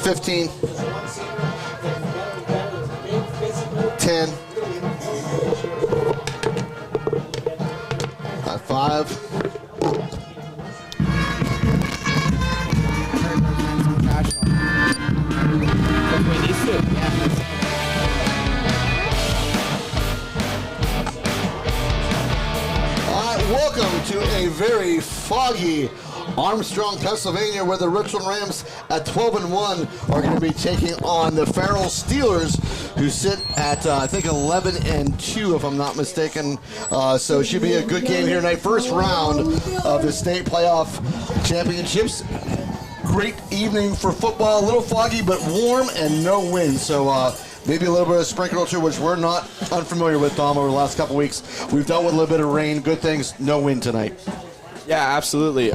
15, 10, high five. Welcome to a very foggy Armstrong, Pennsylvania, where the Richland Rams at 12-1 are going to be taking on the Farrell Steelers, who sit at I think 11-2, if I'm not mistaken. So it should be a good game here tonight. First round of the state playoff championships. Great evening for football. A little foggy, but warm and no wind. So maybe a little bit of sprinkle or two, which we're not unfamiliar with, Tom, over the last couple weeks. We've dealt with a little bit of rain. Good things, no wind tonight. Yeah, absolutely.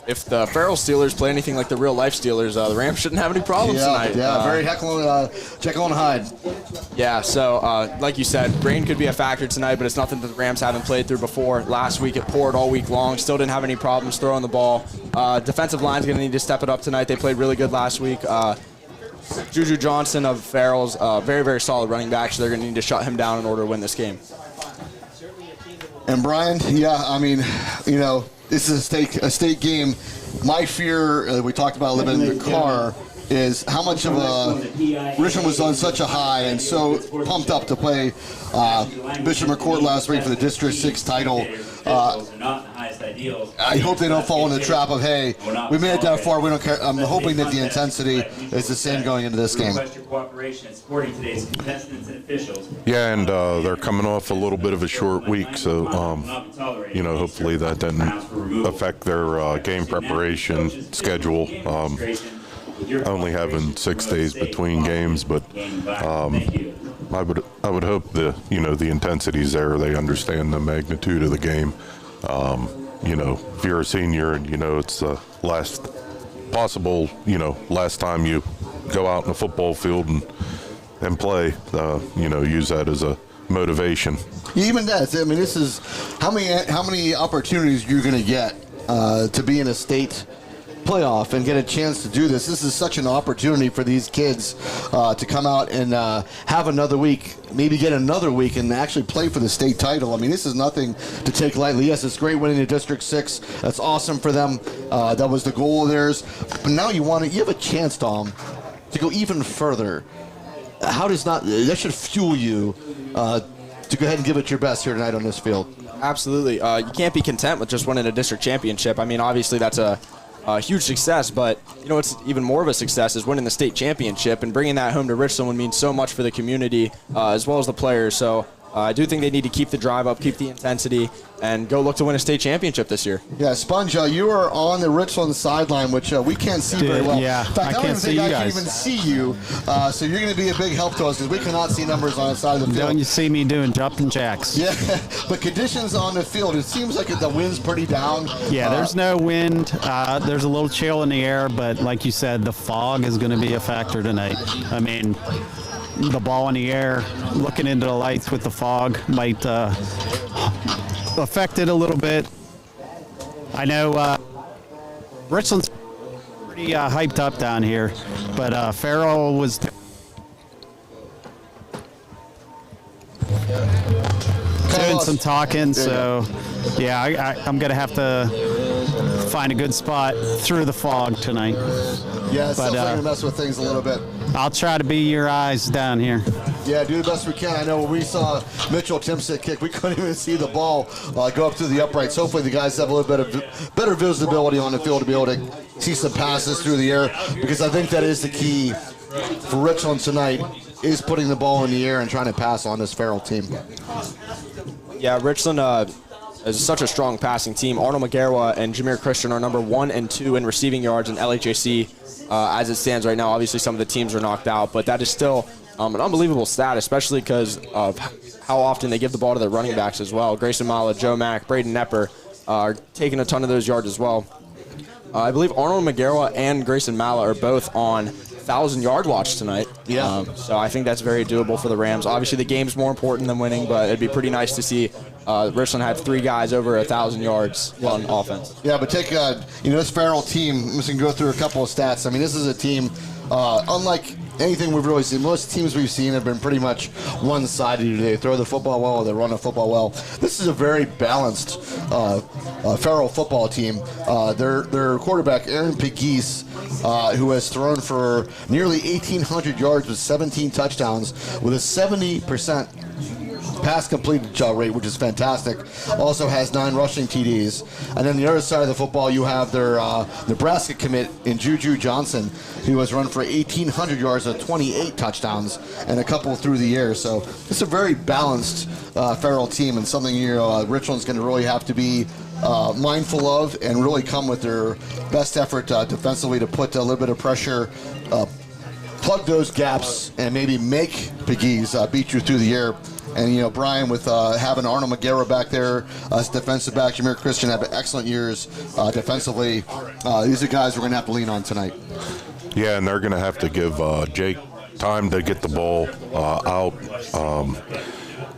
If the Farrell Steelers play anything like the real-life Steelers, the Rams shouldn't have any problems tonight. Yeah, very Jekyll and Hyde. Yeah, so like you said, rain could be a factor tonight, but it's nothing that the Rams haven't played through before. Last week it poured all week long. Still didn't have any problems throwing the ball. Defensive line's going to need to step it up tonight. They played really good last week. Juju Johnson of Farrell's very, very solid running back, so they're going to need to shut him down in order to win this game. And Brian, I mean, this is a state game. My fear, we talked about a little bit in the car, is how much of Richland was on such a high and so pumped up to play Bishop McCourt last week for the District 6 title. I hope they don't fall in the trap of, hey, we made it that far, we don't care. I'm hoping that the intensity is the same going into this game. Yeah, and they're coming off a little bit of a short week, so, hopefully that doesn't affect their game preparation schedule. Only having 6 days between games, but I would hope the intensity's there. They understand the magnitude of the game. If you're a senior and it's the last time you go out in a football field and play, use that as a motivation. Even that, I mean, this is how many opportunities you're going to get to be in a state playoff and get a chance to do this. This is such an opportunity for these kids to come out and have another week, maybe get another week and actually play for the state title. I mean, this is nothing to take lightly. Yes, it's great winning the District 6. That's awesome for them. That was the goal of theirs. But now you have a chance, Tom, to go even further. That should fuel you to go ahead and give it your best here tonight on this field. Absolutely. You can't be content with just winning a district championship. I mean, obviously that's a huge success, but what's even more of a success is winning the state championship, and bringing that home to Richland would mean so much for the community as well as the players. So I do think they need to keep the drive up, keep the intensity, and go look to win a state championship this year. Yeah, Sponge, you are on the Richland sideline, which we can't see very well. Yeah, in fact, I can't see you guys. I can even see you, so you're going to be a big help to us because we cannot see numbers on the side of the field. Don't you see me doing jumping jacks? Yeah, but conditions on the field, it seems like the wind's pretty down. Yeah, there's no wind. There's a little chill in the air, but like you said, the fog is going to be a factor tonight. I mean, the ball in the air, looking into the lights with the fog might affect it a little bit. I know Richland's pretty hyped up down here, but Farrell was doing some talking, so yeah, I'm going to have to find a good spot through the fog tonight. Yeah, it's still trying to mess with things a little bit. I'll try to be your eyes down here. Yeah, do the best we can. I know when we saw Mitchell Timsit kick, we couldn't even see the ball go up through the uprights. Hopefully the guys have a little bit of better visibility on the field to be able to see some passes through the air, because I think that is the key for Richland tonight, is putting the ball in the air and trying to pass on this Farrell team. Yeah, Richland is such a strong passing team. Arnold McGarwa and Jameer Christian are number 1 and 2 in receiving yards in LHAC as it stands right now. Obviously, some of the teams are knocked out, but that is still an unbelievable stat, especially because of how often they give the ball to their running backs as well. Grayson Mala, Joe Mack, Braden Nepper are taking a ton of those yards as well. I believe Arnold McGarwa and Grayson Mala are both on 1,000-yard watch tonight. Yeah. So I think that's very doable for the Rams. Obviously, the game's more important than winning, but it'd be pretty nice to see Richland have 3 guys over 1,000 yards on offense. Yeah, but take this Farrell team. I'm just gonna go through a couple of stats. I mean, this is a team unlike anything we've really seen. Most teams we've seen have been pretty much one-sided. They throw the football well, or they run the football well. This is a very balanced Farrell football team. Their quarterback, Aaron Pegues, who has thrown for nearly 1,800 yards with 17 touchdowns, with a 70% pass completed rate, which is fantastic. Also has 9 rushing TDs. And then the other side of the football, you have their Nebraska commit in Juju Johnson, who has run for 1,800 yards with 28 touchdowns and a couple through the air. So it's a very balanced Farrell team, and something Richland's going to really have to be mindful of and really come with their best effort defensively to put a little bit of pressure, plug those gaps, and maybe make Pegues beat you through the air. And, Brian, with having Arnold Magera back there as defensive back, Jameer Christian have excellent years defensively. These are guys we're going to have to lean on tonight. Yeah, and they're going to have to give Jake time to get the ball out.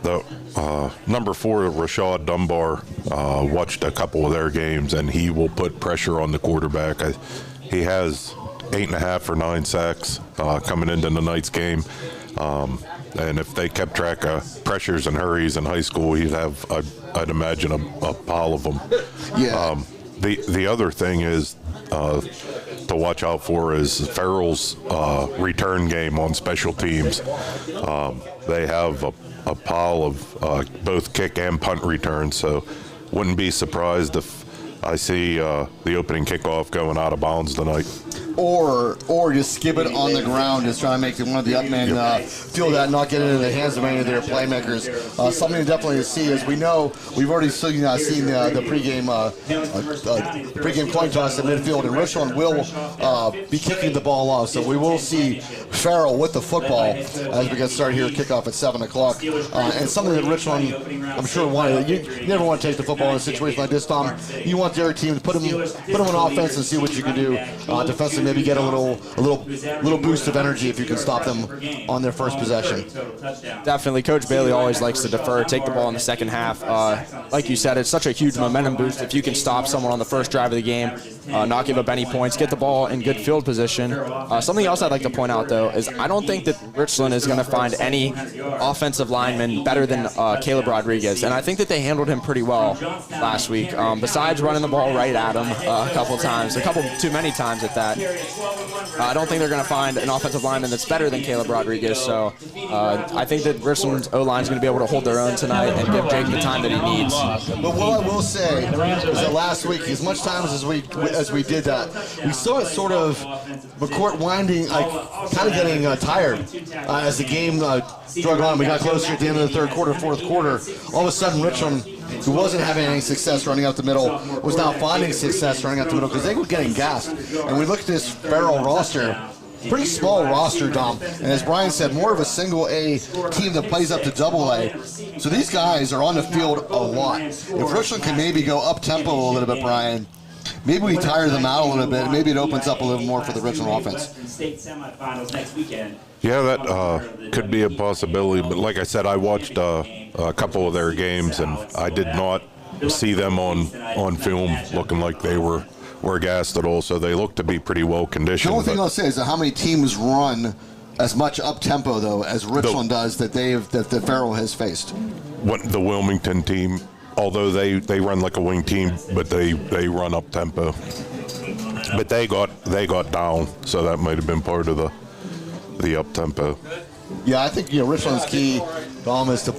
The number 4, Rashad Dunbar, watched a couple of their games, and he will put pressure on the quarterback. He has 8.5 or 9 sacks coming into tonight's game. And if they kept track of pressures and hurries in high school, he'd have, I'd imagine, a pile of them. Yeah. The other thing is to watch out for is Farrell's return game on special teams. They have a pile of both kick and punt returns, so wouldn't be surprised if I see the opening kickoff going out of bounds tonight. Or just skip it on the ground, just trying to make one of the up men feel that, not get into the hands of any of their playmakers. Something definitely to see, as we know, we've already seen the pregame coin toss in midfield, and Richland will be kicking the ball off. So we will see Farrell with the football as we get started here, kickoff at 7 o'clock. And something that Richland, I'm sure, wanted. You never want to take the football in a situation like this, Tom. You want their team to put them on offense and see what you can do defensively. Maybe get a little boost of energy if you can stop them on their first possession. Definitely. Coach Bailey always likes to defer, take the ball in the second half. Like you said, it's such a huge momentum boost if you can stop someone on the first drive of the game, not give up any points, get the ball in good field position. Something else I'd like to point out, though, is I don't think that Richland is going to find any offensive lineman better than Caleb Rodriguez, and I think that they handled him pretty well last week. Besides running the ball right at him a couple too many times at that, I don't think they're going to find an offensive lineman that's better than Caleb Rodriguez. So I think that Richland's O-line is going to be able to hold their own tonight and give Jake the time that he needs. But what I will say is that last week, as much time as we did that, we saw it sort of McCourt winding, kind of getting tired as the game drug on. We got closer at the end of the third quarter, fourth quarter. All of a sudden, Richland, who wasn't having any success running out the middle, was now finding success running out the middle because they were getting gassed. And we look at this Farrell roster, pretty small roster, Dom. And as Brian said, more of a single A team that plays up to double A. So these guys are on the field a lot. If Richland can maybe go up-tempo a little bit, Brian, maybe we tire them out a little bit. Maybe it opens up a little more for the Richland offense. Yeah, that could be a possibility. But like I said, I watched a couple of their games, and I did not see them on film looking like they were gassed at all. So they look to be pretty well conditioned. The only thing I'll say is that how many teams run as much up-tempo, though, as Richland does that that Farrell has faced. The Wilmington team, although they run like a wing team, but they run up-tempo. But they got down, so that might have been part of the up-tempo. Yeah, I think Richland's key, Dom, is to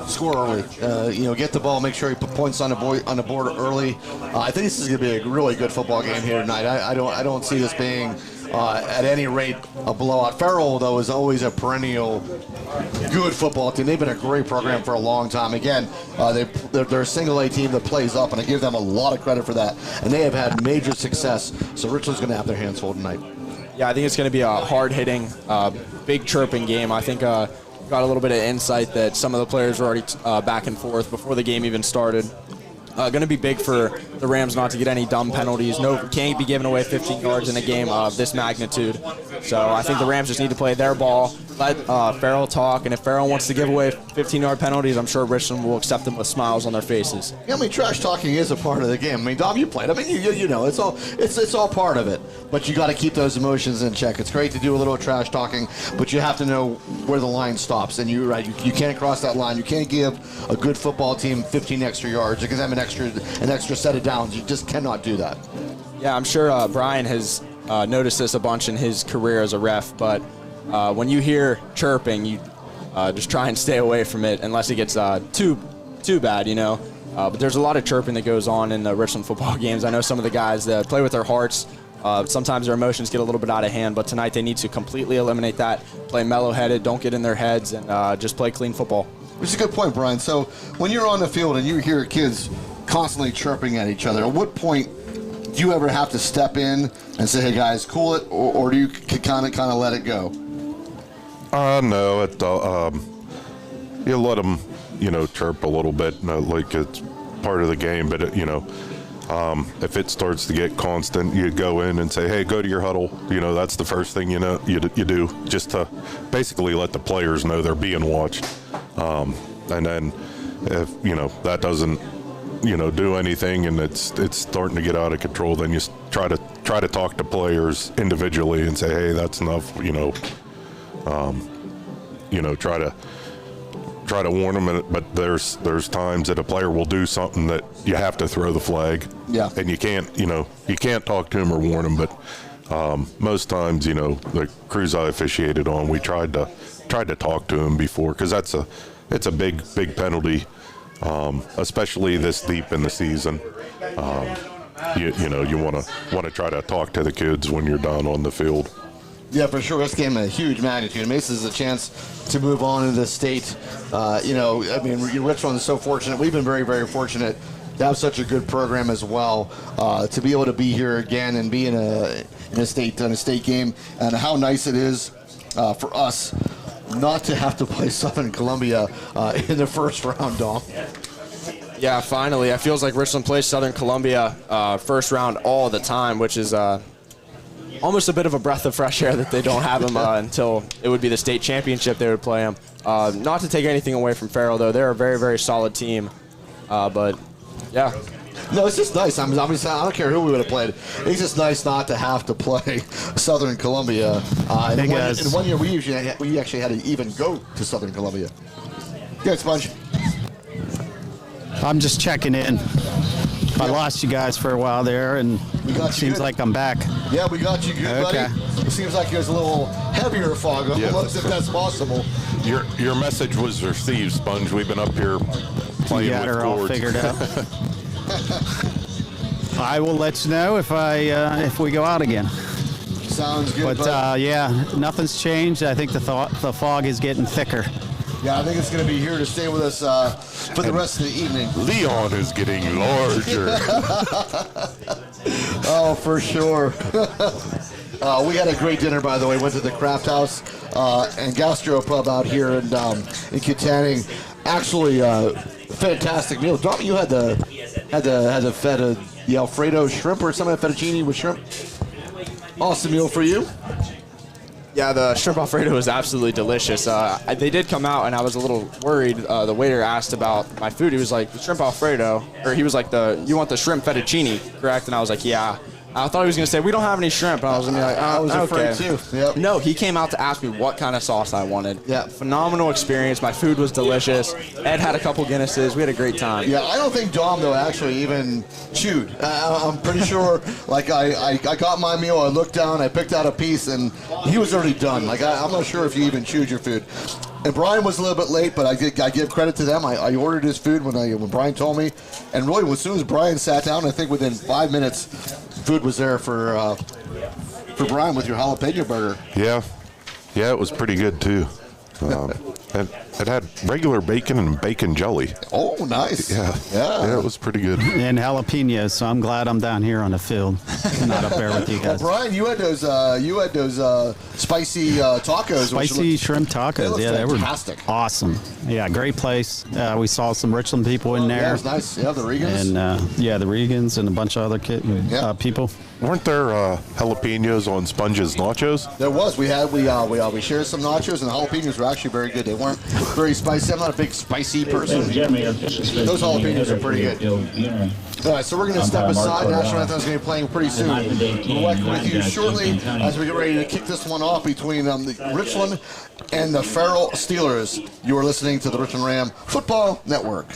score early. Get the ball, make sure you put points on the board early. I think this is going to be a really good football game here tonight. I don't see this being at any rate a blowout. Farrell, though, is always a perennial good football team. They've been a great program for a long time. Again, they're a single A team that plays up, and I give them a lot of credit for that. And they have had major success. So Richland's going to have their hands full tonight. Yeah, I think it's going to be a hard-hitting, big chirping game. I think got a little bit of insight that some of the players were already back and forth before the game even started. Going to be big for the Rams not to get any dumb penalties. No, can't be giving away 15 yards in a game of this magnitude. So I think the Rams just need to play their ball, let Farrell talk, and if Farrell wants to give away 15-yard penalties, I'm sure Richland will accept them with smiles on their faces. Yeah, I mean, trash talking is a part of the game. I mean, Dom, you played. I mean, you know, it's all part of it. But you got to keep those emotions in check. It's great to do a little trash talking, but you have to know where the line stops. And you're right, you can't cross that line. You can't give a good football team 15 extra yards. You can have an extra set of downs. You just cannot do that. Yeah, I'm sure Brian has noticed this a bunch in his career as a ref, but when you hear chirping, you just try and stay away from it unless it gets too bad, you know. But there's a lot of chirping that goes on in the Richland football games. I know some of the guys that play with their hearts. Sometimes their emotions get a little bit out of hand, but tonight they need to completely eliminate that, play mellow-headed, don't get in their heads, and just play clean football. Which is a good point, Brian. So when you're on the field and you hear kids constantly chirping at each other, at what point do you ever have to step in and say, hey, guys, cool it, or do you kind of let it go? No, you let them, you know, chirp a little bit, like it's part of the game, but, if it starts to get constant, you go in and say, hey, go to your huddle. You know, that's the first thing you do, just to basically let the players know they're being watched. And then if, you know, that doesn't, you know, do anything and it's starting to get out of control, then you try to talk to players individually and say, hey, that's enough, you know, try to warn them, but there's times that a player will do something that you have to throw the flag. Yeah. And you can't talk to him or warn him, but most times, you know, the crews I officiated on, we tried to talk to him before, because it's a big penalty, especially this deep in the season. You want to try to talk to the kids when you're down on the field. Yeah, for sure. This game a huge magnitude. I mean, this is a chance to move on into the state. I mean, Richland is so fortunate. We've been very, very fortunate to have such a good program as well. To be able to be here again and be in a state game, and how nice it is for us not to have to play Southern Columbia in the first round, Dom. Yeah, finally. It feels like Richland plays Southern Columbia first round all the time, which is almost a bit of a breath of fresh air that they don't have them until it would be the state championship they would play them. Not to take anything away from Farrell, though. They're a very, very solid team. But, yeah. No, it's just nice. I don't care who we would have played. It's just nice not to have to play Southern Columbia. In one year, we actually had to even go to Southern Columbia. Good, Sponge. I'm just checking in. I lost you guys for a while there, and it seems like I'm back. Yeah, we got you good, Okay. buddy. It seems like there's a little heavier fog, almost, if that's possible. Your message was received, Sponge. We've been up here playing You got with her all cords. figured out. I will let you know if we go out again. Sounds good, But yeah, nothing's changed. I think the fog is getting thicker. yeah, I think it's going to be here to stay with us for the rest of the evening. Leon is getting larger. Oh, for sure. We had a great dinner, by the way. Went to the Craft House and Gastro Pub out here in Kittanning. Actually, fantastic meal. Dom, you had the Alfredo shrimp or something, fettuccine with shrimp. Awesome meal for you. Yeah, the shrimp Alfredo was absolutely delicious. They did come out, and I was a little worried. The waiter asked about my food. He was like, shrimp Alfredo, or he was like, you want the shrimp fettuccine, correct? And I was like, yeah. I thought he was going to say, we don't have any shrimp. And I was going to be like, I was afraid too. Yep. No, he came out to ask me what kind of sauce I wanted. Yeah. Phenomenal experience. My food was delicious. Ed had a couple Guinnesses. We had a great time. Yeah, I don't think Dom, though, actually even chewed. I'm pretty sure, like, I got my meal, I looked down, I picked out a piece, and he was already done. Like, I'm not sure if you even chewed your food. And Brian was a little bit late, but I give credit to them. I ordered his food when Brian told me. And really, as soon as Brian sat down, I think within 5 minutes, food was there for Brian with your jalapeno burger. Yeah, it was pretty good too. And it had regular bacon and bacon jelly. Oh, nice. Yeah, it was pretty good. And jalapenos, so I'm glad I'm down here on the field, not up there with you Well, guys. Brian, you had those spicy tacos. Spicy shrimp tacos. They They were fantastic. awesome. Yeah, great place. We saw some Richland people in there. Yeah, it was nice. Yeah, the Regans. And the Regans and a bunch of other people. Weren't there jalapenos on Sponge's nachos? There was. We shared some nachos, and the jalapenos were actually very good. They weren't very spicy. I'm not a big spicy person. Those jalapenos are pretty good. All right, so we're going to step aside. National Anthem is going to be playing pretty soon. We'll be with you shortly as we get ready to kick this one off between the Richland and the Farrell Steelers. You are listening to the Richland Ram Football Network.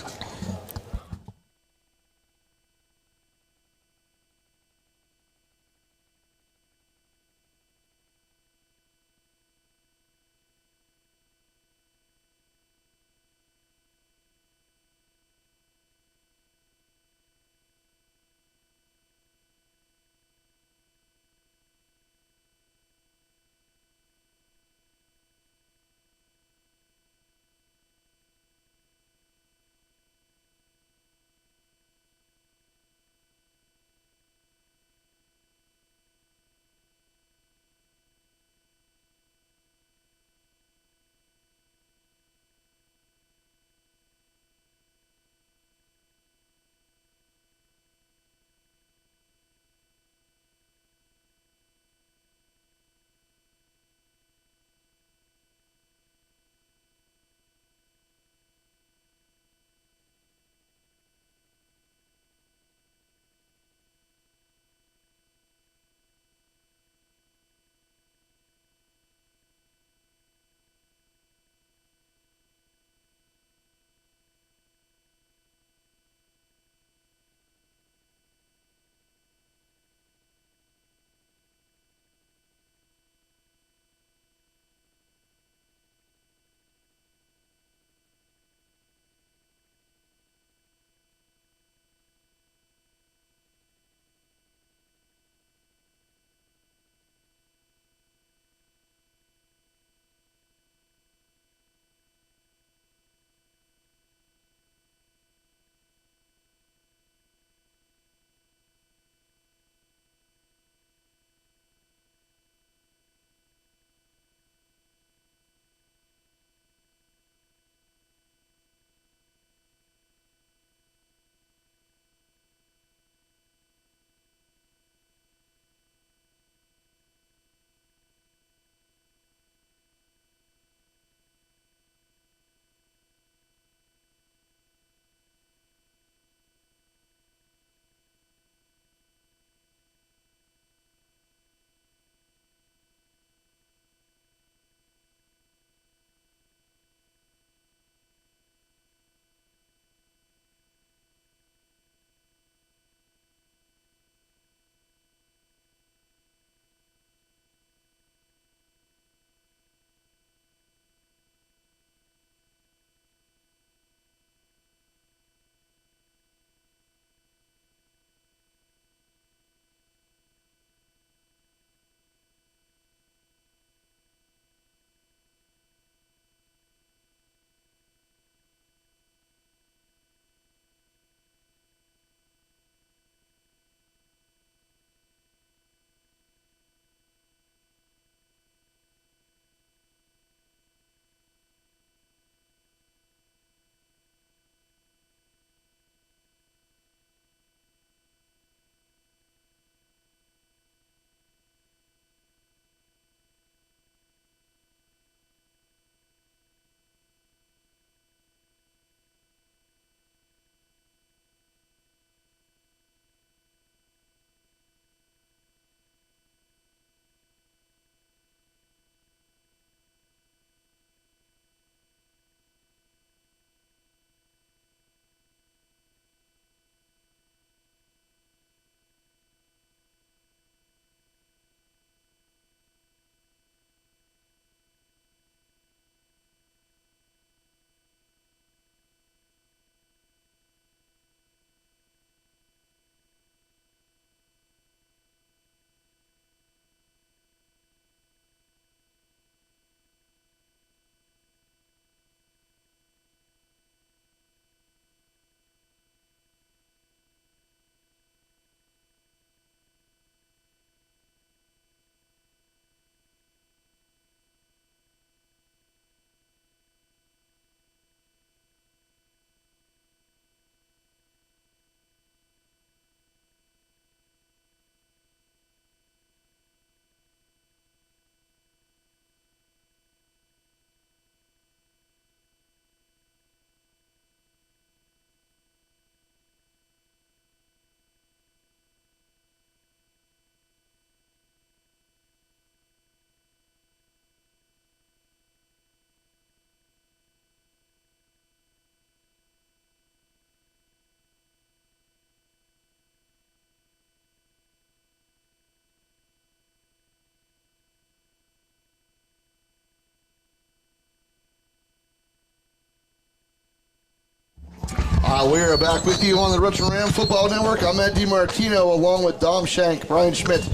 We're back with you on the Richland Ram Football Network. I'm Ed DiMartino along with Dom Shank, Brian Schmidt,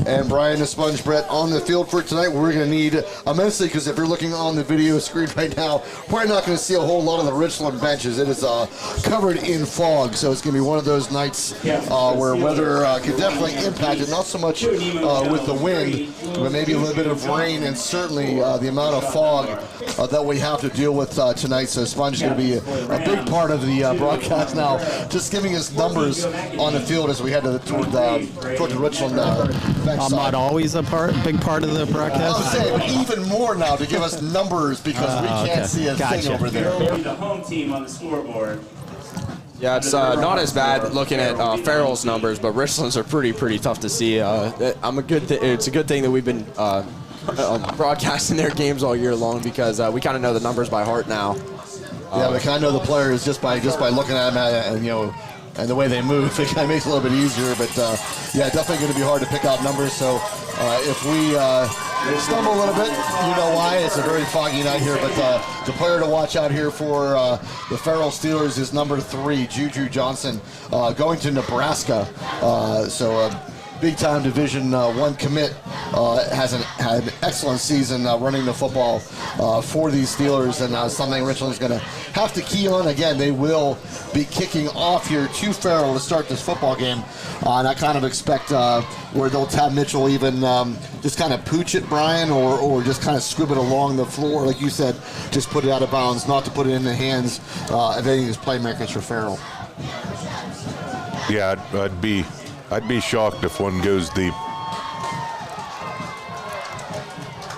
and Brian the Sponge Brett on the field for tonight. We're going to need immensely, because if you're looking on the video screen right now, probably not going to see a whole lot of the Richland benches. It is covered in fog, so it's going to be one of those nights where weather could definitely impact it. Not so much with the wind, but maybe a little bit of rain, and certainly the amount of fog that we have to deal with tonight. So Sponge is going to be a big part of the broadcast now, just giving us numbers on the field as we head toward the Richland bench I'm side. not always big part of the broadcast. I was saying, but even more now to give us numbers, because we can't see a thing over there. The home team on the scoreboard. Yeah, it's not as bad looking at Farrell's numbers, but Richland's are pretty tough to see. It's a good thing that we've been broadcasting their games all year long, because we kind of know the numbers by heart now. Yeah, we kind of know the players just by looking at them, and the way they move. It kind of makes it a little bit easier, but yeah, definitely going to be hard to pick out numbers. So if we stumble a little bit, you know why. It's a very foggy night here, but the player to watch out here for the Farrell Steelers is number 3, Juju Johnson, going to Nebraska. Big-time Division I commit, had an excellent season running the football for these Steelers, and something Richland's going to have to key on. Again, they will be kicking off here to Farrell to start this football game, and I kind of expect where they'll have Mitchell even just kind of pooch it, Brian, or just kind of scrib it along the floor, like you said, just put it out of bounds, not to put it in the hands of any of these playmakers for Farrell. Yeah, I'd be shocked if one goes deep.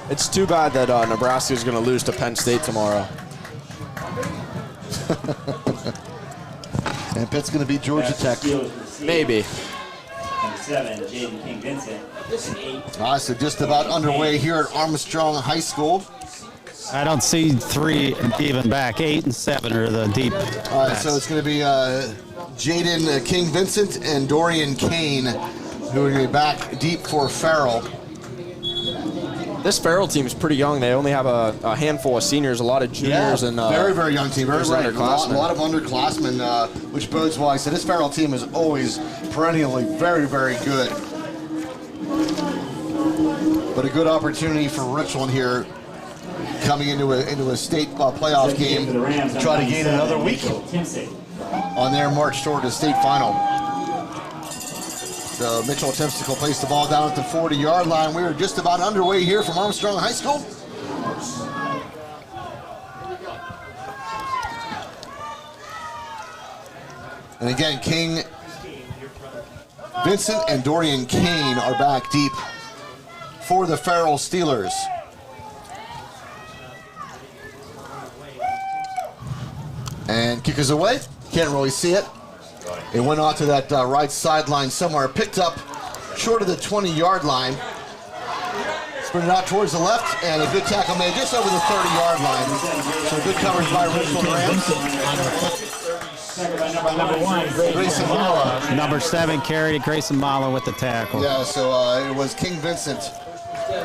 It's too bad that Nebraska's going to lose to Penn State tomorrow. And Pitt's going to beat Georgia Tech. Maybe. Number 7, Jaden King Vincent. So just about underway here at Armstrong High School. I don't see 3 even back. 8 and 7 are the deep. All right, so it's going to be Jaden King Vincent and Dorian Kane, who are going to be back deep for Farrell. This Farrell team is pretty young. They only have a handful of seniors, a lot of juniors, and very, very young team. Very right. Underclassmen. A lot of underclassmen, which bodes well. I said this Farrell team is always perennially very, very good. But a good opportunity for Richland here, coming into a state playoff game, to try to gain another week on their march toward the state final. So Mitchell Timstick will place the ball down at the 40-yard line. We are just about underway here from Armstrong High School. And again, King Vincent and Dorian Kane are back deep for the Farrell Steelers. And kick is away. Can't really see it. It went out to that right sideline somewhere. Picked up short of the 20-yard line. Sprinted out towards the left, and a good tackle made just over the 30-yard line. So good coverage by Richland Rams. Number 1, Grayson Mala. Number 7 carried Grayson Mala with the tackle. Yeah, so it was King Vincent.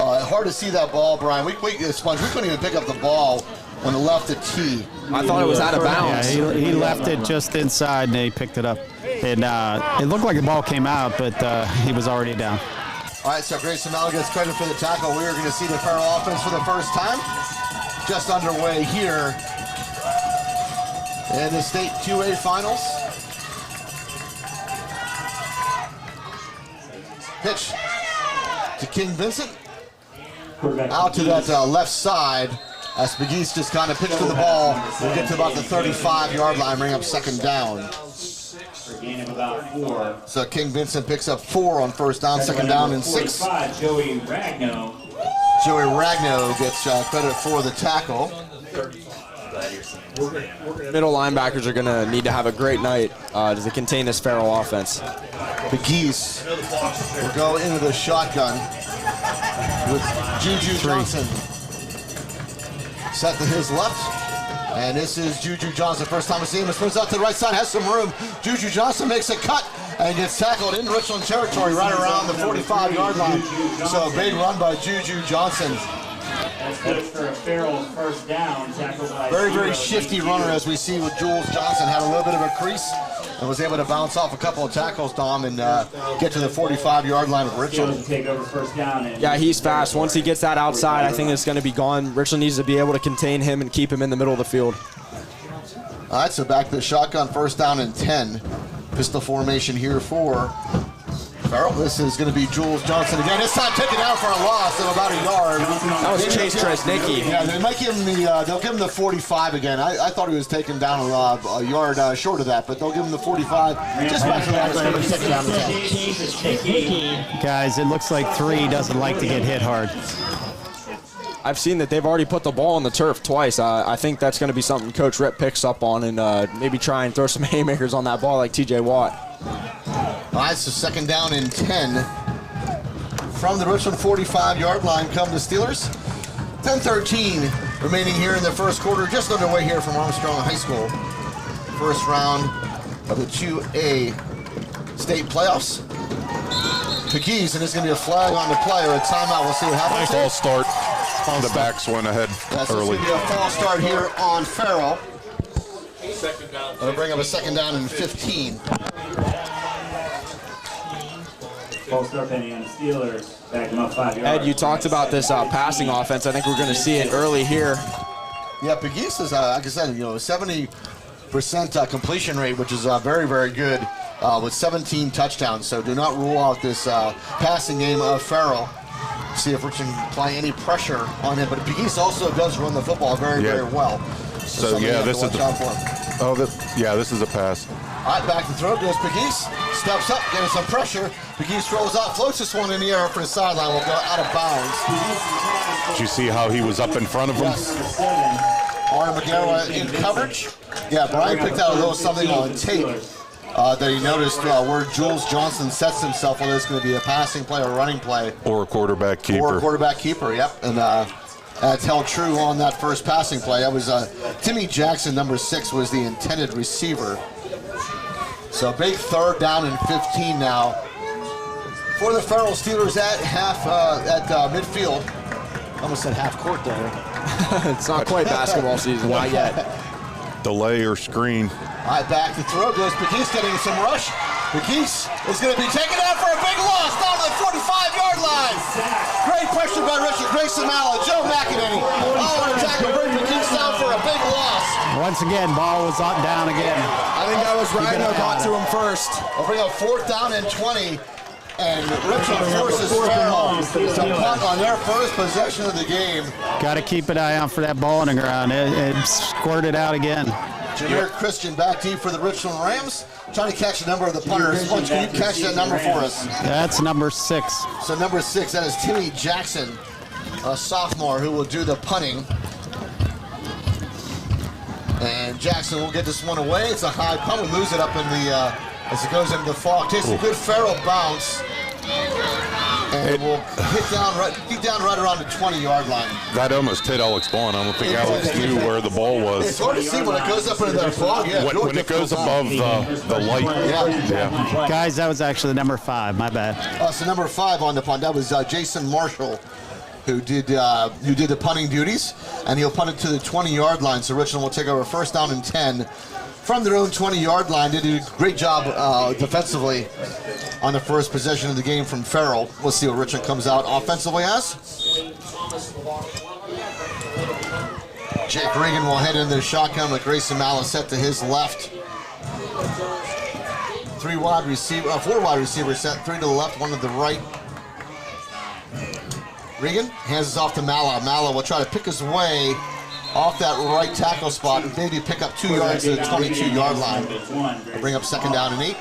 Hard to see that ball, Brian. Sponge, we couldn't even pick up the ball when it left the tee. I thought it was out of bounds. Yeah, he left it just inside, and they picked it up. And it looked like the ball came out, but he was already down. All right, so Grayson Mala gets credit for the tackle. We are going to see the Farrell offense for the first time. Just underway here in the state 2A finals. Pitch to King Vincent. Out to that left side. As McGee's just kind of pitched to the ball. We'll get to about the 35-yard line, bring up second down. For a gain of about 4. So King Vincent picks up 4 on first down, second down and 6. Joey Ragno. Joey Ragno gets credit for the tackle. Middle linebackers are going to need to have a great night to contain this Farrell offense. McGee's will go into the shotgun with Juju Johnson. Set to his left, and this is Juju Johnson. First time we see him, it spins out to the right side, has some room. Juju Johnson makes a cut and gets tackled in Richland territory right around the 45-yard line. So a big run by Juju Johnson. That's good for Farrell's first down. Tackled by Very, very Zero. shifty runner, as we see with Jules Johnson. Had a little bit of a crease and was able to bounce off a couple of tackles, Dom, and get to the 45-yard line of Richland. Fields take over first down. And Yeah, he's fast. Once he gets that outside, I think it's going to be gone. Richland needs to be able to contain him and keep him in the middle of the field. All right, so back to the shotgun, first down and 10. Pistol formation here for Farrell. This is going to be Jules Johnson again. This time taken out for a loss of about a yard. That was Chase Tresnicki. Yeah, they might give him they'll give him the 45 again. I thought he was taken down a yard short of that, but they'll give him the 45. Just back to the line of scrimmage, take it down to 10. Guys, it looks like 3 doesn't like to get hit hard. I've seen that they've already put the ball on the turf twice. I think that's going to be something Coach Rip picks up on and maybe try and throw some haymakers on that ball like TJ Watt. All right, so second down and 10. From the Richland 45-yard line come the Steelers. 10-13 remaining here in the first quarter, just underway here from Armstrong High School. First round of the 2A state playoffs. Pegues, and it's going to be a flag on the play or a timeout. We'll see what happens. False start. The backs went ahead So it's early. going to be a false start here on Farrell. It'll bring up a second down and 15. False start pending on the Steelers. Back them up 5 yards. Ed, you talked about this passing offense. I think we're going to see it early here. Yeah, Pegues is, like I said, 70% completion rate, which is very, very good with 17 touchdowns. So do not rule out this passing game of Farrell. See if we can apply any pressure on him. But Pegues also does run the football very, very well. So something you yeah, have to this is watch out for. this is a pass. All right, back to throw goes Pegues. Steps up, getting some pressure. Pegues throws out, floats this one in the air for the sideline. Will go out of bounds. Did you see how he was up in front of him? Yes. Arnold McGarrett in coverage. Yeah, Brian picked out a little something on tape that he noticed where Jules Johnson sets himself, whether it's going to be a passing play or a running play. Or a quarterback keeper. Or a quarterback keeper, yep. And that's held true on that first passing play. That was Timmy Jackson, number 6, was the intended receiver. So big third down and 15 now for the Farrell Steelers at midfield. Almost said half court there. It's not quite basketball season, not yet. Delay or screen. All right, back to throw goes Pegues, getting some rush. Pegues is going to be taken out for a big loss down to the 45-yard line. Great pressure by Richard Grayson Malla, Joe McEnany. Oh, and a tackle, bring Pegues down for a big loss. Once again, ball was down again. I think that was Rhino got to him first. We'll bring up fourth down and 20. And Richland forces Farrell to punt on their first possession of the game. Got to keep an eye out for that ball on the ground. It squirted out again. Jameer Christian back deep for the Richland Rams. Trying to catch the number of the punters. Sponge, can you catch that number for us? That's number 6. So number 6, that is Timmy Jackson, a sophomore who will do the punting. And Jackson will get this one away. It's a high punt. We lose it up in the as it goes into the fog. Takes a good Farrell bounce. And it will hit down right around the 20-yard line. That almost hit Alex Bond. I don't think Alex knew where the ball It's was. hard to see when it goes up into that fog. Yeah, When it goes above the light. Yeah. Guys, that was actually number 5. My bad. So number 5 on the punt, that was Jason Marshall, who did the punting duties, and he'll punt it to the 20-yard line. So Richland will take over first down and 10 from their own 20-yard line. They did a great job defensively on the first possession of the game from Farrell. We'll see what Richland comes out offensively as. Jake Regan will head into the shotgun with Grayson Malla set to his left. 4 wide receivers set, 3 to the left, 1 to the right. Regan hands this off to Malla. Malla will try to pick his way off that right tackle spot and maybe pick up 2 yards to the 22-yard line. We'll bring up second down and 8.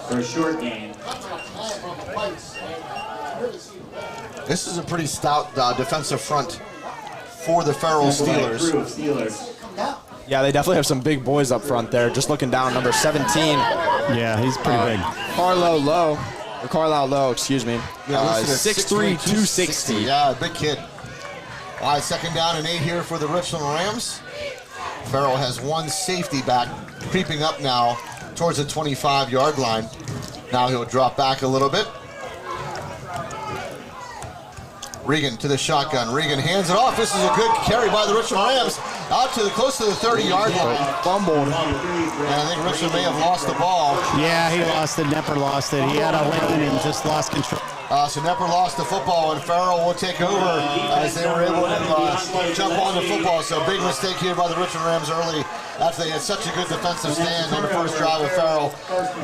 For a short game. This is a pretty stout defensive front for the Farrell Steelers. Yeah, they definitely have some big boys up front there. Just looking down, number 17. Yeah, he's pretty big. Carlisle Lowe, excuse me. Yeah, 6'3", 260. Yeah, big kid. All right, second down and 8 here for the Richland Rams. Farrell has 1 safety back, creeping up now towards the 25-yard line. Now he'll drop back a little bit. Regan to the shotgun. Regan hands it off. This is a good carry by the Richland Rams out to close to the 30-yard line. Fumbled. And I think Richland may have lost the ball. Yeah, he lost it. Nepper lost it. He had a lane and just lost control. So Nepper lost the football, and Farrell will take over as they were able to jump on the football. So big mistake here by the Richland Rams early after they had such a good defensive stand on the first drive of Farrell.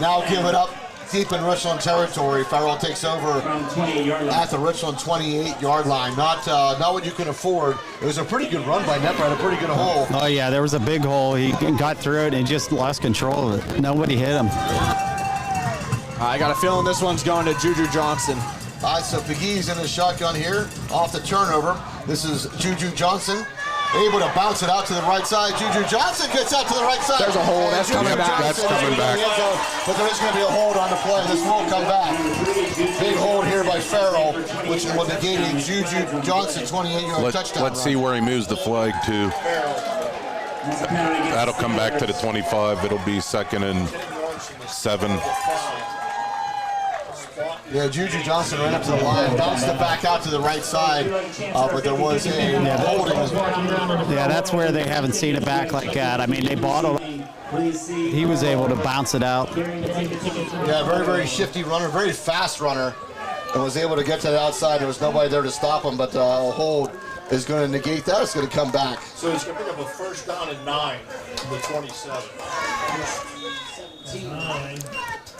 Now give it up deep in Richland territory. Farrell takes over at the Richland 28-yard line. Not what you can afford. It was a pretty good run by Nepper, had a pretty good hole. Oh, yeah, there was a big hole. He got through it and just lost control of it. Nobody hit him. I got a feeling this one's going to Juju Johnson. All right, so McGee's in the shotgun here off the turnover. This is Juju Johnson. Able to bounce it out to the right side. Juju Johnson gets out to the right side. There's a hold. That's coming back. That's coming back. But there is going to be a hold on the play. This will come back. Big hold here by Farrell, which will negate a Juju Johnson 28-yard touchdown. Let's see where he moves the flag to. That'll come back to the 25. It'll be 2nd and 7. Yeah, Juju Johnson ran up to the line, bounced it back out to the right side, but there was a holding. Yeah, that's where they haven't seen it back like that. I mean, they bottled. He was able to bounce it out. Yeah, very, very shifty runner, very fast runner, and was able to get to the outside. There was nobody there to stop him, but a hold is going to negate that. It's going to come back. So he's going to pick up a first down and 9 from the 27.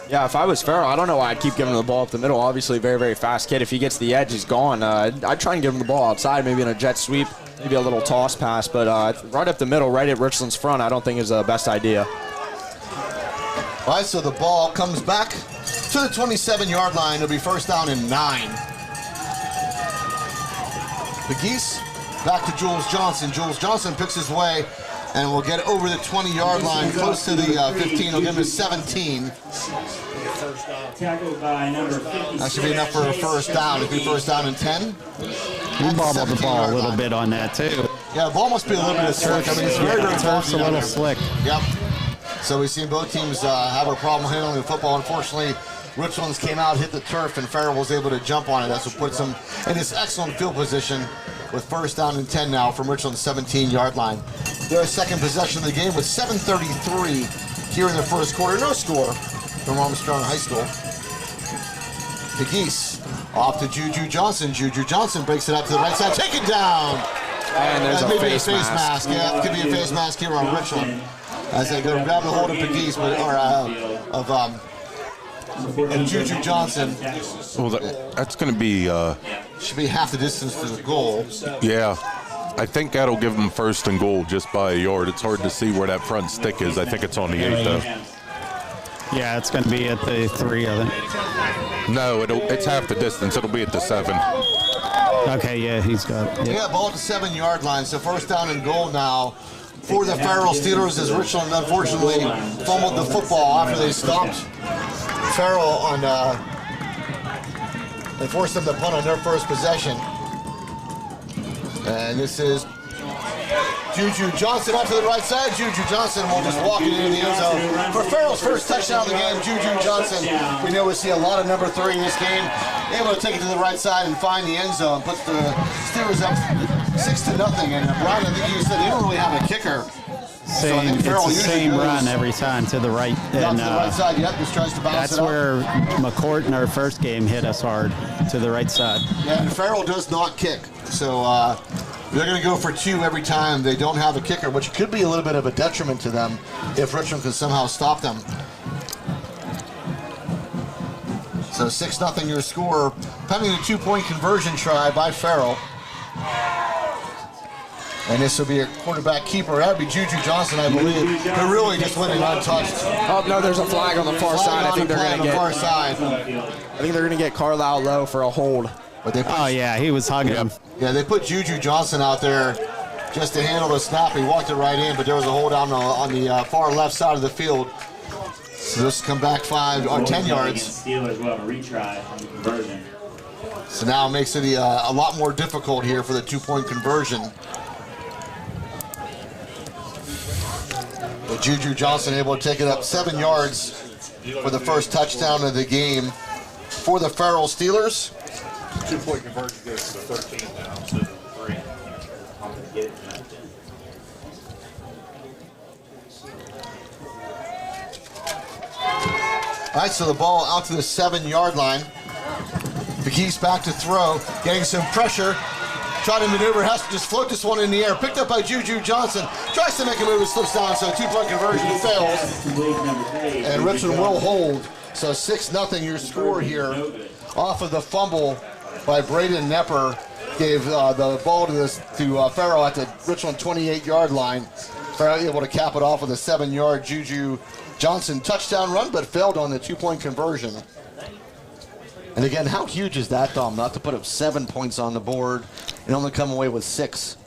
Yeah, if I was Farrell, I don't know why I'd keep giving him the ball up the middle. Obviously, very, very fast kid. If he gets the edge, he's gone. I'd try and give him the ball outside, maybe in a jet sweep, maybe a little toss pass. But right up the middle, right at Richland's front, I don't think is the best idea. All right, so the ball comes back to the 27-yard line. It'll be first down and 9. McGeese back to Jules Johnson. Jules Johnson picks his way and will get over the 20-yard line, close to the 15. He'll give him a 17. That should be enough for a first down. It'll be first down and 10. He bobbled the ball a little bit on that, too. Yeah, the ball must be a little bit of slick. I mean, it's very, very Turf's a little slick. Yep. So we've seen both teams have a problem handling the football. Unfortunately, Richlands came out, hit the turf, and Farrell was able to jump on it. That's what puts him in this excellent field position with first down and 10 now from Richland's 17-yard line. Their second possession of the game with 7:33 here in the first quarter. No score from Armstrong High School. McGeese off to Juju Johnson. Juju Johnson breaks it out to the right side. Taken down. And there's a face mask. Yeah, it could be a face mask here on Richland as they go grab the hold of McGeese, and Juju Johnson. Well, that's going to be... should be half the distance to the goal. Yeah. I think that'll give them first and goal just by a yard. It's hard to see where that front stick is. I think it's on the 8, though. Yeah, it's going to be at the 3, I think. No, it's half the distance. It'll be at the 7. Okay, yeah, he's got it. Yeah, ball at the 7-yard line. So first down and goal now for the Farrell Steelers as Richland unfortunately fumbled the football after they stopped Farrell on. They forced them to punt on their first possession. And this is Juju Johnson out to the right side. Juju Johnson will just walk it into the end zone. For Farrell's first touchdown of the game, Juju Johnson, we know we see a lot of number 3 in this game. Able to take it to the right side and find the end zone. Puts the Steelers up 6-0. And Brian, I think you said they don't really have a kicker. It's the same run every time to the right. And, to the right side, yep, just tries to bounce it up. That's where McCourt in our first game hit us hard, to the right side. Yeah, and Farrell does not kick. So they're going to go for 2 every time they don't have a kicker, which could be a little bit of a detriment to them if Richland can somehow stop them. So 6-0 your score, pending a 2-point conversion try by Farrell. And this will be a quarterback keeper. That would be Juju Johnson, I believe. They're really just winning untouched. Oh, no, there's a flag on the far side. I think they're going to get Carlisle low for a hold. But they yeah, he was hugging him. Yeah, they put Juju Johnson out there just to handle the snap. He walked it right in, but there was a hold on the far left side of the field. So this come back 5 or 10 yards. Steelers will have a retry on the conversion. So now it makes it a lot more difficult here for the 2-point conversion. But Juju Johnson able to take it up 7 yards for the first touchdown of the game for the Farrell Steelers. 2-point conversion goes to 13 now, instead of 3. All right, so the ball out to the 7-yard line. McGee's back to throw, getting some pressure. Trying to maneuver, has to just float this one in the air. Picked up by Juju Johnson. Tries to make a move, it slips down, so 2-point conversion fails. And Richland will hold. So 6-0 your score here off of the fumble by Braden Nepper. Gave the ball to Farrell at the Richland 28-yard line. Farrell able to cap it off with a 7-yard Juju Johnson touchdown run, but failed on the 2-point conversion. And again, how huge is that, Dom, not to put up 7 points on the board and only come away with 6?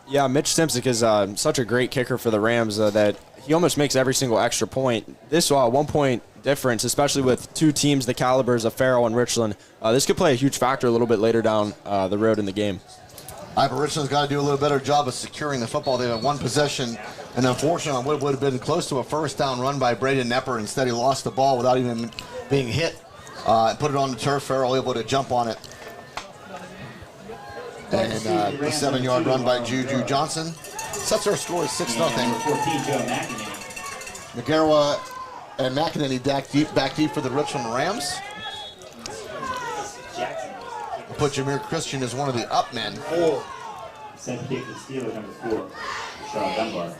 Yeah, Mitch Simsick is such a great kicker for the Rams that he almost makes every single extra point. This 1-point difference, especially with two teams the calibers of Farrell and Richland, this could play a huge factor a little bit later down the road in the game. But Richland's got to do a little better job of securing the football. They have one possession, and unfortunately, what would have been close to a first down run by Braden Nepper. Instead, he lost the ball without even being hit. Put it on the turf. Farrell able to jump on it. And the 7-yard run by Juju Johnson sets our score at 6-0. McGarwa and McEnany back deep for the Richland Rams. We'll put Jameer Christian as one of the up men. Set kick to Steelers, number 4, Shaw Dunbar.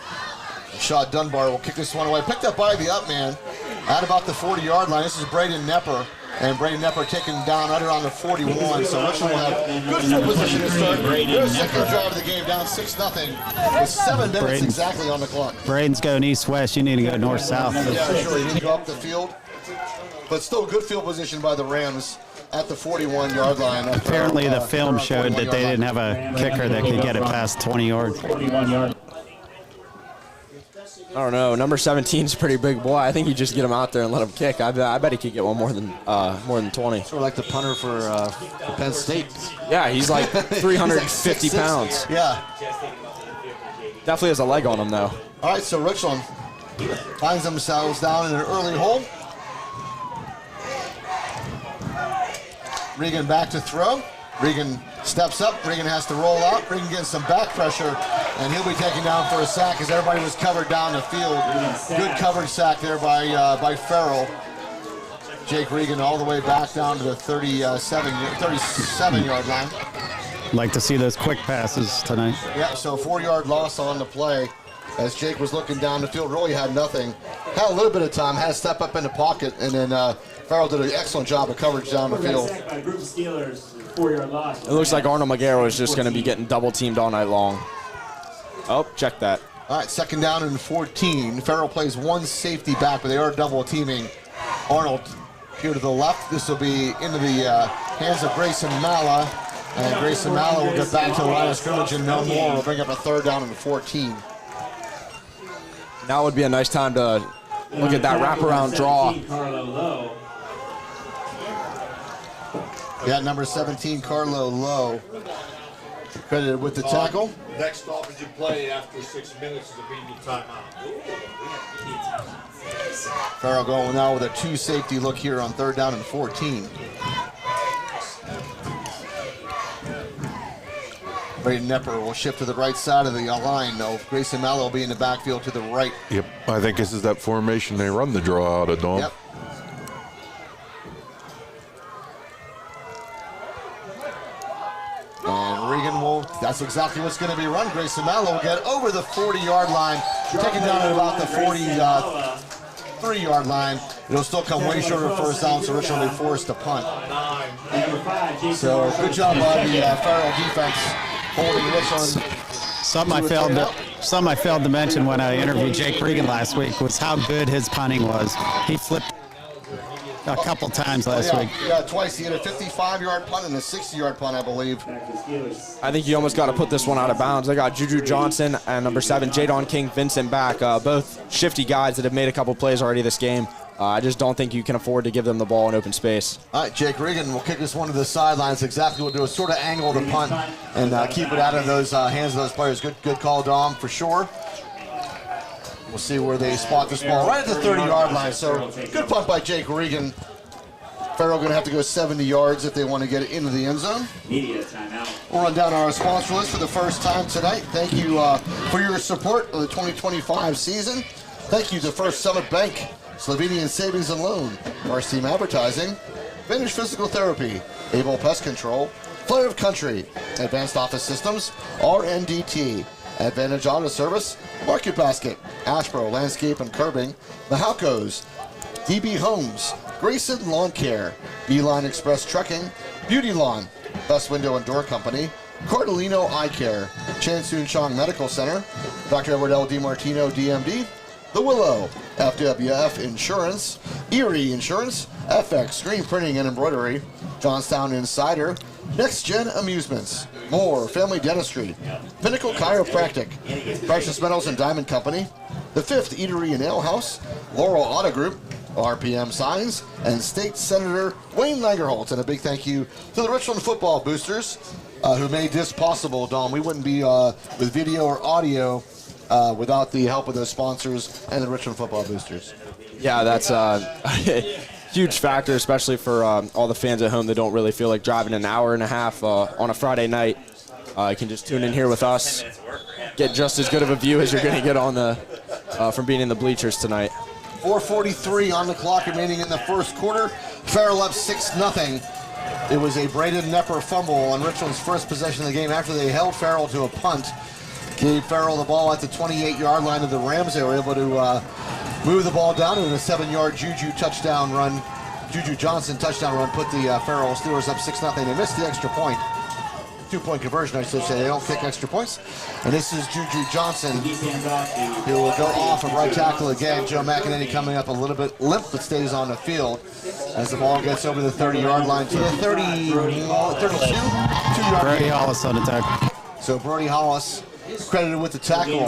Shaw Dunbar will kick this one away. Picked up by the up man at about the 40-yard line. This is Braden Nepper. And Braden Nepper taken down right around the 41. So Richland will have good field position to start. Their second drive of the game, down 6-0 with 7 minutes exactly on the clock. Braden's going east-west. You need to go north-south. Yeah, sure. You need to go up the field. But still good field position by the Rams at the 41-yard line. Apparently the film showed that they didn't have a kicker that could get it past 20 yards. 41 yards. I don't know. Number 17 is a pretty big boy. I think you just get him out there and let him kick. I bet he could get one more than 20. Sort of like the punter for Penn State. Yeah, he's like 350 pounds. Yeah. Definitely has a leg on him, though. All right, so Richland finds themselves down in an early hole. Regan back to throw. Regan steps up. Regan has to roll out. Regan getting some back pressure, and he'll be taken down for a sack as everybody was covered down the field. Good coverage sack there by Farrell. Jake Regan all the way back down to the 37-yard line. Like to see those quick passes tonight. Yeah, so 4-yard loss on the play as Jake was looking down the field. Really had nothing. Had a little bit of time. Had to step up in the pocket, and then Farrell did an excellent job of coverage down the field. It looks like Arnold Magaro is just going to be getting double teamed all night long. Oh, check that. All right, 2nd down and 14. Farrell plays one safety back, but they are double teaming Arnold here to the left. This will be into the hands of Grayson Malla. And Grayson Malla will get back to the line of scrimmage and no more. We'll bring up a 3rd down and 14. Now would be a nice time to look at that wraparound draw. Yeah, number 17, Carlo Lowe, credited with the tackle. Next offensive play after 6 minutes is a immediate timeout. Farrell going now with a 2-safety look here on 3rd down and 14. Braden Nepper will shift to the right side of the line, though. Grayson Mallow will be in the backfield to the right. Yep, I think this is that formation they run the draw out of, Dom. Yep. And Regan will, that's exactly what's going to be run. Grayson Mallow will get over the 40-yard line, taken down at about the 43-yard line. It'll still come way short of 1st down, so Richland will be forced to punt. So good job by the Farrell defense holding Richland. Something I failed to mention when I interviewed Jake Regan last week was how good his punting was. He flipped a couple times last week. Yeah, twice. He had a 55-yard punt and a 60-yard punt, I believe. I think you almost got to put this one out of bounds. They got Juju Johnson and number 7, Jadon King Vincent back. Both shifty guys that have made a couple plays already this game. I just don't think you can afford to give them the ball in open space. All right, Jake Regan will kick this one to the sidelines. Exactly what we'll do is sort of angle the punt and keep it out of those hands of those players. Good call, Dom, for sure. We'll see where they spot this ball right at the 30-yard line. So good punt by Jake Regan. Farrell going to have to go 70 yards if they want to get it into the end zone. Media timeout. We'll run down our sponsor list for the first time tonight. Thank you for your support of the 2025 season. Thank you to First Summit Bank, Slovenian Savings and Loan, Mars Team Advertising, Vintage Physical Therapy, Able Pest Control, Flair of Country, Advanced Office Systems, RNDT, Advantage Auto Service, Market Basket, Ashbro Landscape and Curbing, The Halcos, DB Homes, Grayson Lawn Care, Beeline Express Trucking, Beauty Lawn, Best Window and Door Company, Cardellino Eye Care, Chan Soon Chong Medical Center, Dr. Edward L. DiMartino, DMD, The Willow, FWF Insurance, Erie Insurance, FX Screen Printing and Embroidery, Johnstown Insider, Next Gen Amusements, Moore Family Dentistry, Pinnacle Chiropractic, Precious Metals and Diamond Company, The Fifth Eatery and Ale House, Laurel Auto Group, RPM Signs, and State Senator Wayne Langerholtz. And a big thank you to the Richland football boosters who made this possible, Dom. We wouldn't be with video or audio without the help of those sponsors and the Richland football boosters. Yeah, that's a huge factor, especially for all the fans at home that don't really feel like driving an hour and a half on a Friday night. You can just tune in here with us, get just as good of a view as you're going to get on the from being in the bleachers tonight. 4:43 on the clock remaining in the first quarter. Farrell up 6-0. It was a Braden Nepper fumble on Richland's first possession of the game after they held Farrell to a punt. Gave Farrell the ball at the 28-yard line of the Rams. They were able to move the ball down in a 7-yard Juju touchdown run. Juju Johnson touchdown run put the Farrell Steelers up 6-0. They missed the extra point. 2-point conversion, I should say. They don't kick extra points. And this is Juju Johnson, who will go off of right tackle again. Joe McEnany coming up a little bit limp, but stays on the field as the ball gets over the 30-yard line to the 32 2-yard Brody Hollis on the tackle. So Brody Hollis credited with the tackle.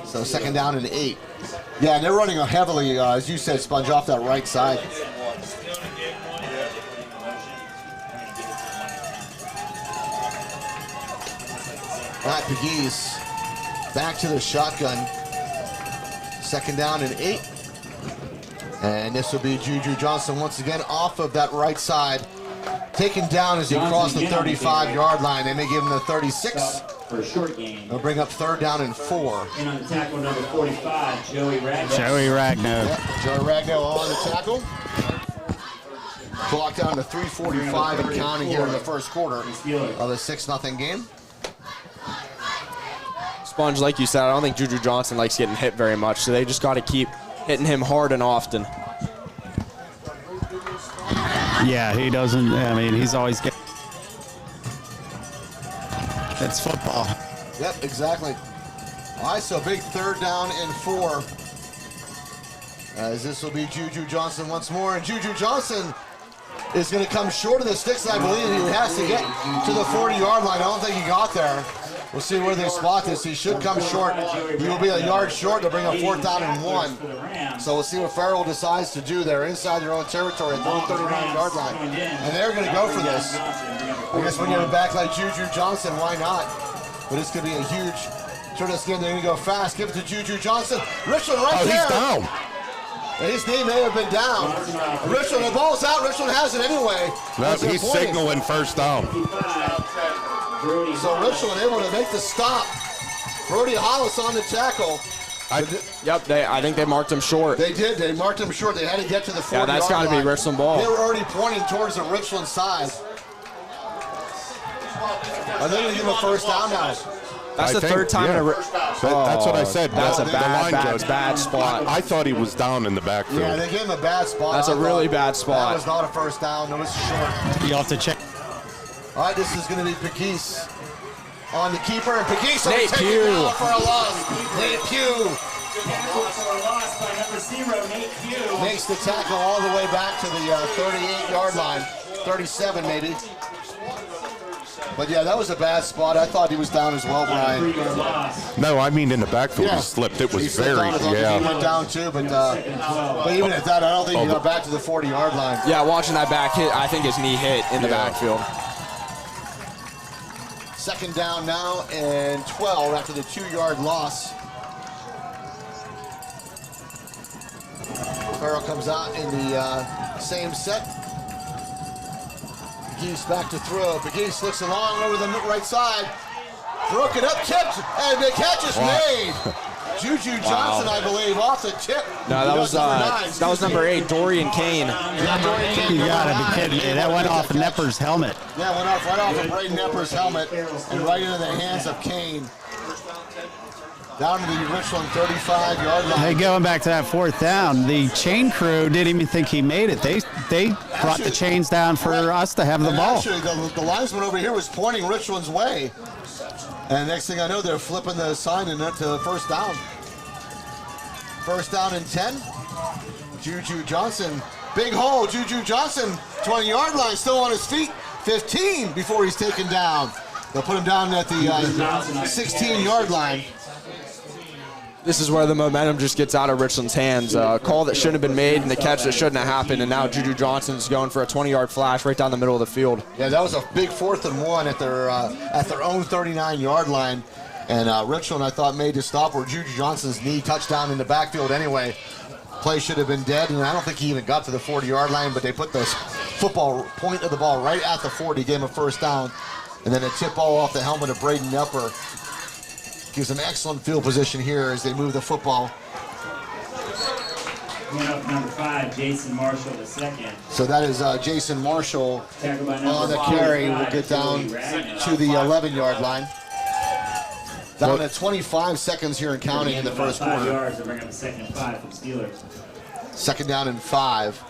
So second down and 8. Yeah, and they're running heavily, as you said, Sponge, off that right side. Matt Pegues back to the shotgun. Second down and 8. And this will be Juju Johnson once again off of that right side. Taken down as he crossed the 35-yard line. They may give him the 36. For a short game. They'll bring up third down and 4. And on the tackle, number 45, Joey Ragnow. Joey Ragnow. Yep, Joey Ragnow on the tackle. Clock down to 3:45 and counting here in the first quarter of the 6-0 game. Sponge, like you said, I don't think Juju Johnson likes getting hit very much, so they just got to keep hitting him hard and often. Yeah, he doesn't. I mean, he's always getting. It's football. Yep, exactly. All right, so big third down and 4. As this will be Juju Johnson once more. And Juju Johnson is going to come short of the sticks. I believe he has to get to the 40-yard line. I don't think he got there. We'll see where they spot this. He should come short. He will be a yard short. They'll bring up fourth down and 1. So we'll see what Farrell decides to do there inside their own territory at the 39-yard line. And they're going to go for this. I guess when you have a back like Juju Johnson, why not? But this could be a huge short of skin. They're going to go fast. Give it to Juju Johnson. Richland right there. He's down. And his name may have been down. Richland, the ball's out. Richland has it anyway. No, he's signaling first down. So Richland able to make the stop. Brody Hollis on the tackle. I think they marked him short. They did. They marked him short. They had to get to the 40-yard line. Yeah, that's got to be Richland ball. They were already pointing towards the Richland side. Are they going to give him a first down now? That's the third time in a That's what I said. That's a The line judge. bad spot. I thought he was down in the backfield. Yeah, they gave him a bad spot. That's a really bad spot. That was not a first down. It was short. You'll have to check. All right, this is going to be Pegues on the keeper. And Pegues Nate will take Pugh. it down for a loss. Nate Pugh makes the tackle all the way back to the 38-yard line. 37 maybe. But yeah, that was a bad spot. I thought he was down as well, Brian. No, I mean in the backfield he slipped. It was He slipped very, down. I thought he went down too, but even at that, I don't think he got back to the 40-yard line. Yeah, watching that back hit, I think his knee hit in the backfield. Second down now and 12 after the 2-yard loss. Farrell comes out in the Same set. Geese back to throw. Geese looks along over the right side. Broken up, tipped, and the catch is made. Juju Johnson, I believe, off the tip. No, that was number 8, Dorian Kane. Yeah, Dorian Kane. You gotta be kidding me. That went off Nepper's helmet. Yeah, went off right off of Braden Nepper's helmet and right into the hands of Kane. Down to the Richland 35-yard line. Hey, going back to that 4th down, the chain crew didn't even think he made it. They brought the chains down for us to have the ball. Actually, the linesman over here was pointing Richland's way. And next thing I know, they're flipping the sign and to first down. First down and 10. Juju Johnson, big hole. Juju Johnson, 20-yard line, still on his feet. 15 before he's taken down. They'll put him down at the 16-yard line. This is where the momentum just gets out of Richland's hands. A call that shouldn't have been made and the catch that shouldn't have happened, and now Juju Johnson's going for a 20-yard flash right down the middle of the field. Yeah, that was a big 4th and 1 at their own 39-yard line. And Richland, I thought, made the stop where Juju Johnson's knee touchdown in the backfield anyway. Play should have been dead, and I don't think he even got to the 40-yard line, but they put the football point of the ball right at the 40, gave him a first down. And then a tip ball off the helmet of Braden Nepper. Gives them excellent field position here as they move the football. Going up number 5, Jason Marshall the second. So that is Jason Marshall on the carry. Will get down to the 11-yard line. Down to 25 seconds here and counting in the first quarter. 5 yards to bring up a 2nd and 5 for the Steelers. 2nd down and 5.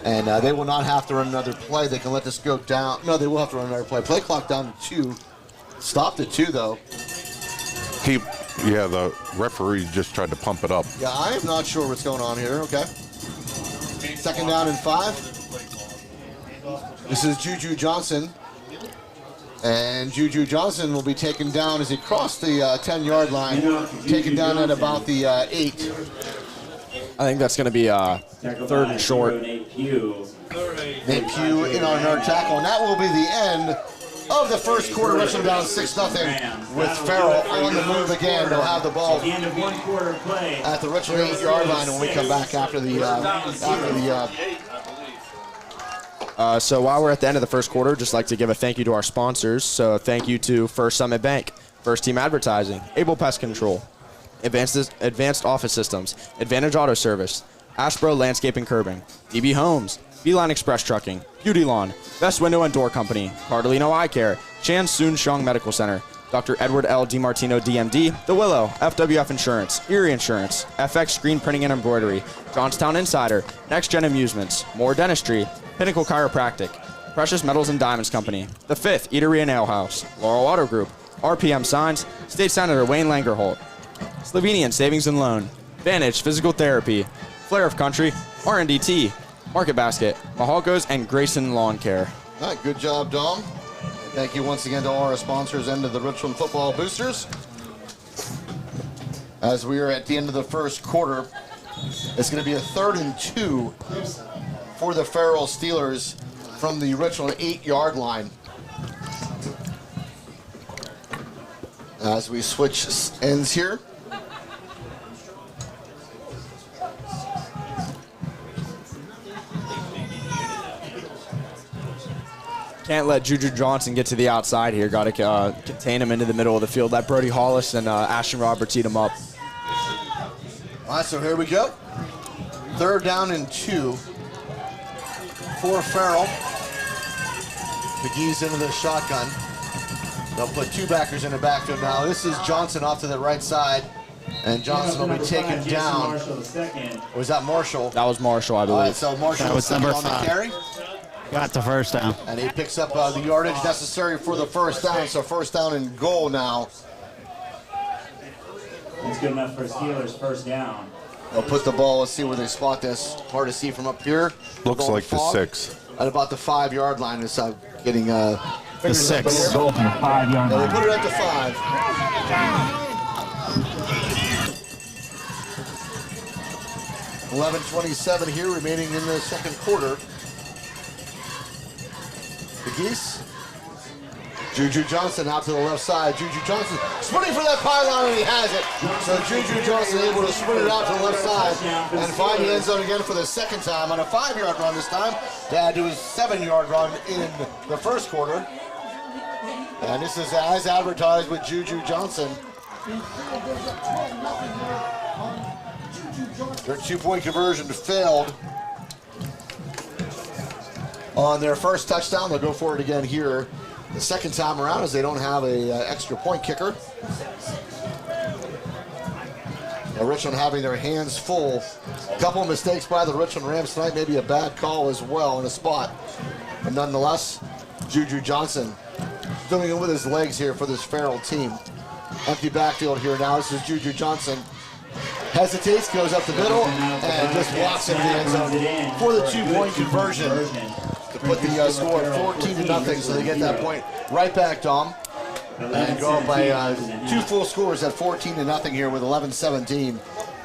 And they will not have to run another play. They can let this go down. No, they will have to run another play. Play clock down to 2. Stopped at 2, though. The referee just tried to pump it up. Yeah, I am not sure what's going on here. Okay. 2nd down and 5. This is Juju Johnson. And Juju Johnson will be taken down as he crossed the 10-yard line. Taken down at about the 8. I think that's going to be 3rd and short. Nate Pugh in on our tackle. And that will be the end of the first quarter. Richland down 6-0 with Farrell on the move again. They'll have the ball End of 1 quarter play. at the Richland 8-yard line when we come back after the So while we're at the end of the first quarter, just like to give a thank you to our sponsors. So thank you to First Summit Bank, First Team Advertising, Able Pest Control, Advanced Office Systems, Advantage Auto Service, Ashbro Landscape and Curbing, DB Homes, Beeline Express Trucking, Beauty Lawn, Best Window and Door Company, Cardolino Eye Care, Chan Soon Shong Medical Center, Dr. Edward L. DiMartino, DMD, The Willow, FWF Insurance, Erie Insurance, FX Screen Printing and Embroidery, Johnstown Insider, Next Gen Amusements, More Dentistry, Pinnacle Chiropractic, Precious Metals and Diamonds Company, The Fifth Eatery and Ale House, Laurel Auto Group, RPM Signs, State Senator Wayne Langerholt, Slovenian Savings and Loan, Vantage Physical Therapy, Flair of Country, R&DT, Market Basket, Mahalco's, and Grayson Lawn Care. All right, good job, Dom. And thank you once again to all our sponsors and to the Richland Football Boosters. As we are at the end of the first quarter, it's going to be a 3rd and 2 for the Farrell Steelers from the Richland 8-yard line. As we switch ends here. Can't let Juju Johnson get to the outside here. Got to contain him into the middle of the field. Let Brody Hollis and Ashton Roberts eat him up. All right, so here we go. 3rd down and 2 for Farrell. McGee's into the shotgun. They'll put 2 backers in the backfield now. This is Johnson off to the right side. And Johnson will be taken down. Or was that Marshall? That was Marshall, I All believe. right, so Marshall That was number on the 5. carry. Got the first down. And he picks up the yardage necessary for the first down. So first down and goal now. It's good enough for Steelers first down. They'll put the ball. Let's see where they spot this. Hard to see from up here. Looks Ball like the fog. 6. At about the 5-yard line. It's getting The 6. Goal from the 5-yard They line. put it at the 5. 11:27 here remaining in the second quarter. The Geese Juju Johnson out to the left side. Juju Johnson sprinting for that pylon, and he has it. So Juju Johnson able to sprint it out to the left side and find the end zone again for the second time on a 5-yard run this time to add to his 7-yard run in the first quarter. And this is as advertised with Juju Johnson. Their 2-point conversion failed on their first touchdown. They'll go for it again here the second time around, as they don't have a extra point kicker. Now Richland having their hands full. A couple of mistakes by the Richland Rams tonight, maybe a bad call as well in a spot. But nonetheless, Juju Johnson doing it with his legs here for this Farrell team. Empty backfield here now. This is Juju Johnson. Hesitates, goes up the middle, and just walks into the end zone for the 2-point conversion to put the score at 14-0. So they get that point right back, Dom, and go up by 2 full scores at 14-0 here with 11-17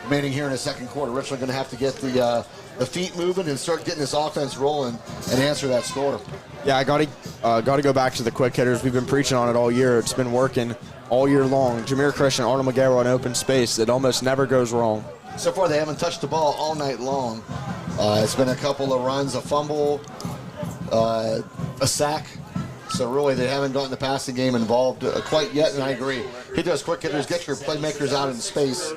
remaining here in the second quarter. Richland going to have to get the feet moving and start getting this offense rolling and answer that score. Yeah, I got to go back to the quick hitters. We've been preaching on it all year. It's been working all year long. Jameer Christian, Arnold McGarrow in open space. It almost never goes wrong. So far, they haven't touched the ball all night long. It's been a couple of runs, a fumble, a sack. So really, they haven't gotten the passing game involved quite yet, and I agree. Hit those quick hitters, get your playmakers out in space.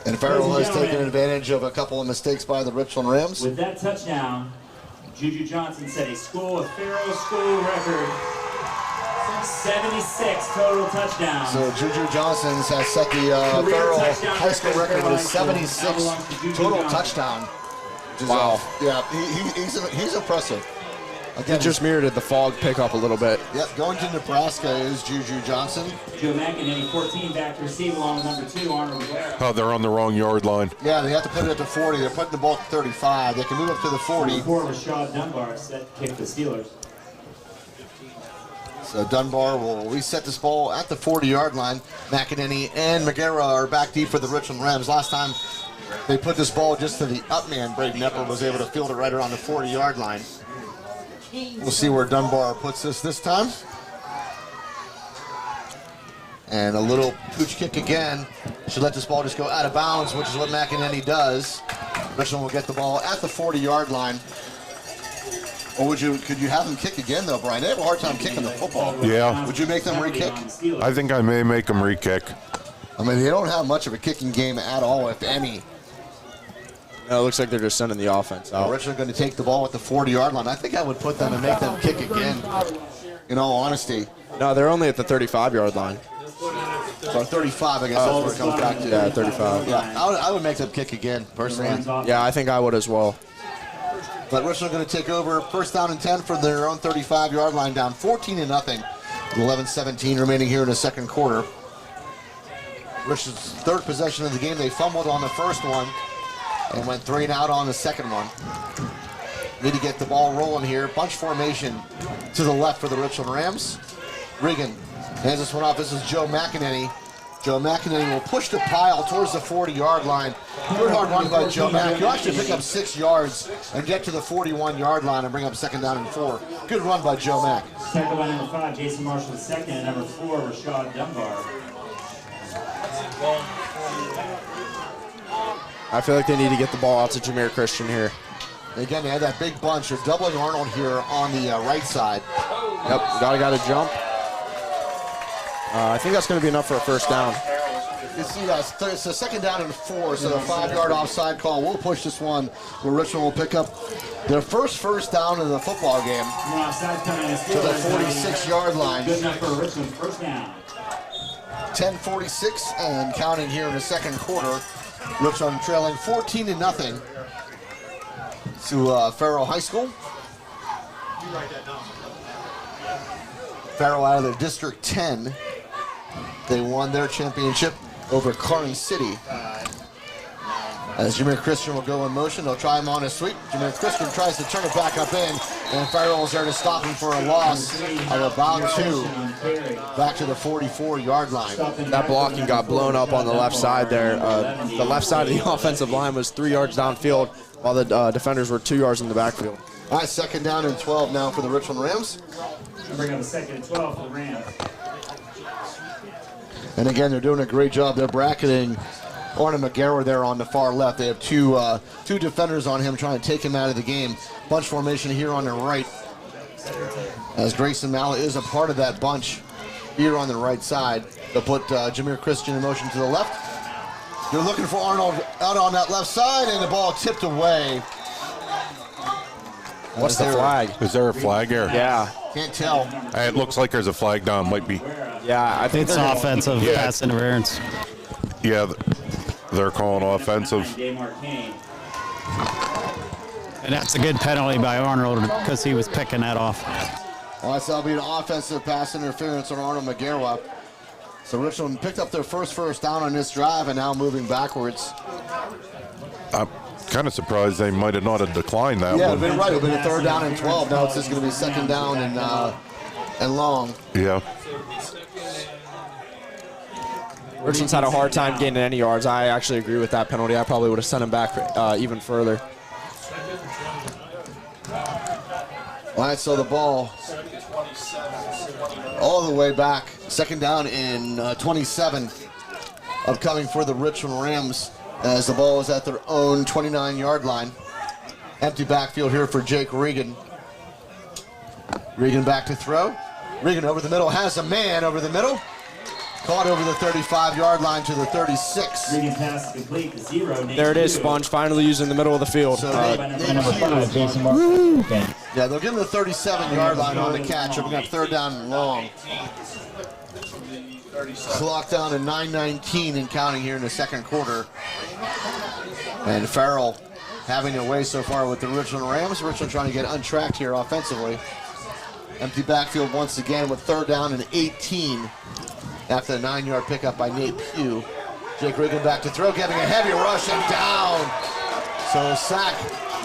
And Farrell has taken advantage of a couple of mistakes by the Richland Rams. With that touchdown, Juju Johnson set a Farrell school record. 76 total touchdowns. So Juju Johnson has set the Farrell High School record with a 76 total touchdown. Wow. Yeah, he's impressive. Again, just mirrored the fog pick up a little bit. Yep, going to Nebraska is Juju Johnson. Joe McInerney, 14 back to receive along with number 2, Arnold McGarrow. Oh, they're on the wrong yard line. Yeah, they have to put it at the 40. They're putting the ball at 35. They can move up to the 40. Before Rashad Dunbar set kick the Steelers. So Dunbar will reset this ball at the 40-yard line. McInerney and McGarrah are back deep for the Richland Rams. Last time they put this ball just to the up man, Braden Epper was able to field it right around the 40-yard line. We'll see where Dunbar puts this time. And a little pooch kick again. Should let this ball just go out of bounds, which is what McInerney does. Richland will get the ball at the 40-yard line. Or could you have them kick again, though, Brian? They have a hard time kicking the football. Yeah. Would you make them re-kick? I think I may make them re-kick. I mean, they don't have much of a kicking game at all, if any. No, it looks like they're just sending the offense out. Richland going to take the ball at the 40-yard line. I think I would put them and make them kick again, in all honesty. No, they're only at the 35-yard line. Or 35, I guess that's where it comes back to. Yeah, 35. Yeah, I would make them kick again, personally. Yeah, I think I would as well. But Richland going to take over first down and 10 from their own 35-yard line, down 14-0. 11-17 remaining here in the second quarter. Richland's third possession of the game. They fumbled on the first one and went 3 and out on the second one. Need to get the ball rolling here. Bunch formation to the left for the Richland Rams. Regan hands this one off. This is Joe McInerney. Joe McInerney will push the pile towards the 40-yard line. Good hard run by Joe Mack. He'll actually pick up 6 yards and get to the 41-yard line and bring up second down and 4. Good run by Joe Mack. Second by number 5, Jason Marshall II, and number 4, Rashad Dunbar. I feel like they need to get the ball out to Jameer Christian here. Again, they had that big bunch. They're doubling Arnold here on the right side. Yep, got to jump. I think that's going to be enough for a first down. You see, it's a second down and 4, so the 5-yard offside call will push this one where Richland will pick up their first down of the football game to the 46-yard line. Good enough for a Richland first down. 10:46 and counting here in the second quarter. Richland trailing 14-0 to Farrell High School. Farrell out of their District 10. They won their championship over Karn City. As Jameer Christian will go in motion, they'll try him on a sweep. Jameer Christian tries to turn it back up in, and Farrell is there to stop him for a loss of about 2. Back to the 44-yard line. That blocking got blown up on the left side there. The left side of the offensive line was 3 yards downfield, while the defenders were 2 yards in the backfield. All right, second down and 12 now for the Richland Rams. Bring up a second and 12 for the Rams. And again, they're doing a great job. They're bracketing Arnon McGarrett there on the far left. They have two defenders on him trying to take him out of the game. Bunch formation here on the right. As Grayson Mallett is a part of that bunch here on the right side. They'll put Jameer Christian in motion to the left. They're looking for Arnold out on that left side, and the ball tipped away. What's the flag? Is there a flag here? Yeah. Can't tell. It looks like there's a flag down. Might be. Yeah, I think It's offensive pass interference. Yeah, they're calling offensive. And that's a good penalty by Arnold because he was picking that off. Well, that'll be an offensive pass interference on Arnold McGarrett. So Richland picked up their first down on this drive and now moving backwards. I'm kind of surprised they might have not have declined that Yeah, one. been right. It's been a third down and 12. Now it's just going to be second down and long. Yeah. Richland's had a hard time gaining any yards. I actually agree with that penalty. I probably would have sent him back even further. All right, so the ball all the way back. Second down in 27. Upcoming for the Richland Rams as the ball is at their own 29-yard line. Empty backfield here for Jake Regan. Regan back to throw. Regan over the middle, has a man over the middle. Caught over the 35-yard line to the 36. Regan pass is complete to 0. There it is, Sponge, finally using the middle of the field. So Number 5, Jason Mark. yeah, they'll give him the 37-yard line on the catch. We've got third down and long. Clock down to 9:19 and counting here in the second quarter. And Farrell having their way so far with the Richland Rams. Richland trying to get untracked here offensively. Empty backfield once again with third down and 18 after the 9-yard pickup by Nate Pugh. Jake Regan back to throw, getting a heavy rush and down. So a sack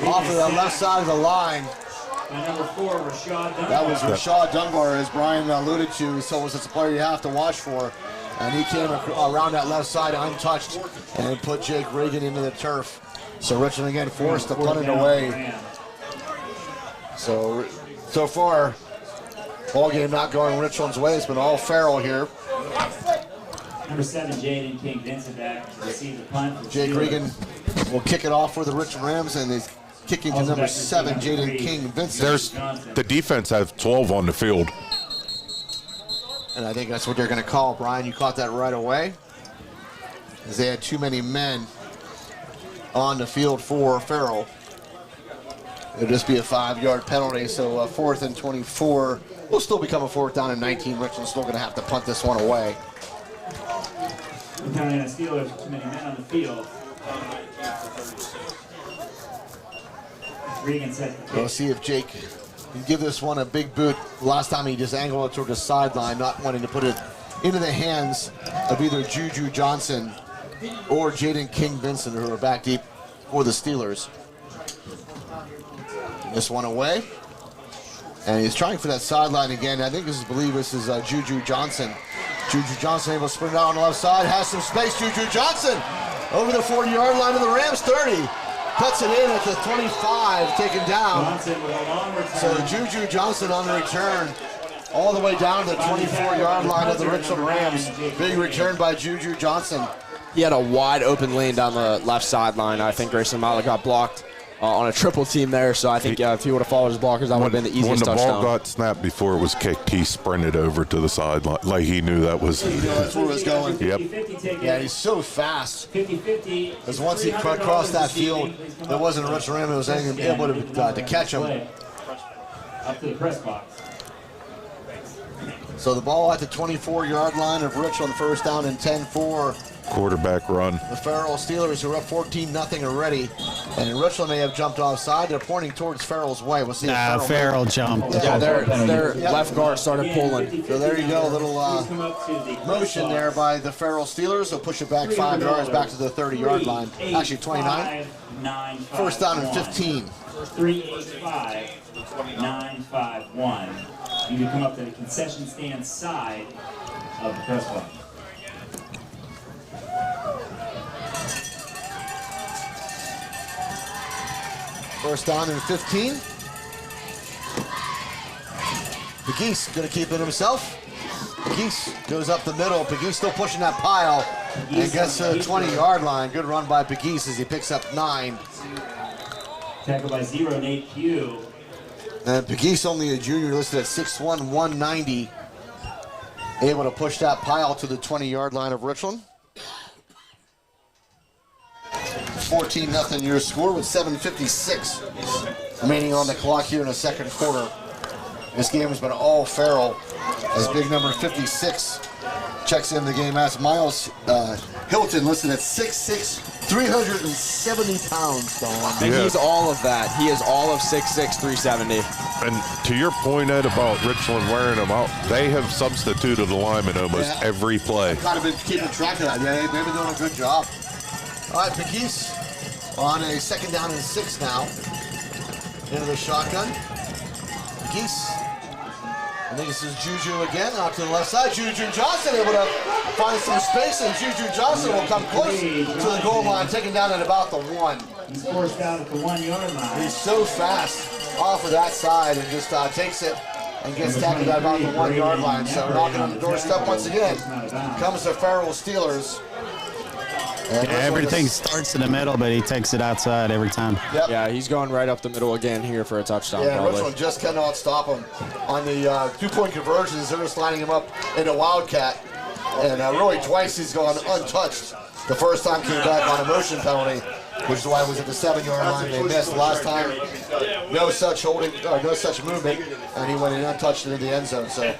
off of the left side of the line. And number 4, Rashad Dunbar. That was Rashad Dunbar, as Brian alluded to. He told us it's a player you have to watch for. And he came around that left side untouched and put Jake Regan into the turf. So Richland again forced to punt it away. So far, ball game not going Richland's way. It's been all Farrell here. Number 7, Jaden King Vincent back to receive the punt. Jake Regan will kick it off for the Richland Rams, and he's kicking to number 7, Jaden King Vincent. The defense has 12 on the field. And I think that's what they're going to call. Brian, you caught that right away. As they had too many men on the field for Farrell. It'll just be a 5-yard penalty, so 4th and 24 will still become a 4th down and 19. Richland's still going to have to punt this one away. We're counting on Steelers, too many men on the field. Regan set the kick. We'll see if Jake can give this one a big boot. Last time he just angled it toward the sideline, not wanting to put it into the hands of either Juju Johnson or Jaden King Vincent, who are back deep for the Steelers. This one away. And he's trying for that sideline again. I think this is Juju Johnson. Juju Johnson able to sprint out on the left side, has some space. Juju Johnson over the 40-yard line of the Rams, 30. Cuts it in at the 25, taken down. Johnson with a long return. So Juju Johnson on the return, all the way down to the 24-yard line of the Richland Rams. Big return by Juju Johnson. He had a wide open lane down the left sideline. I think Grayson Mallett got blocked on a triple team there, so I think if he would have followed his blockers, that would have been the easiest touchdown. When the ball got snapped before it was kicked, he sprinted over to the sideline. Like he knew that was... That's where it was going. Yep. Yeah, he's so fast. 50-50. Because once he crossed that field, there wasn't a Richland Ram that was able to catch him. Up to the press box. So the ball at the 24-yard line of Richland, first down and 10-4. Quarterback run. The Farrell Steelers are up 14-0 already. And Richland may have jumped offside. They're pointing towards Farrell's way. We'll see if Farrell jumped. Yeah, their left guard started pulling. So there you go, a little motion there by the Farrell Steelers. They'll push it back 5 yards back to the 30-yard line. Actually 29. First down and 15. 3-8-5, 9-5-1. You can come up to the concession stand side of the press box. First down and 15. Pegues going to keep it himself. Pegues goes up the middle. Pegues still pushing that pile and gets to the 20-yard line. Good run by Pegues as he picks up 9. Tackled by 0, Nate Pugh. And Pegues, only a junior, listed at 6'1", 190. Able to push that pile to the 20-yard line of Richland. 14-0 your score with 7:56 remaining on the clock here in the second quarter. This game has been all Farrell as big number 56 checks in the game as Miles Hilton listed at 6'6", 370 pounds, Don. And he's all of that. He is all of 6'6", 370. And to your point, Ed, about Richland wearing them out, they have substituted a lineman almost every play. I've kind of been keeping track of that. Yeah, they've been doing a good job. All right, Pegues on a 2nd down and 6 now. Into the shotgun. Pegues. I think this is Juju again, out to the left side. Juju Johnson able to find some space, and Juju Johnson will come close to the goal line, taken down at about the 1. He's forced out at the 1-yard line. He's so fast off of that side and just takes it and gets tackled at about the 1-yard line. So knocking on the doorstep once again comes the Farrell Steelers. Everything starts in the middle, but he takes it outside every time. Yep. Yeah, he's going right up the middle again here for a touchdown. Yeah, probably. Richland just cannot stop him on the 2-point conversions. They're just lining him up in a Wildcat. And really twice he's gone untouched. The first time came back on a motion penalty, which is why it was at the 7-yard line. They missed last time. No such holding, no such movement, and he went in untouched into the end zone. So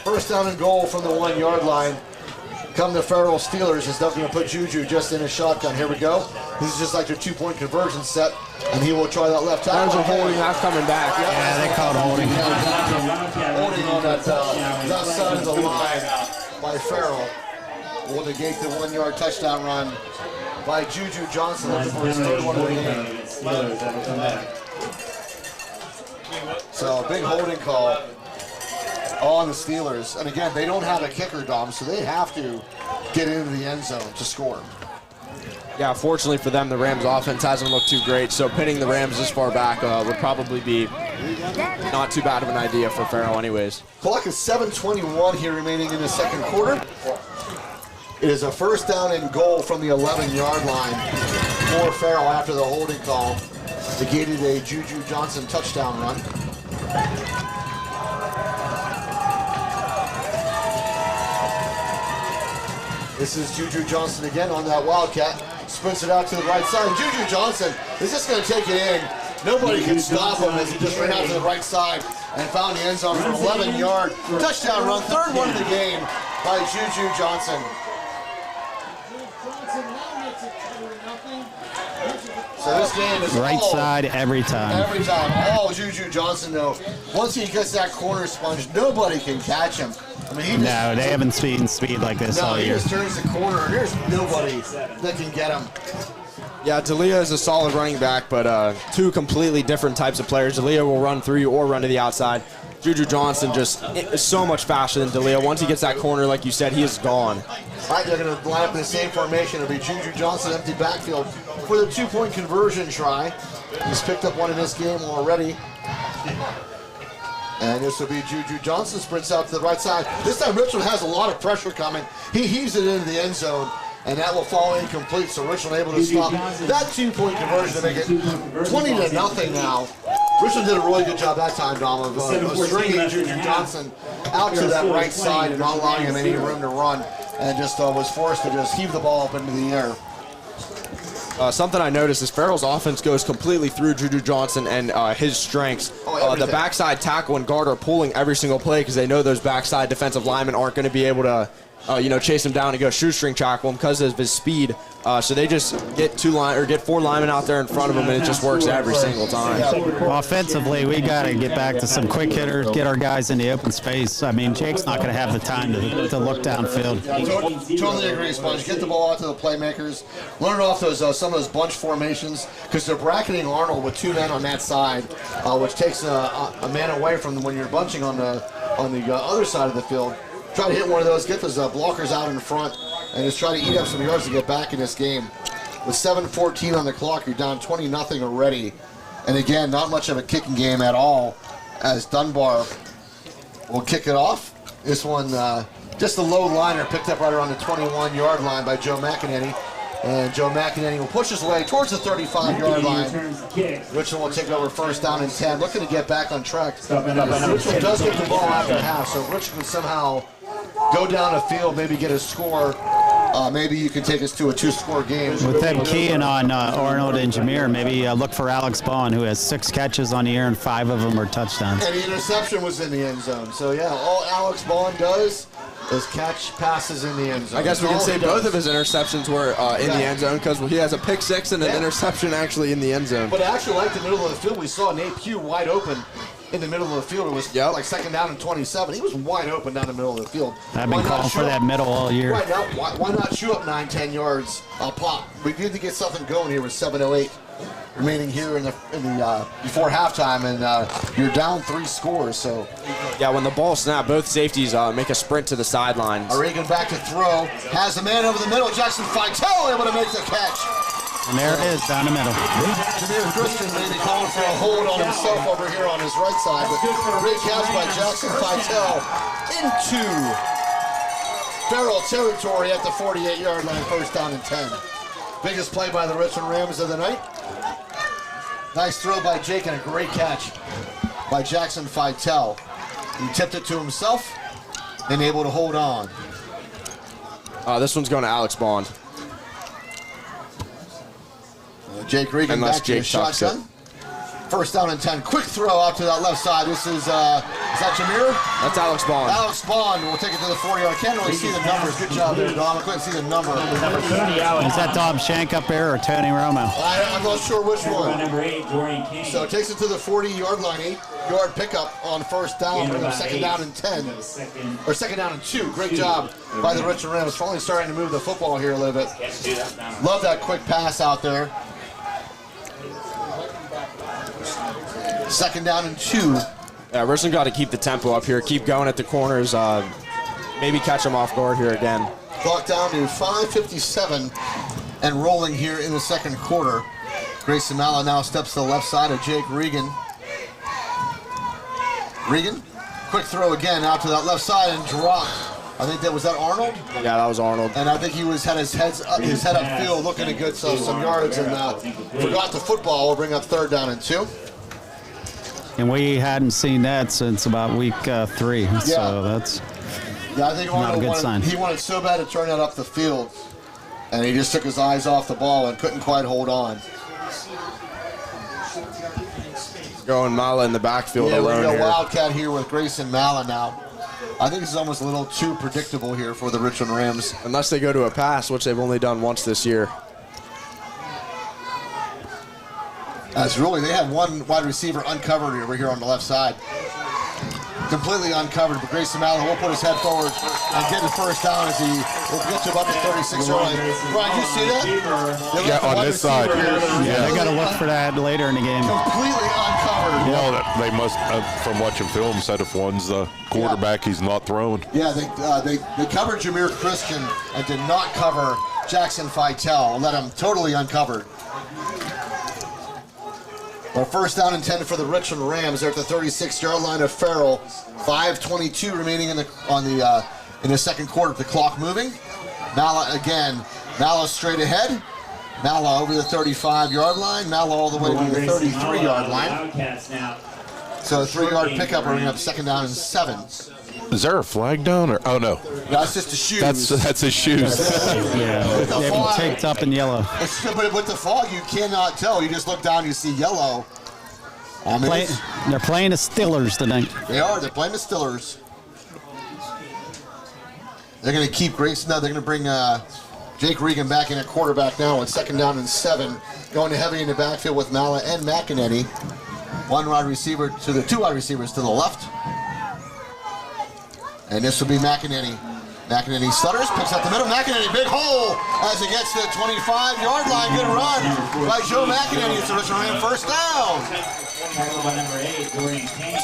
first down and goal from the 1-yard line. Come the Farrell Steelers is not going to put Juju just in a shotgun. Here we go. This is just like their 2-point conversion set, and he will try that left tackle. There's a holding, that's coming back. Yeah, they called holding. Holding on that left side of the line by Farrell. Will negate the 1-yard touchdown run by Juju Johnson. Looking for his 3rd one of the game. So a big holding call on the Steelers. And again, they don't have a kicker, Dom, so they have to get into the end zone to score. Yeah, fortunately for them, the Rams' offense hasn't looked too great, so pinning the Rams this far back would probably be not too bad of an idea for Farrell anyways. Clock is 7:21 here remaining in the second quarter. It is a first down and goal from the 11-yard line for Farrell after the holding call. Negated a Juju Johnson touchdown run. This is Juju Johnson again on that Wildcat. Sprints it out to the right side. Juju Johnson is just going to take it in. Nobody can stop him as he just ran out to the right side and found the end zone for an 11-yard touchdown run. 3rd one of the game by Juju Johnson. So this game is Right side every time. Every time. All Juju Johnson, though. Once he gets that corner sponge, nobody can catch him. I mean, he just, No, they haven't seen speed like this all he year. just turns the corner, and there's nobody that can get him. Yeah, D'Elia is a solid running back, but 2 completely different types of players. D'Elia will run through you or run to the outside. Juju Johnson just is so much faster than D'Elia. Once he gets that corner, like you said, he is gone. All right, they're going to line up in the same formation. It'll be Juju Johnson, empty backfield for the 2-point conversion try. He's picked up one in this game already. And this will be Juju Johnson, sprints out to the right side. This time Richland has a lot of pressure coming. He heaves it into the end zone, and that will fall incomplete. So Richland able to stop that 2-point conversion to make it 20-0 now. Richland did a really good job that time, Dom, of stringing Juju Johnson out to that right side and not allowing him any room to run, and just was forced to just heave the ball up into the air. Something I noticed is Farrell's offense goes completely through Juju Johnson and his strengths. The backside tackle and guard are pulling every single play because they know those backside defensive linemen aren't going to be able to chase him down and go shoestring tackle him because of his speed. So they just get 4 linemen out there in front of him, and it just works every single time. Offensively, we got to get back to some quick hitters, get our guys in the open space. I mean, Jake's not going to have the time to look downfield. Totally agree, Sponge. Get the ball out to the playmakers. Learn off those some of those bunch formations because they're bracketing Arnold with 2 men on that side, which takes a man away from when you're bunching on the other side of the field. Try to hit one of those, get those blockers out in front, and just try to eat up some yards to get back in this game. With 7:14 on the clock, you're down 20-0 already. And again, not much of a kicking game at all, as Dunbar will kick it off. This one, just a low liner picked up right around the 21-yard line by Joe McEnany. And Joe McEnany will push his way towards the 35-yard line. Richland will take over first down and 10, looking to get back on track. Richland does get the ball after half, so if Richland can somehow go down the field, maybe get a score, maybe you can take us to a 2-score game. With them keying on Arnold and Jameer, maybe look for Alex Bond, who has 6 catches on the year and 5 of them are touchdowns. And the interception was in the end zone. So, yeah, all Alex Bond does is catch passes in the end zone. I guess we can say both of his interceptions were in the end zone because he has a pick 6 and an interception actually in the end zone. But I actually like the middle of the field. We saw Nate Pugh wide open in the middle of the field. It was like second down and 27. He was wide open down the middle of the field. I've been calling for that middle all year. Right now, why not shoot up 9-10 yards a pop? We need to get something going here with 7:08 remaining here in the before halftime, and you're down 3 scores. So yeah, when the ball snapped, both safeties make a sprint to the sidelines. Reagan back to throw, has a man over the middle. Jackson Fitel able to make the catch. And there it is, down the middle. Jameer Christian maybe calling for a hold on himself over here on his right side, but great catch by Jackson Fitel into Farrell territory at the 48-yard line, first down and 10. Biggest play by the Richland Rams of the night. Nice throw by Jake and a great catch by Jackson Fitel. He tipped it to himself and able to hold on. This one's going to Alex Bond. Jake Regan Unless back to the Jake tucks it. shotgun. First down and 10. Quick throw out to that left side. This is that Jameer? That's Alex Bond. Alex Bond will take it to the 40-yard. Can't really see the numbers. Good job there, Dom. I couldn't see the number. Is that Dom Shank up there or Tony Romo? I'm not sure which one. Number 8, Dorian King. So it takes it to the 40-yard line. 8-yard pickup on first down. Bring up second down and 10. Or second down and 2. Great job by the Richland Rams. Finally starting to move the football here a little bit. Love that quick pass out there. Second down and 2. Yeah, Richland got to keep the tempo up here. Keep going at the corners. Maybe catch them off guard here again. Clock down to 5:57 and rolling here in the second quarter. Grayson Malla now steps to the left side of Jake Regan. Regan, quick throw again out to that left side and dropped. I think was that Arnold? Yeah, that was Arnold. And I think he had his head upfield looking to get some yards and forgot the football. Will bring up third down and 2. And we hadn't seen that since about week 3. So that's I think not a good sign. He wanted so bad to turn that up the field, and he just took his eyes off the ball and couldn't quite hold on. Going Malla in the backfield alone we got here. Wildcat here with Grayson Malla now. I think this is almost a little too predictable here for the Richland Rams. Unless they go to a pass, which they've only done once this year. They have one wide receiver uncovered over here on the left side. Completely uncovered, but Grayson Malla will put his head forward and get the first down as he will get to about the 36-yard line. Brian, you see that? Yeah, on this side. Yeah, they got to look for that later in the game. Completely uncovered. Well, they must, from watching film, said if one's the quarterback, he's not throwing. Yeah, they covered Jameer Christian and did not cover Jackson Fitel. Let him totally uncovered. Well, first down and 10 for the Richland Rams. They're at the 36-yard line of Farrell. 5:22 remaining in the second quarter. The clock moving. Malla again. Malla straight ahead. Malla over the 35-yard line. Malla all the way to the 33-yard line. So a 3-yard pickup, bringing up second down and 7. Is there a flag down? Or oh no, That's just the shoes. that's his shoes. Yeah, they have them taped up in yellow. But with the fog, you cannot tell. You just look down, you see yellow. I mean, They're playing the Steelers tonight. they are. They're playing the Steelers. They're going to keep Grayson. No, they're going to bring Jake Regan back in at quarterback now on second down and 7. Going to heavy in the backfield with Malla and McEnany. 2 wide receivers to the left. And this will be McEnany. McEnany stutters, picks up the middle. McEnany, big hole as he gets to the 25-yard line. Good run by Joe McEnany. It's a Richland Ram first down.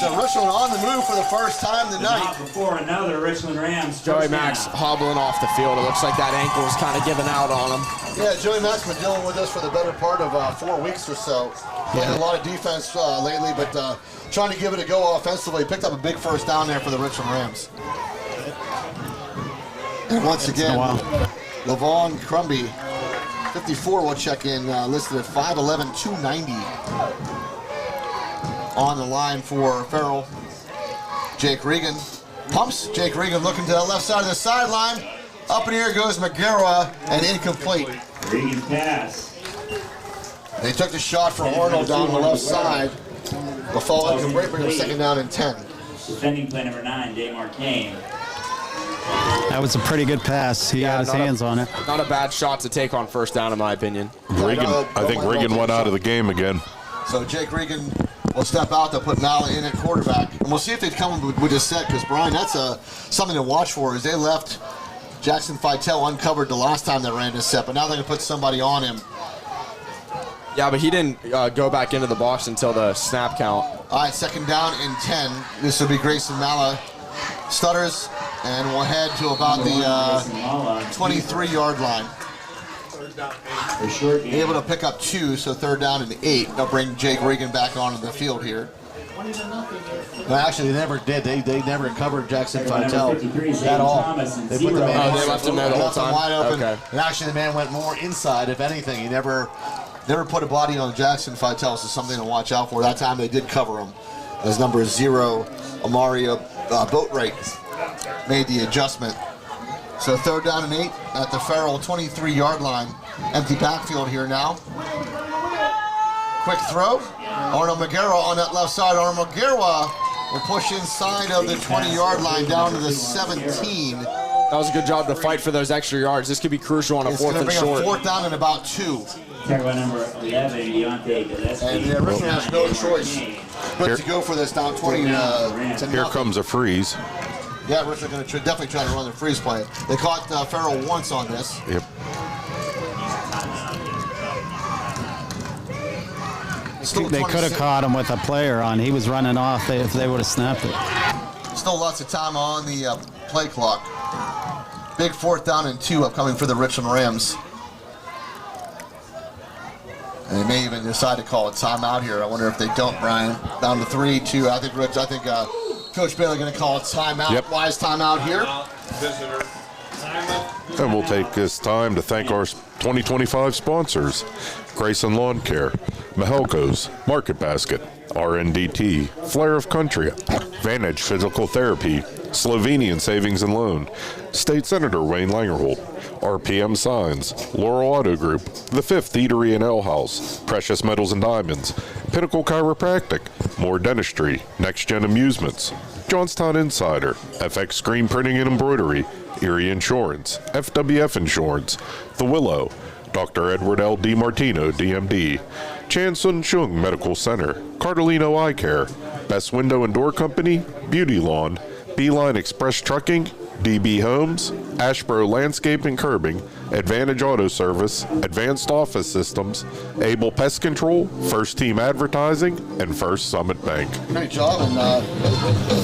So Richland on the move for the first time tonight. Before another Richland Rams. Joey Mack's hobbling off the field. It looks like that ankle is kind of giving out on him. Yeah, Joey Mack's been dealing with this for the better part of 4 weeks or so. Playing a lot of defense lately, but trying to give it a go offensively. Picked up a big first down there for the Richland Rams. And once again, Lavon Crumby, 54 will check in, listed at 5'11", 290. On the line for Farrell. Jake Regan pumps. Jake Regan looking to the left side of the sideline. Up in the air goes McGarrah, and incomplete. Regan pass. They took the shot for Arnold down the left side. The fall incomplete, bring him second down and 10. Defending play number 9, Damar Kane. That was a pretty good pass. He had his hands on it. Not a bad shot to take on first down, in my opinion. Regan, I think Regan went out of the game again. So Jake Regan will step out. They'll put Mallett in at quarterback. And we'll see if they come with this set, because, Brian, that's something to watch for, is they left Jackson Fitel uncovered the last time they ran this set, but now they're going to put somebody on him. Yeah, but he didn't go back into the box until the snap count. All right, second down and 10. This will be Grayson Mallett. Stutters, and we'll head to about the 23-yard line. Able to pick up 2, so third down and 8. They'll bring Jake Regan back onto the field here. No, actually, they never did. They never covered Jackson Fitel at all. They put the man. They left him there the whole time. Wide open. Okay. And actually, the man went more inside. If anything, he never put a body on Jackson Fitel. So something to watch out for. That time they did cover him. As number 0, Amaria Boatwright made the adjustment. So third down and 8 at the Farrell 23-yard line. Empty backfield here now. Quick throw. Arnold McGarrah on that left side. Arnold McGarrah will push inside of the 20-yard line down to the 17. That was a good job to fight for those extra yards. This could be crucial on a It's fourth going to and bring short. a fourth down and about 2. Carry number 11, Deontay Gillespie. And Richland has no choice but to go for this down 20 to Here nothing. comes a freeze. Yeah, Richland going to definitely try to run the freeze play. They caught Farrell once on this. Yep. They could have caught him with a player on. He was running off if they would have snapped it. Still lots of time on the play clock. Big fourth down and 2 upcoming for the Richland Rams. And they may even decide to call a timeout here. I wonder if they don't, Brian. Down to 3-2. I think Coach Bailey going to call a timeout. Yep. Wise timeout here. And we'll take this time to thank our 2025 sponsors: Grayson Lawn Care, Mahelko's, Market Basket, RNDT, Flair of Country, Vantage Physical Therapy, Slovenian Savings and Loan, State Senator Wayne Langerholt, RPM Signs, Laurel Auto Group, The Fifth Eatery and Ale House, Precious Metals and Diamonds, Pinnacle Chiropractic, Moore Dentistry, Next Gen Amusements, Johnstown Insider, FX Screen Printing and Embroidery, Erie Insurance, FWF Insurance, The Willow, Dr. Edward L. DiMartino, DMD, Chan Sun Chung Medical Center, Cardolino Eye Care, Best Window and Door Company, Beauty Lawn, Beeline Express Trucking, DB Homes, Ashbro Landscaping Curbing, Advantage Auto Service, Advanced Office Systems, Able Pest Control, First Team Advertising, and First Summit Bank. Great job, and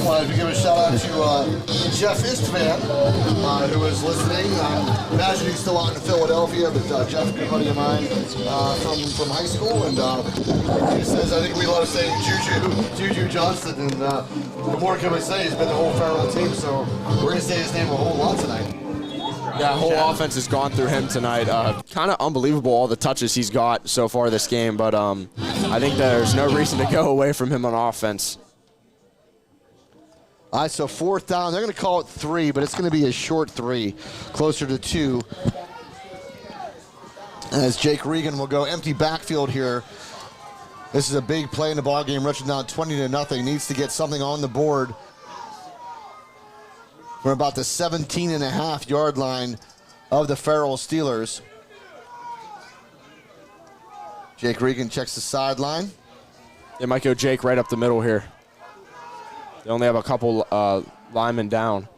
wanted to give a shout out to Jeff Istvan, who is listening. I imagine he's still out in Philadelphia, but Jeff, a good buddy of mine from high school, and he says, I think we love saying Juju Johnston, and the more can we say, he's been the whole Farrell team, so we're going to say his name a whole lot tonight. Yeah, whole offense has gone through him tonight. Kind of unbelievable all the touches he's got so far this game, but I think there's no reason to go away from him on offense. All right, so fourth down. They're going to call it 3, but it's going to be a short 3, closer to 2. As Jake Regan will go empty backfield here. This is a big play in the ball game. Richland down 20-0. Needs to get something on the board. We're about the 17.5-yard line of the Farrell Steelers. Jake Regan checks the sideline. They might go Jake right up the middle here. They only have a couple linemen down.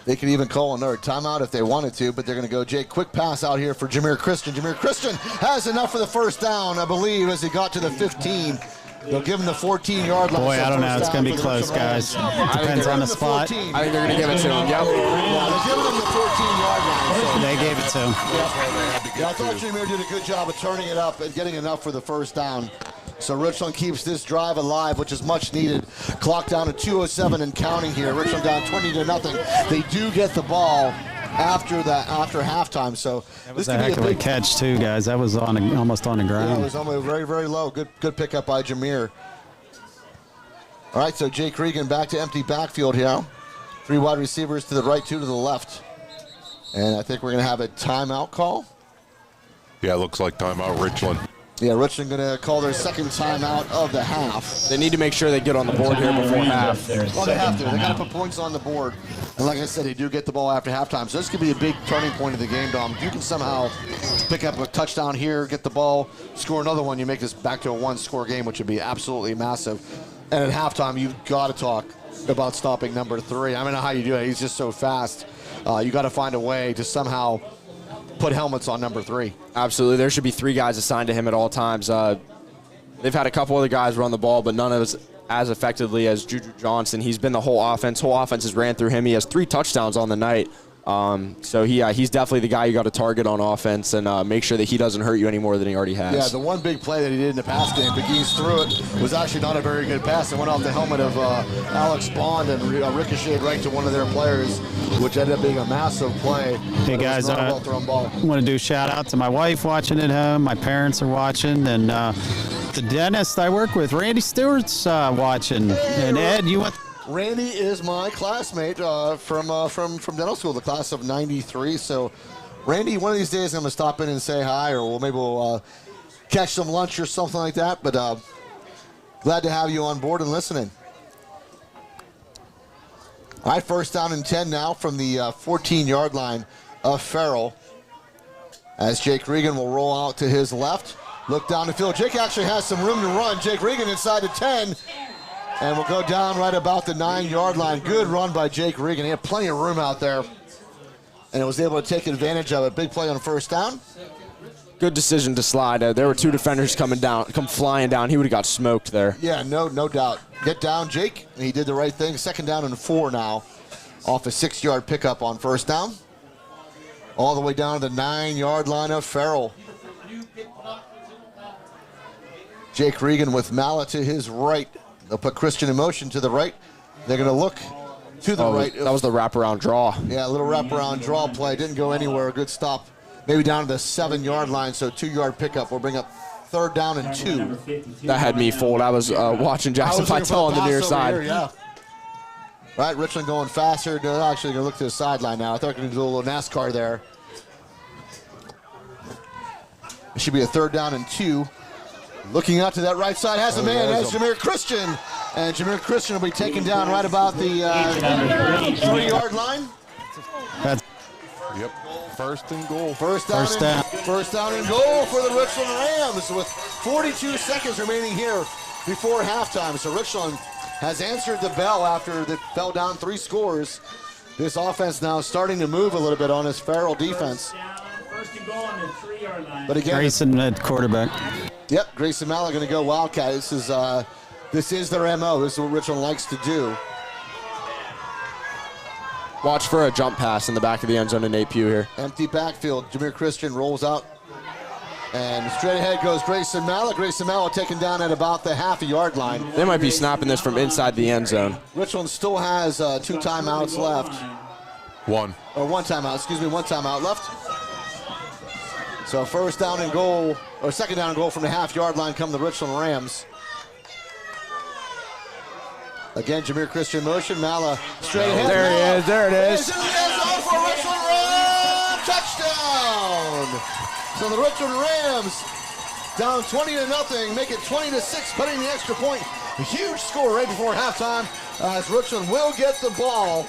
They could even call another timeout if they wanted to, but they're going to go Jake. Quick pass out here for Jameer Christian. Jameer Christian has enough for the first down, I believe, as he got to the 15. They'll give him the 14-yard line. Boy, I don't know. It's going to be close, guys. Depends on the spot. I think they're going to give it to him. Yep. Yeah, they're giving him the 14-yard line. They gave it to him. Yeah, I thought Jameer did a good job of turning it up and getting enough for the first down. So Richland keeps this drive alive, which is much needed. Clock down to 2:07 and counting here. Richland down 20-0. They do get the ball after halftime. So That was a heck of a catch too, guys. That was almost on the ground. Yeah, it was almost very, very low. Good pickup by Jameer. All right, so Jake Regan back to empty backfield here. 3 wide receivers to the right, 2 to the left. And I think we're going to have a timeout call. Yeah, it looks like timeout Richland. Yeah, Richland going to call their second timeout of the half. They need to make sure they get on the board here before half. Well, they have to. They got to put points on the board. And like I said, they do get the ball after halftime. So this could be a big turning point of the game, Dom. If you can somehow pick up a touchdown here, get the ball, score another one, you make this back to a 1-score game, which would be absolutely massive. And at halftime, you've got to talk about stopping number 3. I don't know how you do it. He's just so fast. You got to find a way to somehow put helmets on number 3. Absolutely. There should be 3 guys assigned to him at all times. They've had a couple other guys run the ball, but none of us as effectively as Juju Johnson. He's been the whole offense. Whole offense has ran through him. He has 3 touchdowns on the night. So he's definitely the guy you got to target on offense and make sure that he doesn't hurt you any more than he already has. Yeah, the one big play that he did in the pass game, McGee's threw it, was actually not a very good pass. It went off the helmet of Alex Bond and ricocheted right to one of their players, which ended up being a massive play. Hey guys, I want to do a shout out to my wife watching at home. My parents are watching, and the dentist I work with, Randy Stewart's watching. And Ed, you went. Randy is my classmate from dental school, the class of '93. So, Randy, one of these days I'm going to stop in and say hi, or maybe we'll catch some lunch or something like that. But glad to have you on board and listening. All right, first down and 10 now from the 14-yard line of Farrell. As Jake Regan will roll out to his left. Look down the field. Jake actually has some room to run. Jake Regan inside the 10. And we'll go down right about the 9-yard line. Good run by Jake Regan. He had plenty of room out there. And was able to take advantage of it. Big play on first down. Good decision to slide. There were 2 defenders come flying down. He would have got smoked there. Yeah, no doubt. Get down, Jake. He did the right thing. Second down and 4 now. Off a 6-yard pickup on first down. All the way down to the 9-yard line of Farrell. Jake Regan with Mallet to his right. They'll put Christian in motion to the right. They're going to look to the right. That was the wraparound draw. Yeah, a little wraparound draw play. Didn't go anywhere. A good stop. Maybe down to the 7-yard line, so 2-yard pickup. We'll bring up third down and 2. That had me fooled. I was watching Jackson Vitale on the near side. Here, yeah. Right, Richland going faster. They're actually going to look to the sideline now. I thought they were going to do a little NASCAR there. It should be a third down and 2. Looking out to that right side, has a man, that's Jameer Christian. And Jameer Christian will be taken down right about the 3-yard line. Yep, first and goal. First down and goal for the Richland Rams with 42 seconds remaining here before halftime. So Richland has answered the bell after they fell down 3 scores. This offense now starting to move a little bit on his Farrell defense. First and goal on the 3-yard line. But again, Grayson at quarterback. Yep, Grayson Mallet going to go Wildcat. This is their MO. This is what Richland likes to do. Watch for a jump pass in the back of the end zone to Nate Pugh here. Empty backfield. Jameer Christian rolls out. And straight ahead goes Grayson Mallet. Grayson Mallet taken down at about the 1/2-yard line. They might be snapping this from inside the end zone. Richland still has 2 timeouts left. One timeout left. So first down and goal, or second down and goal from the 1/2-yard line come the Richland Rams. Again, Jameer Christian motion. Mala straight ahead. There it is. It's in the end zone for Richland Rams. Touchdown. So the Richland Rams down 20-0, make it 20-6, putting the extra point. A huge score right before halftime as Richland will get the ball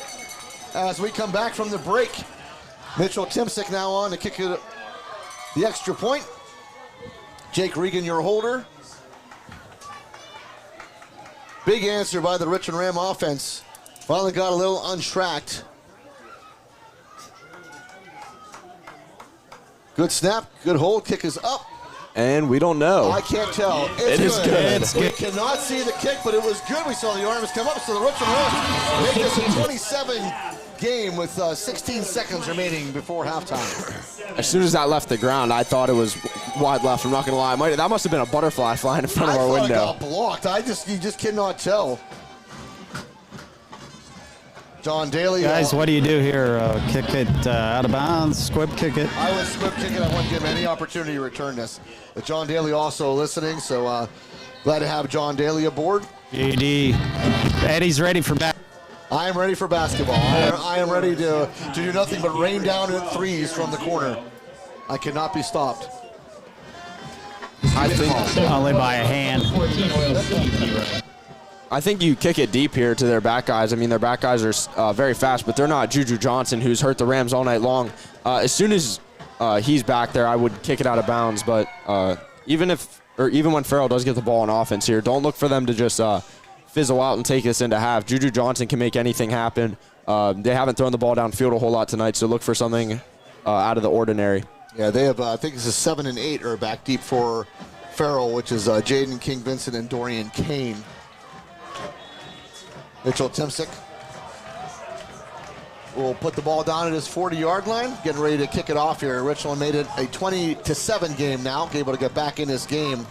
as we come back from the break. Mitchell Timsick now on to kick it. The extra point. Jake Regan, your holder. Big answer by the Richland Ram offense. Finally got a little untracked. Good snap, good hold, kick is up. And we don't know. I can't tell. It is good. We cannot see the kick, but it was good. We saw the arms come up, so the Richland Rams make this a 27 game with 16 seconds remaining before halftime. As soon as that left the ground, I thought it was wide left. I'm not going to lie. That must have been a butterfly flying in front of our I window. thought it got blocked. You just cannot tell. John Daly. Guys, what do you do here? Kick it out of bounds, squib kick it. I would squib kick it. I wouldn't give him any opportunity to return this. But John Daly also listening, so glad to have John Daly aboard. GD. Eddie's ready for back. I am ready for basketball. I am ready to do nothing but rain down at threes from the corner. I cannot be stopped. I think Only by a hand. I think you kick it deep here to their back guys. I mean, their back guys are very fast, but they're not Juju Johnson, who's hurt the Rams all night long. As soon as he's back there, I would kick it out of bounds. But even when Farrell does get the ball on offense here, don't look for them to just fizzle out and take this into half. Juju Johnson can make anything happen. They haven't thrown the ball downfield a whole lot tonight, so look for something out of the ordinary. Yeah, they have, I think this is 7 and 8 are back deep for Farrell, which is Jaden King Vincent and Dorian Kane. Mitchell Timsick will put the ball down at his 40-yard line, getting ready to kick it off here. Richland made it a 20-7 game now, able to get back in this game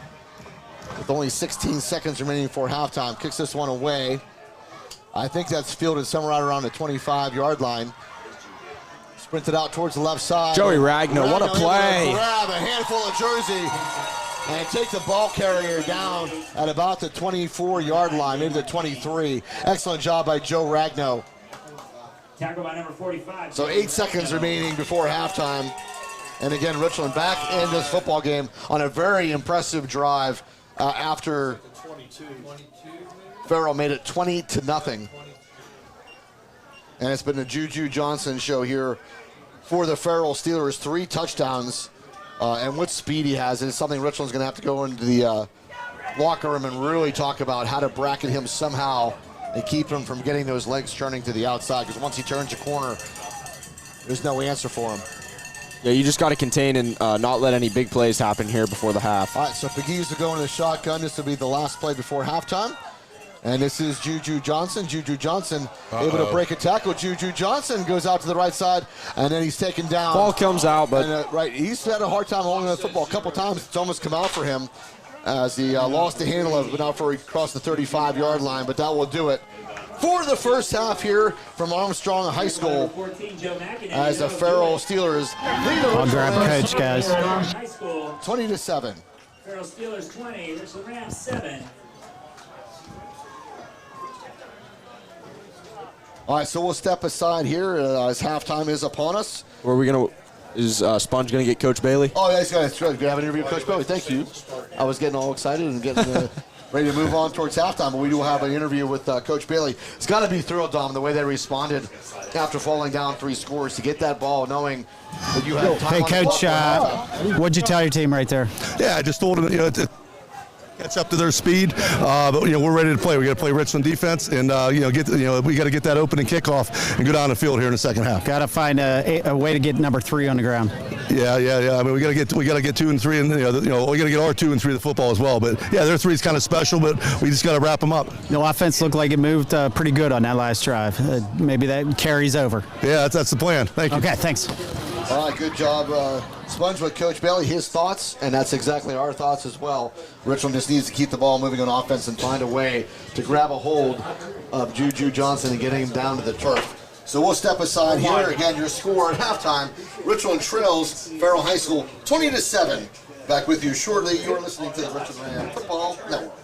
with only 16 seconds remaining before halftime. Kicks this one away. I think that's fielded somewhere right around the 25-yard line. Sprinted out towards the left side. Joey Ragno, what a play. Grab a handful of jersey and take the ball carrier down at about the 24-yard line, maybe the 23. Excellent job by Joe Ragno. Tackle by number 45. So 8 seconds remaining before halftime. And again, Richland back in this football game on a very impressive drive after Farrell made it 20-0. And it's been a Juju Johnson show here for the Farrell Steelers. 3 touchdowns. And what speed he has, it's something Richland's going to have to go into the locker room and really talk about how to bracket him somehow and keep him from getting those legs turning to the outside, because once he turns a corner, there's no answer for him. Yeah, you just got to contain and not let any big plays happen here before the half. All right, so Pegues to go into the shotgun. This will be the last play before halftime. And this is Juju Johnson. Juju Johnson able to break a tackle. Juju Johnson goes out to the right side, and then he's taken down. Ball comes out, but And, he's had a hard time holding the football a couple times. It's almost come out for him as he lost the handle of it, but now for he crossed the 35-yard line. But that will do it for the first half here from Armstrong High School as the Farrell Steelers lead the I'll grab Richland coach, guys. High school, 20-7. Farrell Steelers 20, Richland Rams 7. All right, so we'll step aside here as halftime is upon us. is Sponge going to get Coach Bailey? Oh, yeah, he's got to have an interview with Coach Bailey. Thank you. I was getting all excited and getting ready to move on towards halftime, but we do have an interview with Coach Bailey. It's got to be thrilled, Dom, the way they responded after falling down 3 scores to get that ball, knowing that you had time Hey, on the Coach, clock. what'd you tell your team right there? Yeah, I just told them, to catch up to their speed. But we're ready to play. We got to play Richland defense, and we got to get that opening kickoff and go down the field here in the second half. Got to find a way to get number 3 on the ground. Yeah. I mean, we got to get 2 and 3, and we got to get our 2 and 3 of the football as well. But yeah, their 3 is kind of special, but we just got to wrap them up. The offense looked like it moved pretty good on that last drive. Maybe that carries over. Yeah, that's the plan. Thank you. Okay, thanks. All right, good job, Sponge, with Coach Bailey. His thoughts, and that's exactly our thoughts as well. Richland just needs to keep the ball moving on offense and find a way to grab a hold of Juju Johnson and get him down to the turf. So we'll step aside here. Again, your score at halftime. Richland trails Farrell High School 20-7. Back with you shortly. You're listening to the Richland Ram Football Network.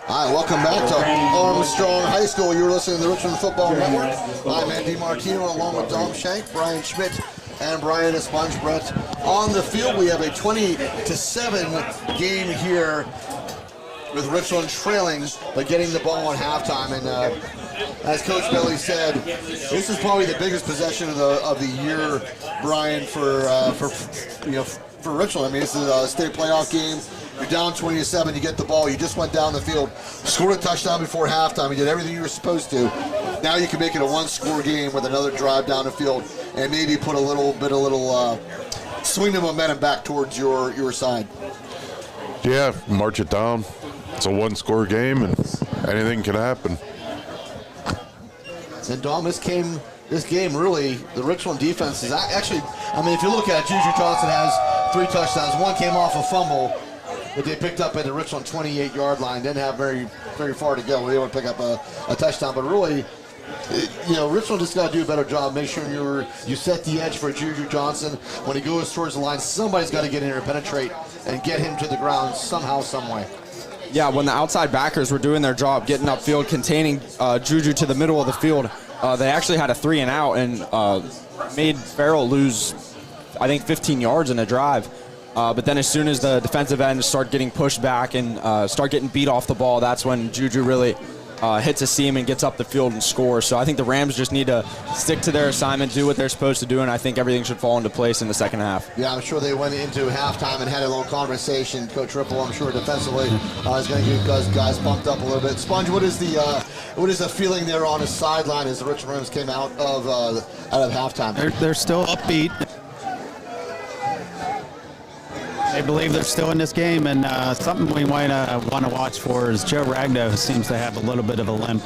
All right, welcome back to Armstrong High School. You're listening to the Richland Football Network. I'm Andy Martino along with Dom Shank, Brian Schmidt, and Brian Esponge-Brett. On the field, we have a 20-7 game here with Richland trailing, but getting the ball at halftime. And as Coach Bailey said, this is probably the biggest possession of the year, Brian, for Richland. I mean, this is a state playoff game. You're down 20-7. You get the ball. You just went down the field, scored a touchdown before halftime. You did everything you were supposed to. Now you can make it a one-score game with another drive down the field and maybe put a little swing the momentum back towards your side. Yeah, march it down. It's a one-score game, and anything can happen. And Dom, this game really, the Richland defense is actually, I mean, if you look at it, Juju Johnson has 3 touchdowns. One came off a fumble that they picked up at the Richland 28-yard line. Didn't have very far to go. We were able to pick up a touchdown. But really, Richland just got to do a better job. Make sure you set the edge for Juju Johnson. When he goes towards the line, somebody's got to get in here and penetrate and get him to the ground somehow, some way. Yeah, when the outside backers were doing their job, getting upfield, containing Juju to the middle of the field, they actually had a 3-and-out and made Farrell lose, I think, 15 yards in a drive. But then as soon as the defensive ends start getting pushed back and start getting beat off the ball, that's when Juju really hits a seam and gets up the field and scores. So I think the Rams just need to stick to their assignment, do what they're supposed to do, and I think everything should fall into place in the second half. Yeah, I'm sure they went into halftime and had a little conversation. Coach Ripple, I'm sure defensively, is going to get guys bumped up a little bit. Sponge, what is the feeling there on the sideline as the Richland Rams came out of halftime? They're still upbeat. I believe they're still in this game, and something we might want to watch for is Joe Ragno, who seems to have a little bit of a limp.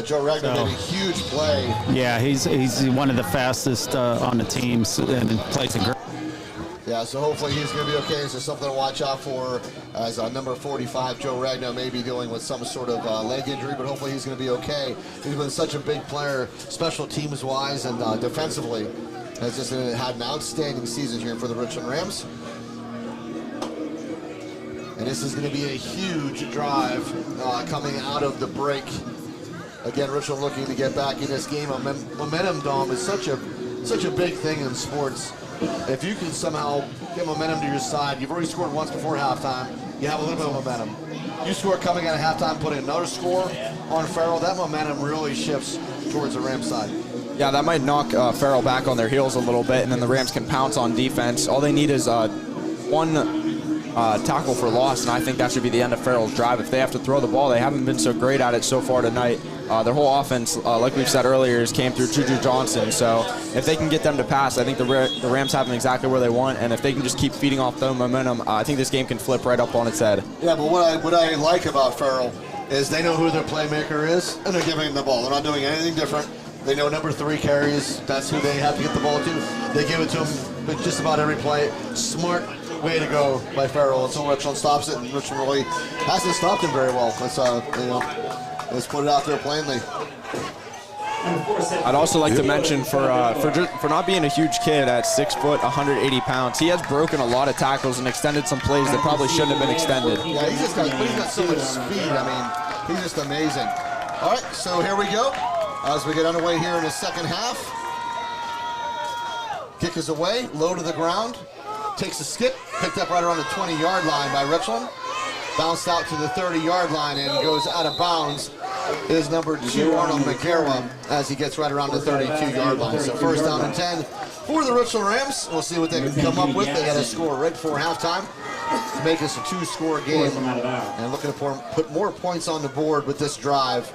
Joe Ragno made a huge play. Yeah, he's one of the fastest on the teams and plays a great. Yeah, so hopefully he's going to be okay. So something to watch out for as number 45, Joe Ragno, may be dealing with some sort of leg injury, but hopefully he's going to be okay. He's been such a big player, special teams-wise and defensively. Has just had an outstanding season here for the Richland Rams. And this is going to be a huge drive coming out of the break. Again, Richland looking to get back in this game. Momentum, Dom, is such a big thing in sports. If you can somehow get momentum to your side, you've already scored once before halftime, you have a little bit of momentum. You score coming out of halftime, put in another score on Farrell, that momentum really shifts towards the Rams side. Yeah, that might knock Farrell back on their heels a little bit, and then the Rams can pounce on defense. All they need is one tackle for loss, and I think that should be the end of Farrell's drive. If they have to throw the ball, they haven't been so great at it so far tonight. Their whole offense, like we've said earlier, came through Juju Johnson. So if they can get them to pass, I think the Rams have them exactly where they want, and if they can just keep feeding off the momentum, I think this game can flip right up on its head. Yeah, but what I like about Farrell is they know who their playmaker is, and they're giving him the ball. They're not doing anything different. They know number 3 carries. That's who they have to get the ball to. They give it to him with just about every play. Smart way to go by Farrell until Richland stops it, and Richland really hasn't stopped him very well. Let's put it out there plainly. I'd also like to mention for not being a huge kid at 6 foot, 180 pounds, he has broken a lot of tackles and extended some plays that probably shouldn't have been extended. Yeah, he's got so much speed. I mean, he's just amazing. All right, so here we go as we get underway here in the second half. Kick is away, low to the ground. Takes a skip, picked up right around the 20-yard line by Richland. Bounced out to the 30-yard line and goes out of bounds is number 2, Arnold McGarwa, as he gets right around the 32-yard line. So first down and 10 for the Richland Rams. We'll see what they can come up with. They had a score right before halftime to make this a 2-score game. And looking to put more points on the board with this drive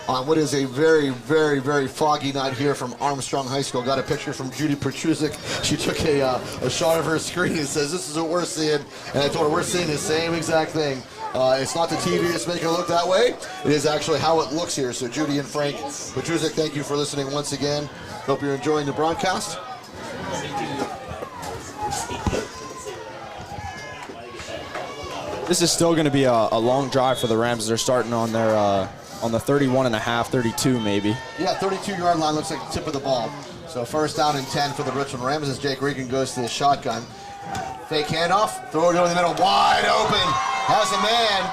on what is a very, very, very foggy night here from Armstrong High School. Got a picture from Judy Petrusic. She took a shot of her screen and says, "This is what we're seeing." And I told her, we're seeing the same exact thing. It's not the TV that's making it look that way. It is actually how it looks here. So Judy and Frank Petrusic, thank you for listening once again. Hope you're enjoying the broadcast. This is still going to be a long drive for the Rams. They're starting on their on the 31.5, 32 maybe. Yeah, 32-yard line looks like the tip of the ball. So first down and 10 for the Richland Rams as Jake Regan goes to the shotgun. Fake handoff, throw it over the middle, wide open. Has has a man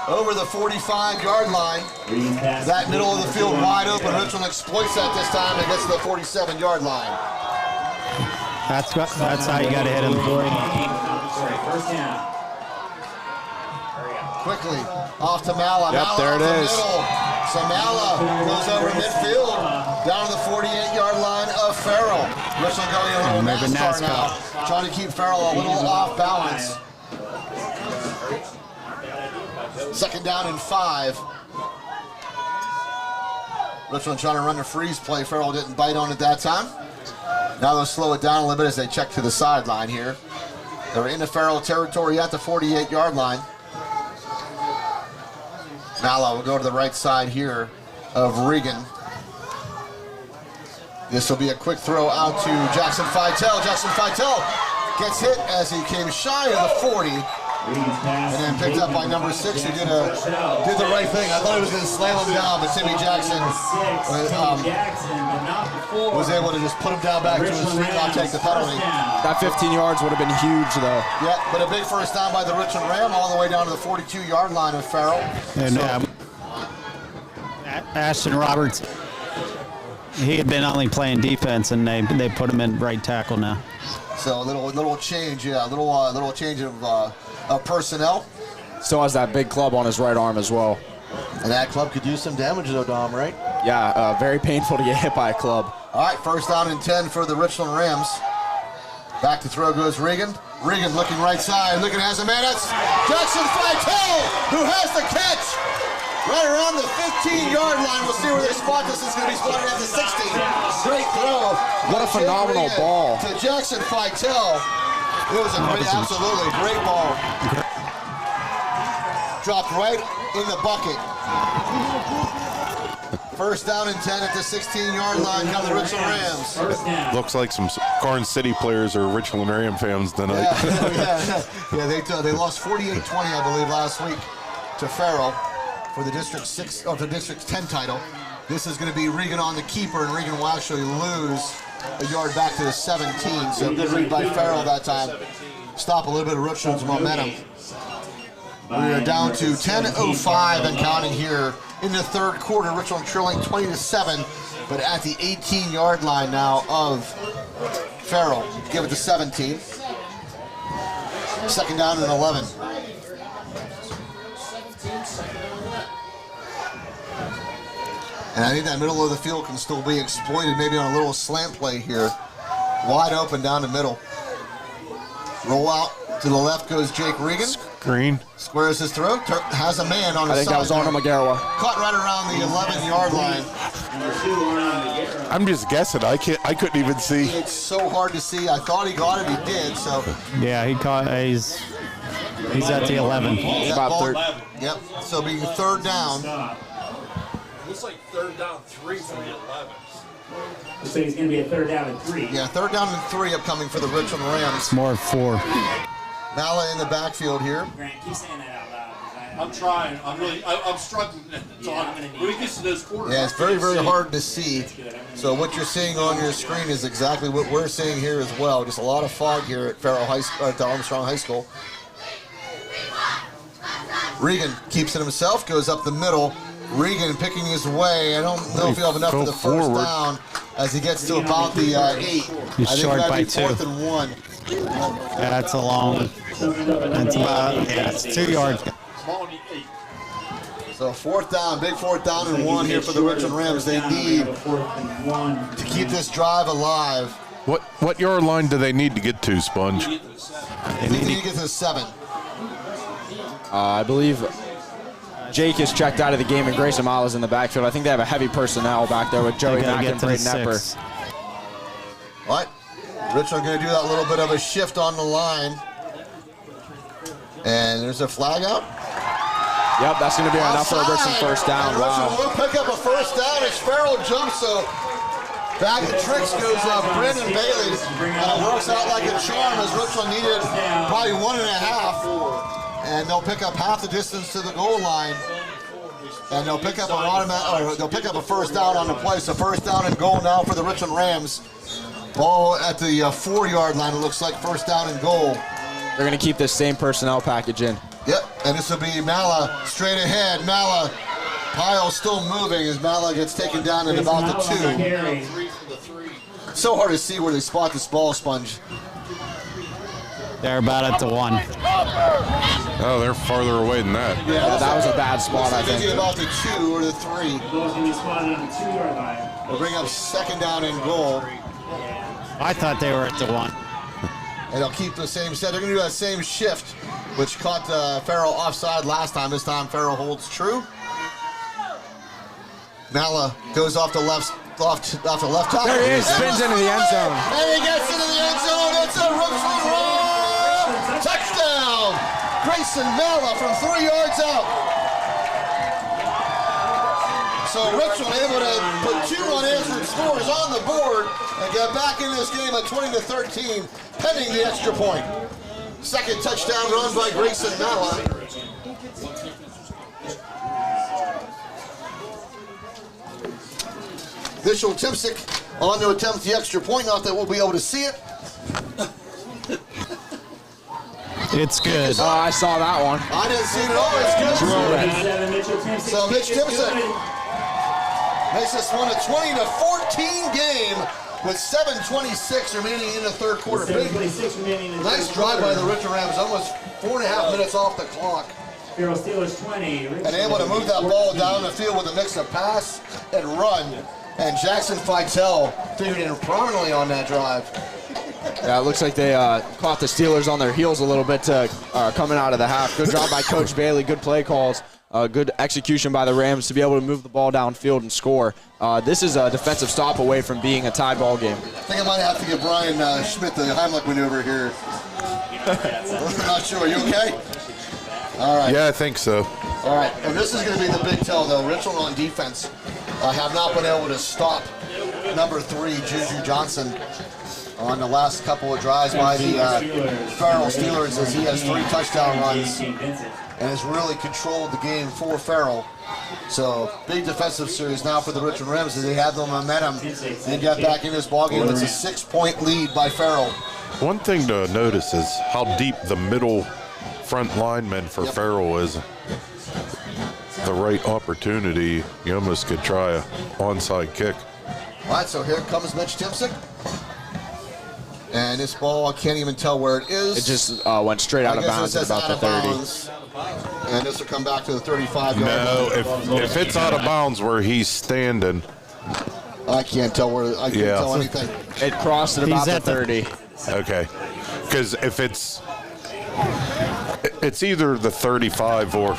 over the 45-yard line. That middle of the field wide open. Richland exploits that this time and gets to the 47-yard line. That's how you got to hit him. First down. Quickly off to Mala. Yep, Mala there it is. So Mala goes over midfield down to the 48-yard line of Farrell. Richland going a little NASCAR now, trying to keep Farrell a little off balance. Second down and 5. Richland trying to run the freeze play. Farrell didn't bite on it that time. Now they'll slow it down a little bit as they check to the sideline here. They're into Farrell territory at the 48-yard line. Mala will go to the right side here of Regan. This will be a quick throw out to Jackson Fitel. Jackson Fitel gets hit as he came shy of the 40. And then picked up by number 6, who did the right thing. I thought he was going to slam him down, but Timmy Jackson was able to just put him down back to his feet, not take the penalty. That 15 yards would have been huge, though. Yeah, but a big first down by the Richland Ram all the way down to the 42-yard line of Farrell. And Ashton Roberts, he had been only playing defense, and they put him in right tackle now. So a little change, yeah, a little change of personnel. Still has that big club on his right arm as well. And that club could do some damage though, Dom, right? Yeah, very painful to get hit by a club. All right, first down and 10 for the Richland Rams. Back to throw goes Regan. Regan looking right side, looking has a man. That's Jackson Fitel, who has the catch. Right around the 15-yard line. We'll see where they spot this. It's going to be spotted at the 60. Great throw. What a phenomenal ball. To Jackson Fitel. It was a great, absolutely great ball. Dropped right in the bucket. First down and 10 at the 16-yard line. Come the Richland Rams. Looks like some Garden City players are Richland Ram fans tonight. Yeah, they lost 48-20, I believe, last week to Farrell for the District 6 or the District 10 title. This is going to be Regan on the keeper, and Regan will actually lose a yard back to the 17. So good read by Farrell that time. Stop a little bit of Richland's momentum. We are down to 10:05 and counting here in the third quarter. Richland trailing 20-7, but at the 18-yard line now of Farrell. Give it to 17. Second down and 11. And I think that middle of the field can still be exploited, maybe on a little slant play here. Wide open down the middle. Roll out to the left goes Jake Regan. Screen. Squares his throat. Has a man on his side. I think that was Arnold McGarwa. Caught right around the 11-yard line. I'm just guessing. I couldn't even see. It's so hard to see. I thought he got it. He did. So. Yeah, he caught. He's at the 11. Yeah, About third. Yep. So being third down. Looks like third down 3 from the 11. Looks like it's going to be a third down and 3. Yeah, third down and 3 upcoming for the Richland Rams. More 4. Mala in the backfield here. Grant, keep saying that out loud. I'm trying. I'm struggling to talk. When he gets to those quarters. Yeah, it's very, very hard to see. So what you're seeing on your screen is exactly what we're seeing here as well. Just a lot of fog here at Farrell High School, at Armstrong High School. Regan keeps it himself, goes up the middle. Regan picking his way. I don't know if he'll have enough for the first down as he gets to about the 8. He's short by 2. 4th and 1. That's a long. That's about, it's 2 yards. So fourth down, big fourth down and 1 here for the Richland Rams. They need to keep this drive alive. What yard line do they need to get to, Sponge? They need to get to the 7. I believe Jake is checked out of the game and Grayson Miles in the backfield. I think they have a heavy personnel back there with Joey Mack and Braden Epper. What? Richland going to do that little bit of a shift on the line. And there's a flag out. Yep, that's going to be enough for a Richland first down. And Richland will pick up a first down as Farrell jumps. So back the tricks goes Brendan Bailey. And it works out like a charm as Richland needed probably 1.5. And they'll pick up half the distance to the goal line. And they'll pick up a first down on the play. So first down and goal now for the Richland Rams. Ball at the 4-yard line, it looks like first down and goal. They're going to keep this same personnel package in. Yep, and this will be Mala straight ahead. Mala, pile still moving as Mala gets taken down at about the 2. So hard to see where they spot this ball, Sponge. They're about at the 1. Oh, they're farther away than that. Yeah, that was a bad spot, I think. About the 2 or the 3. The ball's going to be spotted on the 2-yard line. They'll bring up second down and goal. I thought they were at the 1. And they'll keep the same set. They're going to do that same shift, which caught Farrell offside last time. This time Farrell holds true. Mala goes off the left tackle. There he is, spins into the end zone. And he gets into the end zone. It's a Richland run. Touchdown. Grayson Mala from 3 yards out. So Richland able to put 2 unanswered scores on the board and get back in this game at 20-13, pending the extra point. Second touchdown run by Grayson Mala. Mitchell Timsick on to attempt the extra point. Not that we'll be able to see it. It's good. Oh, I saw that one. I didn't see it at all. It's good. So Mitch Timsick makes this one a 20-14 game with 7:26 remaining in the third quarter. Nice drive by the Richland Rams, almost 4.5 minutes off the clock. Farrell Steelers 20. And able to move that ball down the field with a mix of pass and run. And Jackson Fitel figured in prominently on that drive. Yeah, it looks like they caught the Steelers on their heels a little bit coming out of the half. Good job by Coach Bailey, good play calls. Good execution by the Rams to be able to move the ball downfield and score. This is a defensive stop away from being a tie ball game. I think I might have to give Brian Schmidt the Heimlich maneuver here. I'm not sure. Are you okay? All right. Yeah, I think so. All right. And this is going to be the big tell, though. Richland on defense have not been able to stop number 3, Juju Johnson, on the last couple of drives by the Farrell Steelers, as he has 3 touchdown runs and has really controlled the game for Farrell. So big defensive series now for the Richland Rams as they have the momentum and got back in this ballgame. It's a 6-point lead by Farrell. One thing to notice is how deep the middle front lineman for Farrell is. The right opportunity, you almost could try a onside kick. All right, so here comes Mitch Timsick. And this ball, I can't even tell where it is. It just went straight out of bounds at about the 30. And this will come back to the 35-yard No, if it's out of bounds where he's standing. I can't tell where, I can't tell anything. It crossed at about the 30. Okay, because if it's either the 35 or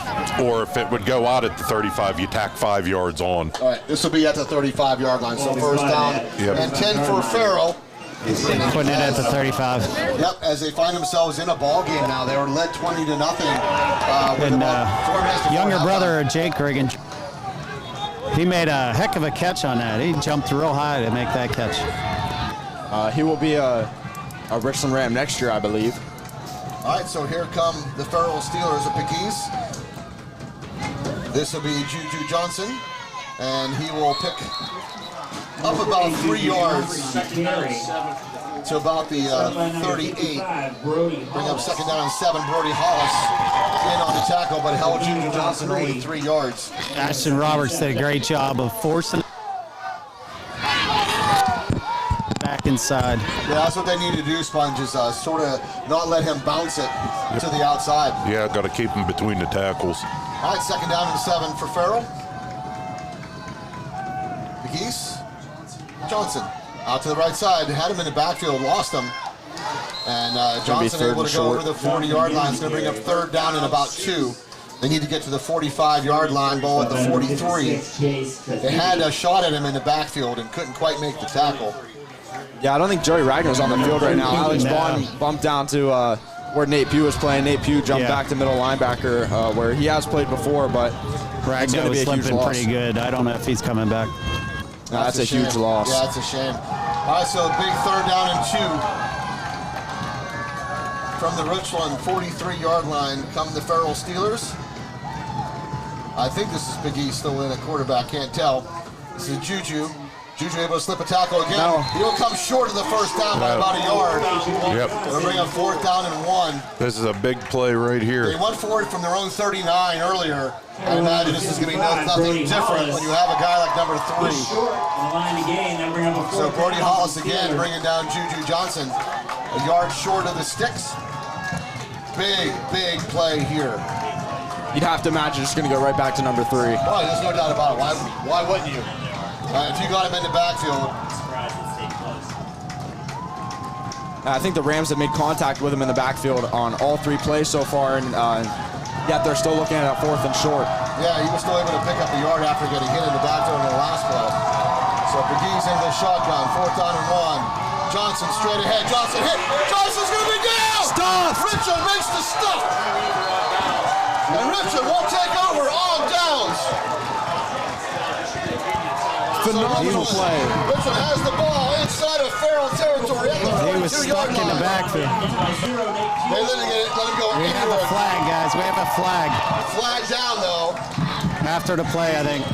if it would go out at the 35, you tack 5 yards on. All right, this will be at the 35-yard line. So first down and 10 for Farrell. Putting it at the 35. Yep, as they find themselves in a ball game now. They were led 20-0. And younger brother Jake Riggin, he made a heck of a catch on that. He jumped real high to make that catch. He will be a Richland Ram next year, I believe. All right, so here come the Farrell Steelers of Pegues. This will be Juju Johnson, and he will pick up about 3 yards to about the 38. Bring up second down and 7. Brody Hollis in on the tackle, but held Juju Johnson only 3 yards. Ashton Roberts did a great job of forcing back inside. Yeah, that's what they need to do, Sponge, is sort of not let him bounce it to the outside. Yeah, got to keep him between the tackles. All right, second down and 7 for Farrell. Pegues. Johnson out to the right side, had him in the backfield, lost him. And Johnson able to go over the 40-yard line. It's going to bring up third down and about 2. They need to get to the 45-yard line, ball at the 43. They had a shot at him in the backfield and couldn't quite make the tackle. Yeah, I don't think Joey Ragner's on the field right now. Alex Vaughn bumped down to where Nate Pugh was playing. Nate Pugh jumped back to middle linebacker where he has played before, but Ragnar was limping pretty good. I don't know if he's coming back. No, that's a huge loss. Yeah, that's a shame. All right, so big third down and 2 from the Richland 43-yard line. Come the Farrell Steelers. I think this is Big E still in at quarterback. Can't tell. This is Juju Juju able to slip a tackle again. No. He'll come short of the first down by about a yard. Yep. They'll bring up 4th down and 1. This is a big play right They here. went for it from their own 39 earlier. I imagine this is going to be nothing different when you have a guy like number 3. Short on the line again. Now bring up a So 4th Brody down. Hollis again bringing down Juju Johnson. A yard short of the sticks. Big play here. You'd have to imagine it's going to go right back to number 3. Well, there's no doubt about it. Why wouldn't you? If you got him in the backfield. I think the Rams have made contact with him in the backfield on all 3 plays so far, and yet they're still looking at 4th and short. Yeah, he was still able to pick up the yard after getting hit in the backfield in the last play. So McGee's into the shotgun, 4th down and 1. Johnson straight ahead. Johnson hit. Johnson's going to be down. Stuffed. Richland makes the stuff. And Richland won't take over on downs. Phenomenal play. Richland has the ball inside of Farrell territory at the 42-yard line. He was stuck in the backfield. They let him go We have a anywhere. flag, guys. We have a flag. Flag down, though. After the play, I think.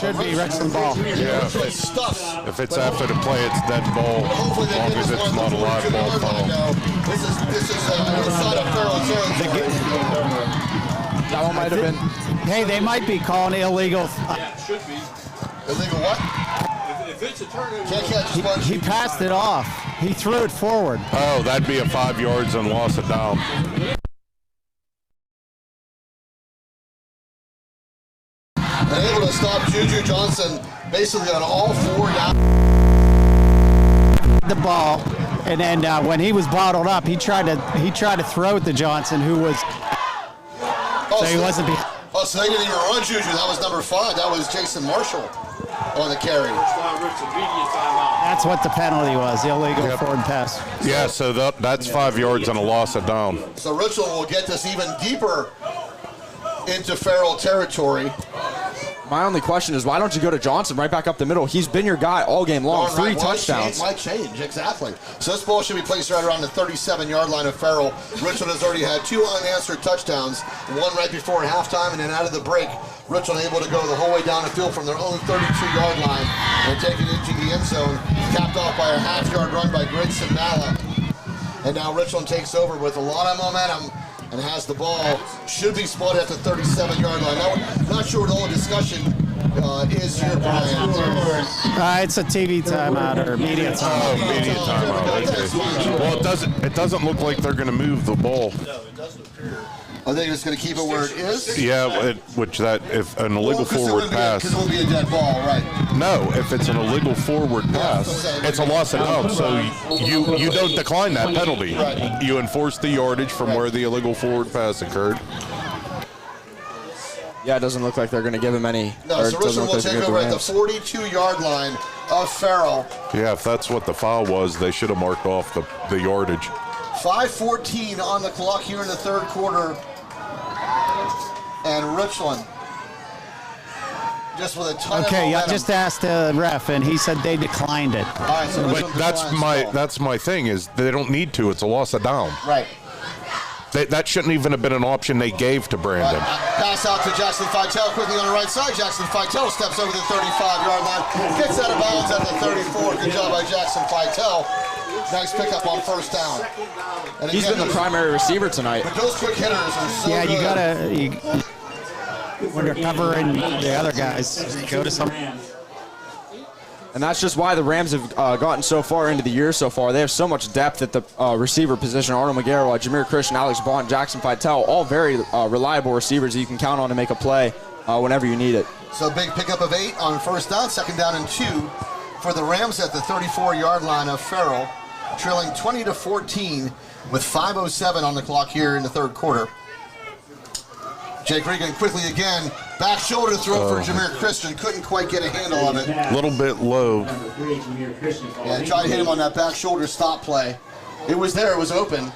Should be Richland ball. Yeah. Richland stuffs. If it's after the play, it's dead ball. Hopefully As they long get as this it's one not a live to the ball yard line, foul. though. This is inside of Farrell territory. That one might have been. Hey, they might be calling illegal. Yeah, it should be. Illegal what? If it's a turnover, Can't catch a bunch. He passed it off. He threw it forward. Oh, that'd be a 5 yards and loss of down. And able to stop Juju Johnson basically on all 4 down. The ball, and then when he was bottled up, he tried to throw it to Johnson, who was Oh, so he wasn't. so they didn't even run Juju. That was number 5. That was Jason Marshall on the carry. That's what the penalty was, the illegal forward pass. Yeah, so that's 5 yards and a loss of down. So Richland will get this even deeper into Farrell territory. My only question is, why don't you go to Johnson right back up the middle? He's been your guy all game long. Darn right. 3 touchdowns. Might change, exactly. So this ball should be placed right around the 37-yard line of Farrell. Richland has already had 2 unanswered touchdowns, one right before halftime, and then out of the break, Richland able to go the whole way down the field from their own 32-yard line and take it into the end zone, capped off by a half-yard run by Grayson Malla. And now Richland takes over with a lot of momentum and has the ball. Should be spotted at the 37-yard line. Now, not sure what all the discussion is here, Brian. It's a TV timeout or media timeout. Oh, media timeout. Okay. Well, it doesn't look like they're going to move the ball. Are they just going to keep it where it is? Yeah, if an illegal forward pass. Because it will be a dead ball, right? No, if it's an illegal forward pass, it's a loss of down. So you don't decline that penalty. Right. You enforce the yardage from where the illegal forward pass occurred. Yeah, it doesn't look like they're going to give him any. No, so Richland will take over at the Rams. 42-yard line of Farrell. Yeah, if that's what the foul was, they should have marked off the yardage. 5:14 on the clock here in the third quarter. And Richland just with a ton of momentum. I just asked the ref, and he said they declined it. All right, so But Richland declines the ball. that's my thing is they don't need to. It's a loss of down. Right. That shouldn't even have been an option they gave to Brandon. Pass out to Jackson Fitel quickly on the right side. Jackson Fitel steps over the 35-yard line. Gets out of bounds at the 34. Good job by Jackson Fitel. Nice pickup on first down. And He's again, been the primary receiver tonight. But those quick hitters are so Yeah, good. you gotta. When you're covering the other guys, go to some. And that's just why the Rams have gotten so far into the year so far. They have so much depth at the receiver position. Arnold McGarrett, Jameer Christian, Alex Bond, Jackson Fitel, all very reliable receivers that you can count on to make a play whenever you need it. So big pickup of 8 on first down, second down and 2 for the Rams at the 34-yard line of Farrell, trailing 20-14 with 5:07 on the clock here in the third quarter. Jake Regan quickly again, back shoulder throw for Jameer Christian, couldn't quite get a handle of it. A little bit low. Yeah, tried to hit him on that back shoulder stop play. It was there, it was open.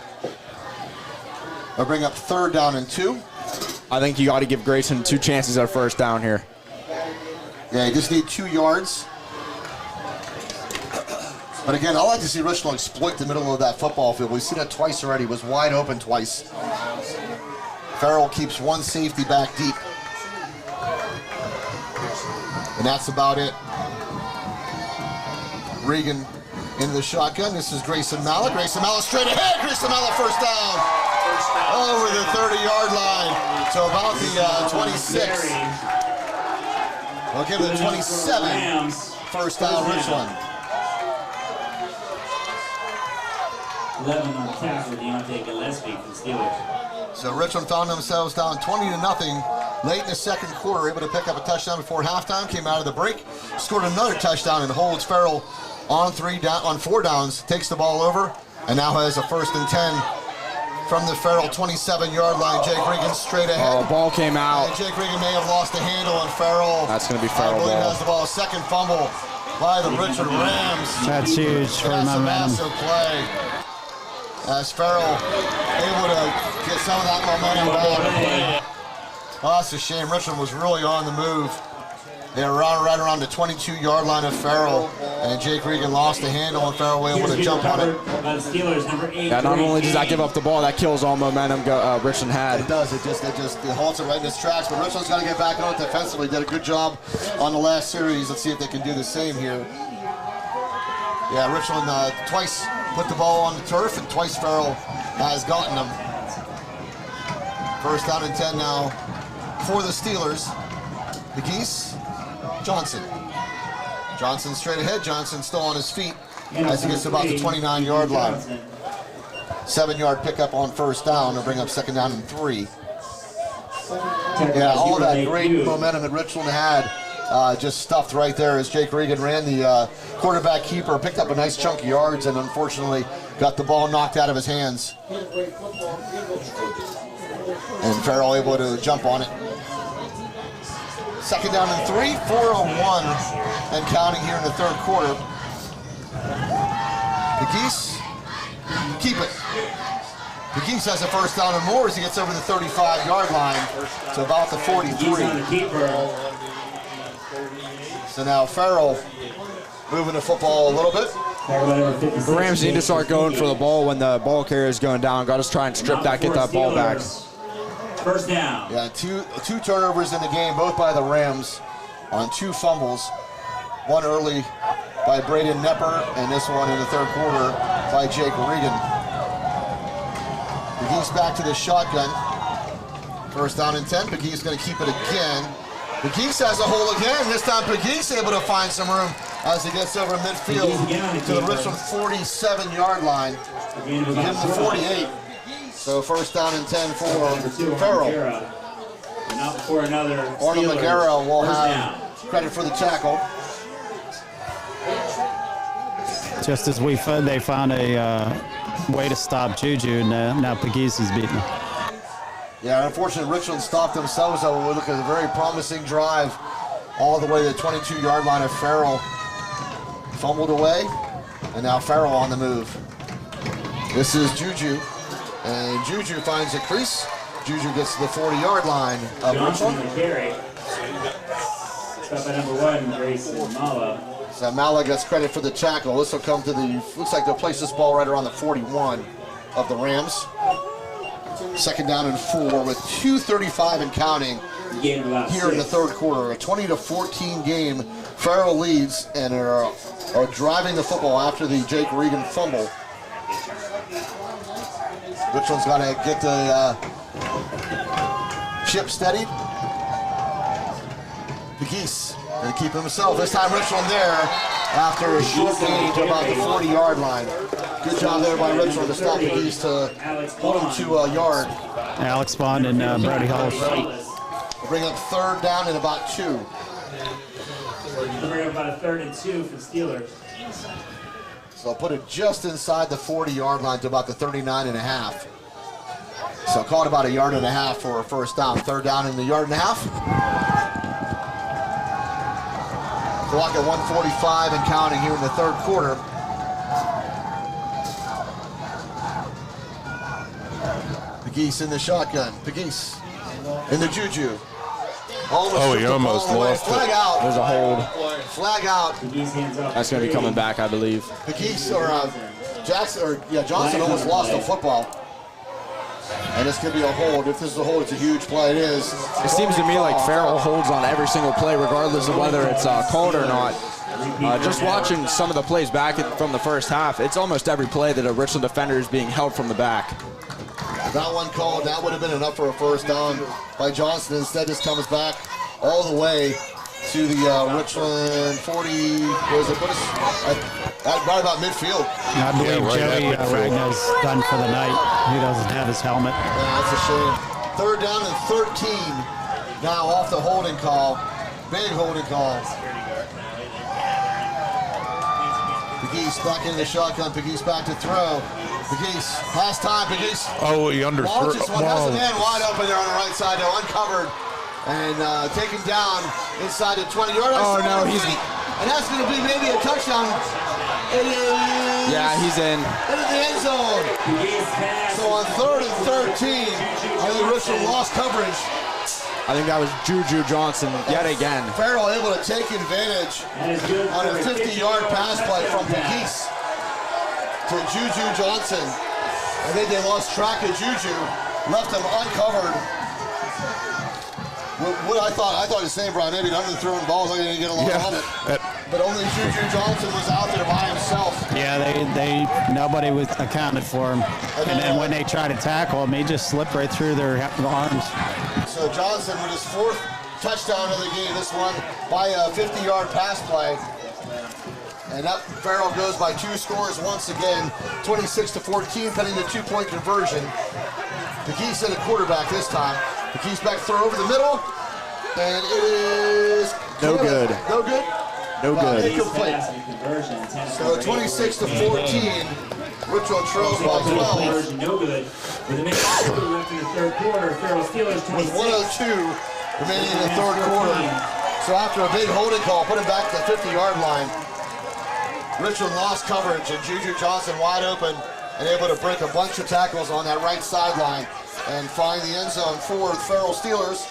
They'll bring up third down and 2. I think you got to give Grayson 2 chances at first down here. Yeah, you just need 2 yards. But again, I like to see Richland exploit the middle of that football field. We've seen it twice already. It was wide open twice. Farrell keeps one safety back deep. And that's about it. Regan into the shotgun. This is Grayson Malla. Grayson Malla straight ahead. Grayson Malla first down over the 30-yard line. So about the 26. We'll give it the 27. First down, Richland. 11 on the tackle, Deontay Gillespie for the Steelers. So Richland found themselves down 20-0 late in the second quarter, able to pick up a touchdown before halftime, came out of the break, scored another touchdown and holds Farrell on 4 downs, takes the ball over, and now has a 1st and 10 from the Farrell 27-yard line. Jake Regan straight ahead. Oh, ball came out. And Jake Regan may have lost the handle on Farrell. That's going to be Farrell I believe ball. has the ball. Second fumble by the Richland Rams. That's huge for That's a momentum. massive play. As Farrell able to get some of that momentum back. Oh, that's a shame. Richland was really on the move. They were right around the 22-yard line of Farrell, and Jake Regan lost the handle, and Farrell was able to jump on it. Yeah, not only does that give up the ball, that kills all momentum Richland had. It does. It halts it right in its tracks. But Richland's got to get back on it defensively. Did a good job on the last series. Let's see if they can do the same here. Yeah, Richland twice put the ball on the turf, and twice Farrell has gotten them. First down and 10 now for the Steelers. The Geese, Johnson. Johnson straight ahead. Johnson still on his feet as he gets to about the 29-yard line. 7-yard pickup on first down to bring up second down and 3. Yeah, all that great momentum that Richland had just stuffed right there as Jake Regan ran the quarterback keeper, picked up a nice chunk of yards, and unfortunately got the ball knocked out of his hands. And Farrell able to jump on it. Second down and 3, 4:01 and counting here in the third quarter. The Geese keep it. The Geese has a first down and more as he gets over the 35-yard line to about the 43. So now Farrell moving the football a little bit. The Rams need to start going for the ball when the ball carrier is going down. Got to try and strip that, get that ball back. First down. Yeah, two turnovers in the game, both by the Rams on 2 fumbles. One early by Braden Nepper, and this one in the third quarter by Jake Regan. The Geese back to the shotgun. First down and 10. Pegues going to keep it again. Pegues has a hole again. This time Pegues able to find some room as he gets over midfield to the Richland 47-yard line. Give him the 48. So first down and 10 for Farrell. Not for another. Arnold McGarrett will have credit for the tackle. Just as they found a way to stop Juju, now Pegues is beaten. Yeah, unfortunately, Richland stopped themselves. We look at a very promising drive all the way to the 22-yard line of Farrell. Fumbled away, and now Farrell on the move. This is Juju, and Juju finds a crease. Juju gets to the 40-yard line of Richland. Stop by number 1, Grayson Malla. So Malla gets credit for the tackle. This will come to the, looks like they'll place this ball right around the 41 of the Rams. Second down and 4 with 2:35 and counting here in the third quarter. A 20-14 game. Farrell leads and are driving the football after the Jake Regan fumble. Richland's got to get the ship steadied. Pegues going to keep himself. This time Richland there after a short gain to about the 40-yard line. Good job there by Richland to stop Pegues to hold him to a yard. Alex Bond and Brody Hulse. We'll bring up third down in about 2. We'll bring up about a 3rd and 2 for the Steelers. So I'll put it just inside the 40-yard line to about the 39.5. So caught about 1.5 yards for a first down. Third down in the 1.5 yards. Clock at 1:45 and counting here in the third quarter. Pegues in the shotgun. Pegues in the Juju. He almost lost Flag it. out. There's a hold. Flag out. That's going to be coming back, I believe. Pegues Johnson almost lost the football. And it's going to be a hold. If this is a hold, it's a huge play. It is. It seems to me like Farrell holds on every single play, regardless of whether it's called or not. Just watching some of the plays back from the first half, it's almost every play that a Richland defender is being held from the back. That one called, that would have been enough for a first down by Johnson. Instead, this comes back all the way to the Richland 40, where is it? Put us right about midfield. I believe Joey Ragna's done for the night. He doesn't have his helmet. Yeah, that's a shame. 3rd down and 13 now off the holding call. Big holding call. Pegues back into the shotgun. Pegues back to throw. Pegues has time. Pegues. Oh, he underthrew. Launches one. Has a man wide open there on the right side, though, uncovered. And taken down inside the 20-yard line. Oh, no, he's... And that's going to be maybe a touchdown. It is... Yeah, he's in. Into the end zone. So on 3rd and 13, I think Richland lost coverage. I think that was Juju Johnson yet again. Farrell able to take advantage on a 50-yard pass play from Pegues to Juju Johnson. I think they lost track of Juju, left him uncovered. What I thought the same, Brian. Maybe under throwing balls, I didn't get a lot on it. But only Juju Johnson was out there by himself. Yeah, nobody was accounted for him. And then when they tried to tackle him, he just slipped right through their arms. So Johnson with his 4th touchdown of the game, this one by a 50-yard pass play. And up Farrell goes by 2 scores once again, 26-14, pending the 2-point conversion. Pegues in a quarterback this time. Pegues back throw over the middle, and it is no good. No good? No good. Incomplete. So 26-14, Richland trails by 12. No good. With a minute left in the 3rd quarter, Farrell Steelers 26. With 1:02 remaining in the 3rd quarter. So after a big holding call, put him back to the 50-yard line. Richland lost coverage, and Juju Johnson wide open and able to break a bunch of tackles on that right sideline and find the end zone for the Farrell Steelers.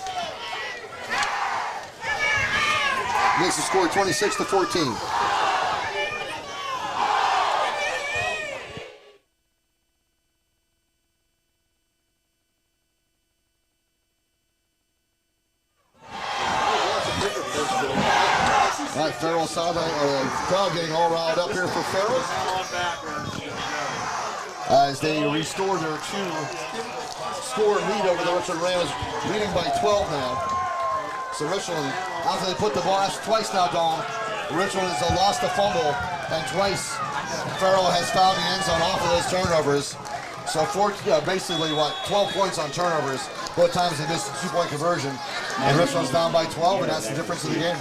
Makes the score 26-14. All right, Farrell sideline, crowd getting all riled up here for Farrell as they restore their 2-score lead over the Richland Rams, leading by 12 now. So Richland, after they put the ball twice now, Dom, Richland has lost a fumble, and twice Farrell has found the end zone off of those turnovers. So basically 12 points on turnovers. Both times they missed a 2-point conversion, and Richland's down by 12, and that's the difference in the game.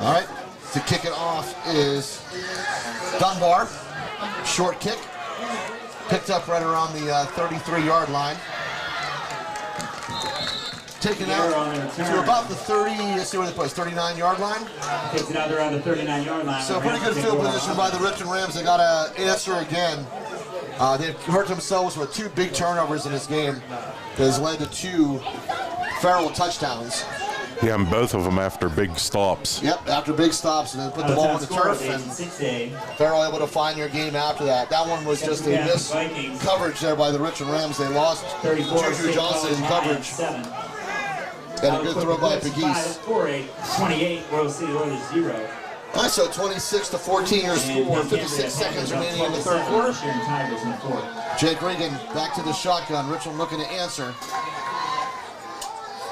All right, to kick it off is Dunbar. Short kick. Picked up right around the 33-yard line. Taken out to about the 30, let's see where they place, 39-yard line. Takes it out around the 39-yard line. So pretty good field position by the Richland Rams. They got to answer again. They've hurt themselves with 2 big turnovers in this game that has led to 2 Farrell touchdowns. Yeah, and both of them after big stops. Yep, after big stops, and then put the ball on the turf, and Farrell able to find your game after that. That one was just a miss coverage there by the Richland Rams. They lost Juju Johnson in coverage. And a good throw by Pegues. 28, Royal City Oilers 0. All right, so 26-14 your score, 56 seconds remaining in the 3rd quarter. Jake Regan back to the shotgun. Richland looking to answer.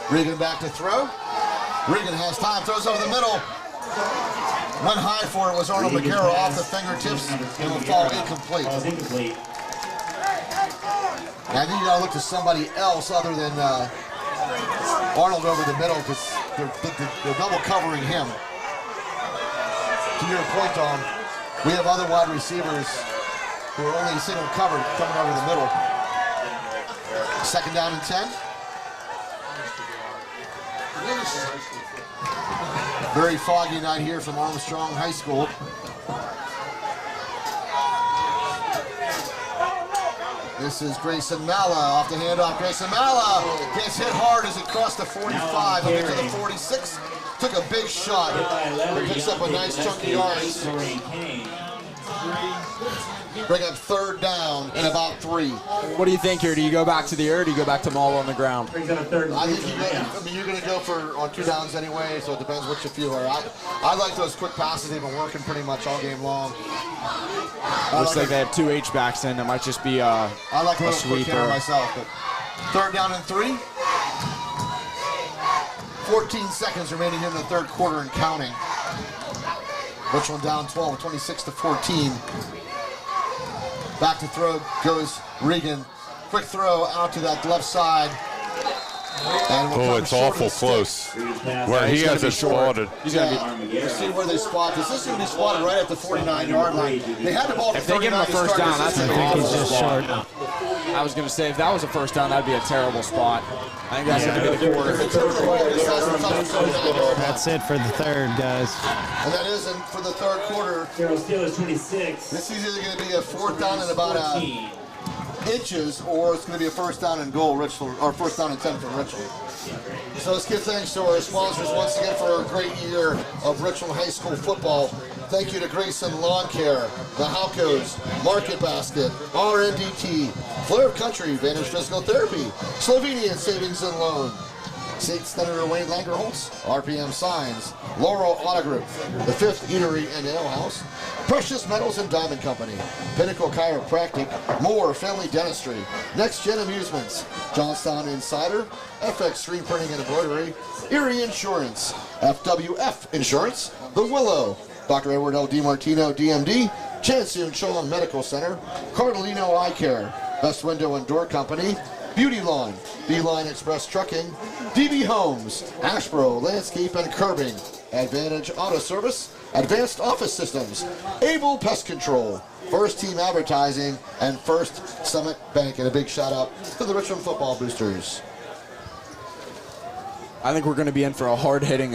Regan back to throw. Regan has time, throws over the middle. Went high for it, was Arnold McGarrow off the fingertips, and will fall incomplete. And I think you gotta look to somebody else other than Arnold over the middle, because they're double covering him. To your point, Tom, we have other wide receivers who are only single covered coming over the middle. 2nd down and 10. Very foggy night here from Armstrong High School. This is Grayson Malla off the handoff. Grayson Malla gets hit hard as he crossed the 45 up into the 46. Took a big shot, but picks up a nice chunk of yards. Bring up third down and about 3. What do you think here? Do you go back to the air or do you go back to Malo on the ground? I think you're going to go for on 2 downs anyway, so it depends what you feel. I like those quick passes. They've been working pretty much all game long. Looks like they have 2 H-backs in. It might just be I like a a little quick sweeper. hitter myself. But third down and 3. 14 seconds remaining in the third quarter and counting. Richland down 12, 26-14. Back to throw goes Regan. Quick throw out to that left side. Oh, it's awful close. Where he has it spotted. He's gonna be. You see where they spot this. This is going to be spotted right at the 49-yard line. They had the ball. If they give him a first down, that's an awful just spot. short. I was going to say, if that was a first down, that'd be a terrible spot. I think that's going to be the quarter. That's it for the third, guys. And that is for the third quarter. Steelers 26. This is either going to be a fourth down and about inches, or it's going to be a first down and goal, Richland, or first down and 10 for Richland. So let's give thanks to our sponsors once again for a great year of Richland High School football. Thank you to Grayson Lawn Care, the Halcos, Market Basket, RNDT, Flair Country, Vantage Physical Therapy, Slovenian Savings and Loan, State Senator Wayne Langerholtz, RPM Signs, Laurel Auto Group, the Fifth Eatery and Ale House, Precious Metals and Diamond Company, Pinnacle Chiropractic, Moore Family Dentistry, Next Gen Amusements, Johnstown Insider, FX Screen Printing and Embroidery, Erie Insurance, FWF Insurance, The Willow, Dr. Edward L. DiMartino, DMD, Chansu and Cholon Medical Center, Cardellino Eye Care, Best Window and Door Company, Beauty Lawn, Beeline Express Trucking, DB Homes, Ashbro Landscape and Curbing, Advantage Auto Service, Advanced Office Systems, Able Pest Control, First Team Advertising, and First Summit Bank. And a big shout out to the Richland Football Boosters. I think we're going to be in for a hard-hitting,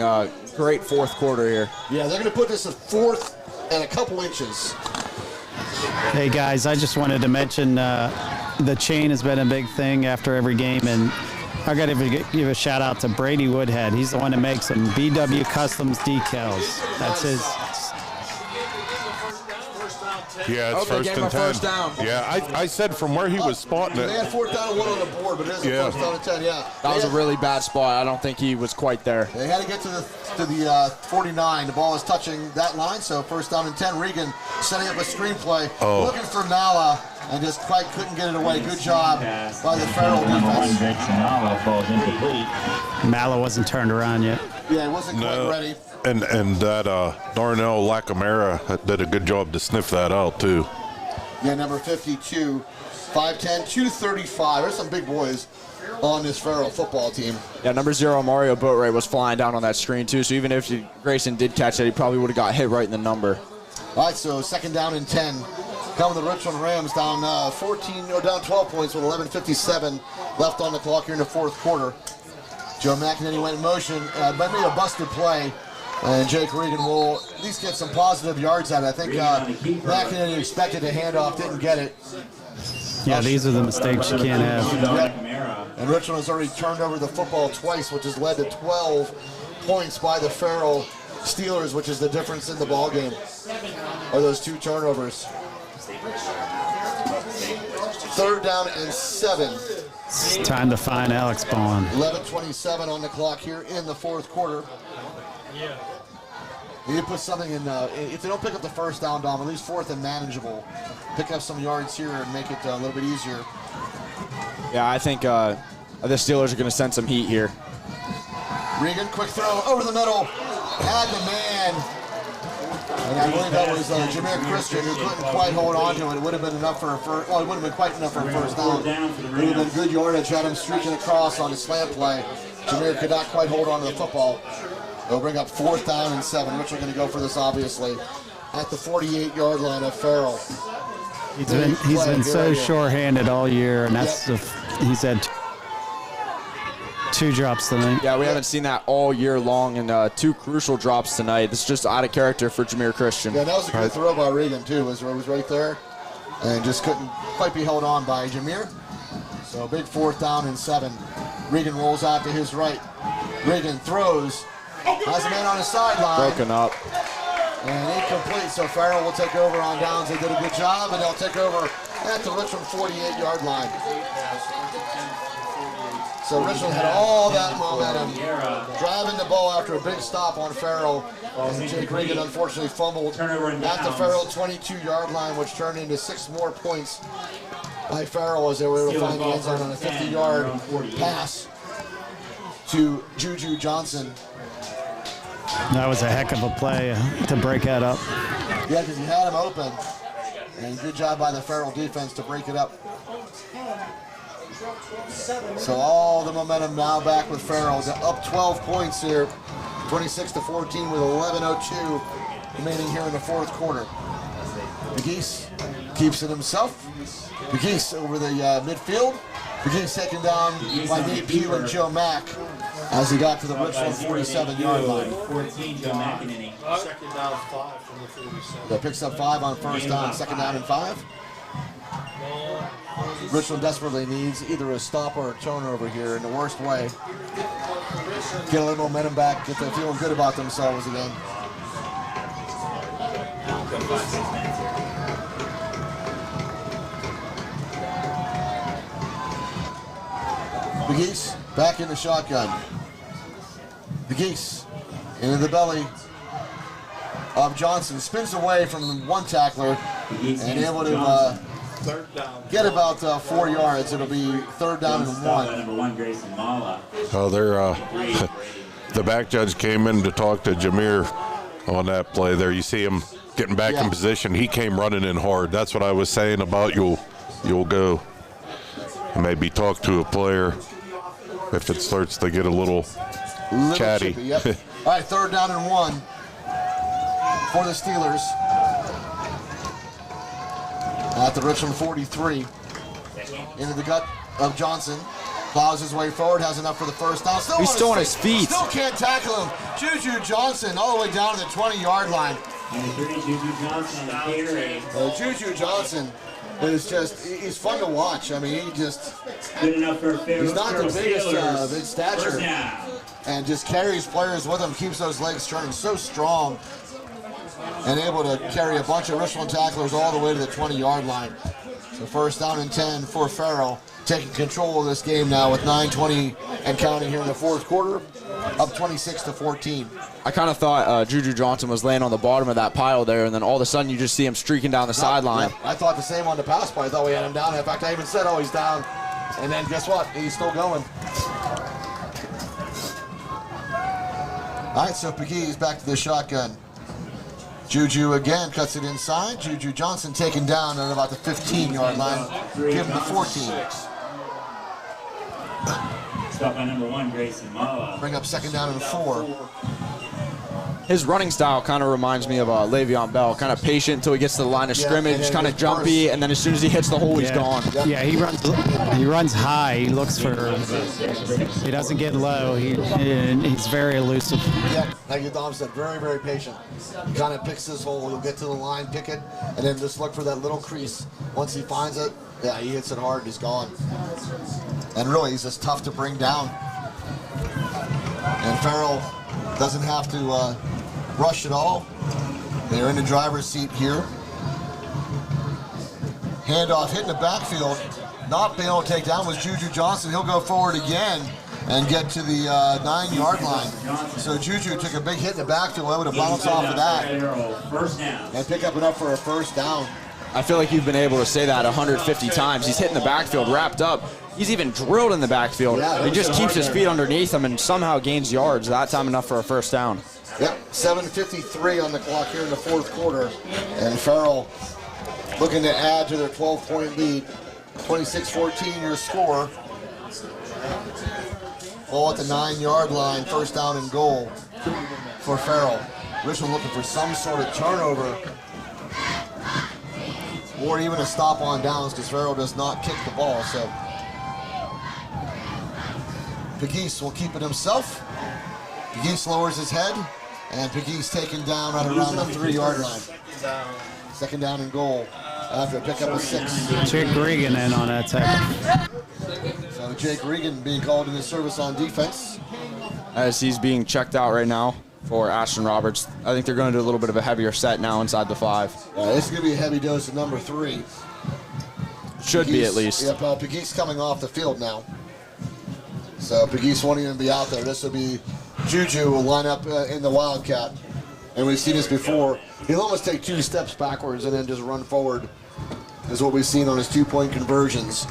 great fourth quarter here. Yeah, they're going to put this at fourth and a couple inches. Hey guys, I just wanted to mention the chain has been a big thing after every game, and I got to give a shout out to Brady Woodhead. He's the one that makes them BW Customs decals. That's his. Yeah, it's Okay, first gave him and a 10. first down. Yeah, I said from where he was spotting They had it. fourth down and 1 on the board, but it is a Yeah. first down and 10, yeah. That was a really bad spot. I don't think he was quite there. They had to get to the 49. The ball is touching that line, so first down and 10. Regan setting up a screenplay, looking for Nala, and just quite couldn't get it away. Good job by the Farrell defense. Mallow wasn't turned around yet. Yeah, he wasn't quite ready. And that Darnell Lacamera did a good job to sniff that out, too. Yeah, number 52, 5'10", 235. There's some big boys on this Farrell football team. Yeah, number 0, Mario Boatwright, was flying down on that screen, too. So even if Grayson did catch it, he probably would have got hit right in the number. All right, so second down and 10. Coming the Richland Rams down down 12 points with 11:57 left on the clock here in the fourth quarter. Joe McEnany went in motion. Might be a busted play. And Jake Regan will at least get some positive yards out of it. I think McEnany expected a handoff, didn't get it. Yeah, these are the mistakes you can't have. And Richland has already turned over the football twice, which has led to 12 points by the Farrell Steelers, which is the difference in the ball game. Are those 2 turnovers. Third down and 7. It's time to find Alex Bond. 11:27 on the clock here in the fourth quarter. You need to put something in, if they don't pick up the first down, Dom, at least fourth and manageable. Pick up some yards here and make it a little bit easier. Yeah, I think the Steelers are going to send some heat here. Regan, quick throw over the middle. Had the man. And I believe that was Jameer Christian, who couldn't quite hold on to it. It would have been enough for a first, well, it wouldn't have been quite enough for a first down. It would have been good yardage, had him streaking across on the slant play. Jameer could not quite hold on to the football. They'll bring up fourth down and 7. Richland going to go for this, obviously, at the 48-yard line of Farrell. He's been so short-handed all year, and that's he's had 2 drops tonight. Yeah, we haven't seen that all year long, and 2 crucial drops tonight. This is just out of character for Jameer Christian. Yeah, that was a good throw by Regan, too. It was right there, and just couldn't quite be held on by Jameer. So big fourth down and 7. Regan rolls out to his right. Regan throws. Has a man on his sideline. Broken up. And incomplete, so Farrell will take over on downs. They did a good job, and they'll take over at the Richland 48-yard line. So Richland had all that momentum, driving the ball after a big stop on Farrell. And Jake Regan unfortunately fumbled at the Farrell 22-yard line, which turned into 6 more points by Farrell as they were able to find the end zone on a 50-yard pass to Juju Johnson. That was a heck of a play to break that up. Yeah, because he had him open. And good job by the Farrell defense to break it up. So all the momentum now back with Farrell. They're up 12 points here, 26-14 with 11:02 remaining here in the fourth quarter. McGeese keeps it himself. McGeese over the midfield. McGee's taken down by Nate Pugh and Joe Mack as he got to the Richland 47-yard line. 14, Joe McEnany. Second down 5 from the 47. That picks up 5 on first down, second down and 5. Richland desperately needs either a stop or a turnover here in the worst way. Get a little momentum back, get them feeling good about themselves again. McGeese back in the shotgun. McGeese into the belly of Johnson, spins away from one tackler and able to get about 4 yards. It'll be third down and 1. Number 1, Grayson Mala. Oh, the back judge came in to talk to Jameer on that play there. You see him getting back in position. He came running in hard. That's what I was saying about you'll go and maybe talk to a player if it starts to get a little chatty. Chippy, yep. All right, third down and 1 for the Steelers. At the Richland 43. Into the gut of Johnson. Plows his way forward, has enough for the first down. He's still on his feet. Still can't tackle him. Juju Johnson all the way down to the 20-yard line. Juju Johnson on the carry. Juju Johnson is just, he's fun to watch. I mean, he just, Good enough for he's not the biggest Steelers. in stature. First down. And just carries players with him, keeps those legs turning, so strong. And able to carry a bunch of Richland tacklers all the way to the 20-yard line. So first down and 10 for Farrell, taking control of this game now with 9:20 and counting here in the fourth quarter, up 26-14. I kind of thought Juju Johnson was laying on the bottom of that pile there, and then all of a sudden you just see him streaking down the sideline. Yeah, I thought the same on the pass play. I thought we had him down. In fact, I even said, oh, he's down. And then guess what? He's still going. All right, so Pegues back to the shotgun. Juju again cuts it inside. Juju Johnson taken down at about the 15-yard line. Give him the 14. Stop by number 1, Grayson Mala. Bring up second down and 4. His running style kind of reminds me of Le'Veon Bell, kind of patient until he gets to the line of scrimmage, kind of jumpy, and then as soon as he hits the hole, he's gone. Yeah, he runs high. He looks for, he doesn't get low. He's very elusive. Yeah, like Dom said, very, very patient. He kind of picks his hole. He'll get to the line, pick it, and then just look for that little crease. Once he finds it, yeah, he hits it hard, he's gone. And really, he's just tough to bring down. And Farrell doesn't have to rush at all. They're in the driver's seat here. Handoff hitting the backfield. Not being able to take down was Juju Johnson. He'll go forward again and get to the 9-yard line. So Juju took a big hit in the backfield, able to bounce off of that and pick up enough for a first down. I feel like you've been able to say that 150 times. He's hitting the backfield, wrapped up. He's even drilled in the backfield. He just keeps his feet underneath him and somehow gains yards. That time enough for a first down. Yep, 7:53 on the clock here in the fourth quarter. And Farrell looking to add to their 12-point lead. 26-14 your score. Ball at the 9-yard line, first down and goal for Farrell. Richland looking for some sort of turnover or even a stop on downs because Farrell does not kick the ball. So Pegues will keep it himself. Pegues lowers his head, and Pegues taken down right around the 3-yard line. Second down and goal after a pickup of 6. Jake Regan in on that tackle. So Jake Regan being called into service on defense. As he's being checked out right now. for Ashton Roberts. I think they're going to do a little bit of a heavier set now inside the 5. This is going to be a heavy dose of number 3. Should be at least. Yep, Pegues coming off the field now. So Pegues won't even be out there. This will be Juju will line up in the Wildcat. And we've seen this before. He'll almost take 2 steps backwards and then just run forward, is what we've seen on his 2-point conversions.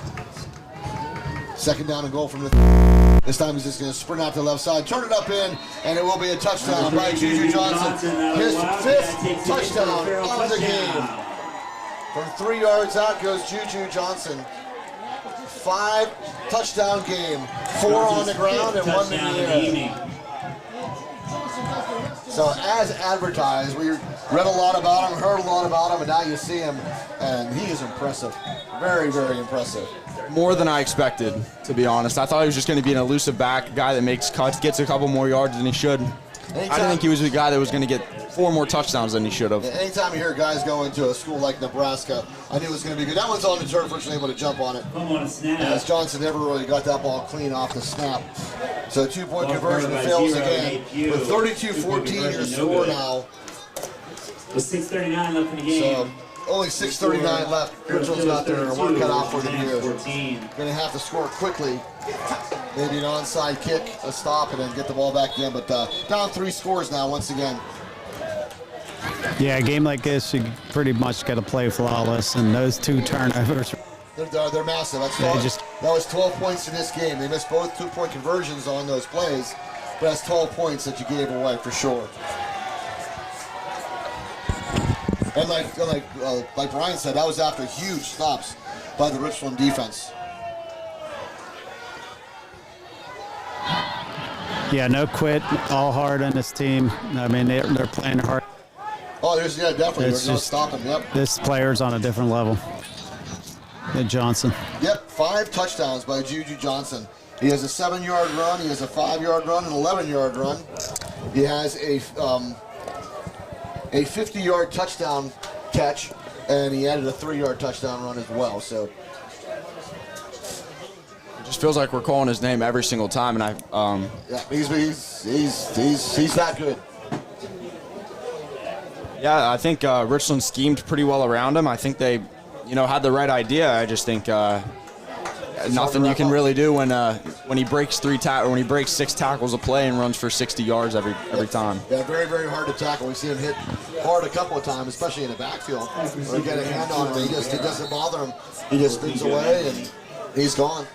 Second down and goal from the... This time he's just going to sprint out to the left side, turn it up in, and it will be a touchdown by Juju Johnson. His 5th touchdown of the game. From 3 yards out goes Juju Johnson. 5 touchdown game, 4 on the ground and 1 in the air. So as advertised, we read a lot about him, heard a lot about him, and now you see him, and he is impressive. Very, very impressive. More than I expected, to be honest. I thought he was just going to be an elusive back, a guy that makes cuts, gets a couple more yards than he should. I didn't think he was a guy that was going to get 4 more touchdowns than he should have. Anytime you hear guys go into a school like Nebraska, I knew it was going to be good. That one's on the turf, which was able to jump on it. As Johnson never really got that ball clean off the snap. So 2-point conversion fails again. With 32-14 your score now. With 6:39 left in the game. So only 6:39 left. Richland's got their work cut out for the year. Going to have to score quickly. Maybe an onside kick, a stop, and then get the ball back again. But down 3 scores now once again. Yeah, a game like this, you pretty much got to play flawless, and those 2 turnovers. They're massive. That was 12 points in this game. They missed both 2-point conversions on those plays, but that's 12 points that you gave away for sure. And like Brian said, that was after huge stops by the Richland defense. Yeah, no quit, all hard on this team. I mean, they're playing hard. Oh, definitely. There's no stopping. Yep. This player's on a different level. Johnson. Yep, 5 touchdowns by Juju Johnson. He has a 7-yard run, he has a 5-yard run, an 11-yard run. He has a 50-yard touchdown catch, and he added a 3-yard touchdown run as well. So it just feels like we're calling his name every single time, and yeah, he's that good. Yeah, I think Richland schemed pretty well around him. I think they, had the right idea. I just think nothing you can really do when he breaks 6 tackles a play and runs for 60 yards every time. Yeah, very, very hard to tackle. We see him hit hard a couple of times, especially in the backfield. Or get a hand on him, it doesn't bother him. He just spins away and he's gone.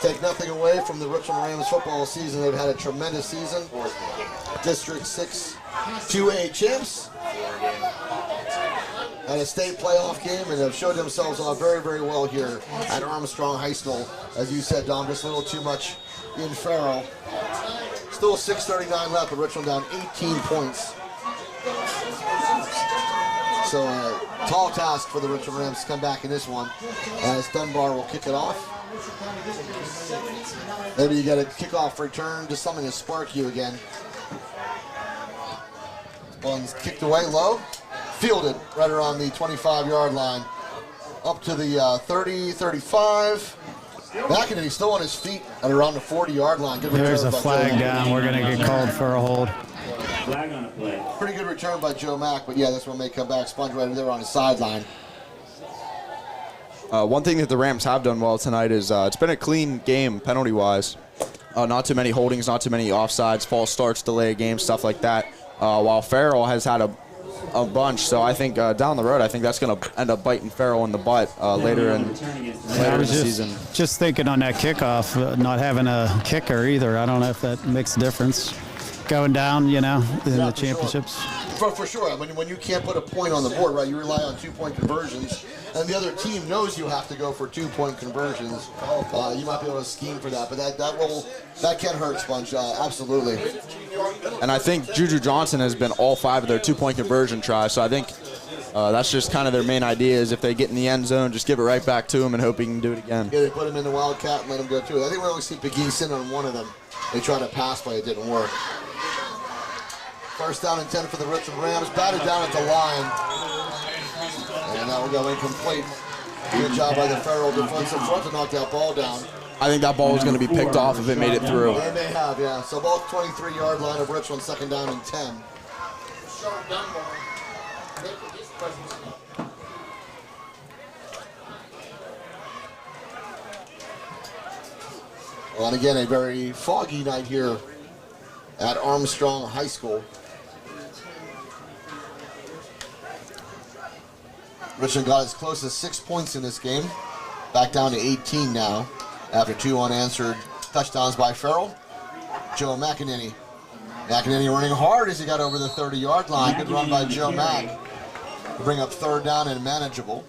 Take nothing away from the Richland Rams football season. They've had a tremendous season. District 6 2A champs. Had a state playoff game and have showed themselves off very, very well here at Armstrong High School. As you said, Dom, just a little too much in Farrell. Still 6:39 left, but Richland down 18 points. So a tall task for the Richland Rams to come back in this one, as Dunbar will kick it off. Maybe you get a kickoff return, just something to spark you again. One's kicked away low, fielded right around the 25-yard line, up to the 30, 35. Back and he's still on his feet at around the 40-yard line. Good There's a flag down. We're going to get called for a hold. Flag on the play. Pretty good return by Joe Mack, but yeah, this one may come back. Sponge right there on his sideline. One thing that the Rams have done well tonight is it's been a clean game penalty-wise. Not too many holdings, not too many offsides, false starts, delay of game, stuff like that. While Farrell has had a bunch, so I think down the road, I think that's going to end up biting Farrell in the butt later in the season. Just thinking on that kickoff, not having a kicker either. I don't know if that makes a difference. Going down, in the championships. For sure. I mean, when you can't put a point on the board, right, you rely on 2-point conversions, and the other team knows you have to go for 2-point conversions. You might be able to scheme for that, but that can hurt, Sponge, absolutely. And I think Juju Johnson has been all 5 of their 2-point conversion tries, so I think that's just kind of their main idea is if they get in the end zone, just give it right back to him and hope he can do it again. Yeah, they put him in the Wildcat and let him go to it. I think we only see Pegues in on one of them. They tried to pass, but it didn't work. First down and 10 for the Richland Rams. Batted down at the line. And that will go incomplete. Good job by the Farrell defensive front to knock that ball down. I think that ball was going to be picked off if it made it through. They may have, yeah. So both 23-yard line of Richland, second down and 10. Well, and again, a very foggy night here at Armstrong High School. Richland got as close as 6 points in this game. Back down to 18 now after 2 unanswered touchdowns by Farrell. Joe McEnany. McEnany running hard as he got over the 30-yard line. Good run by Joe Mack to bring up third down and manageable.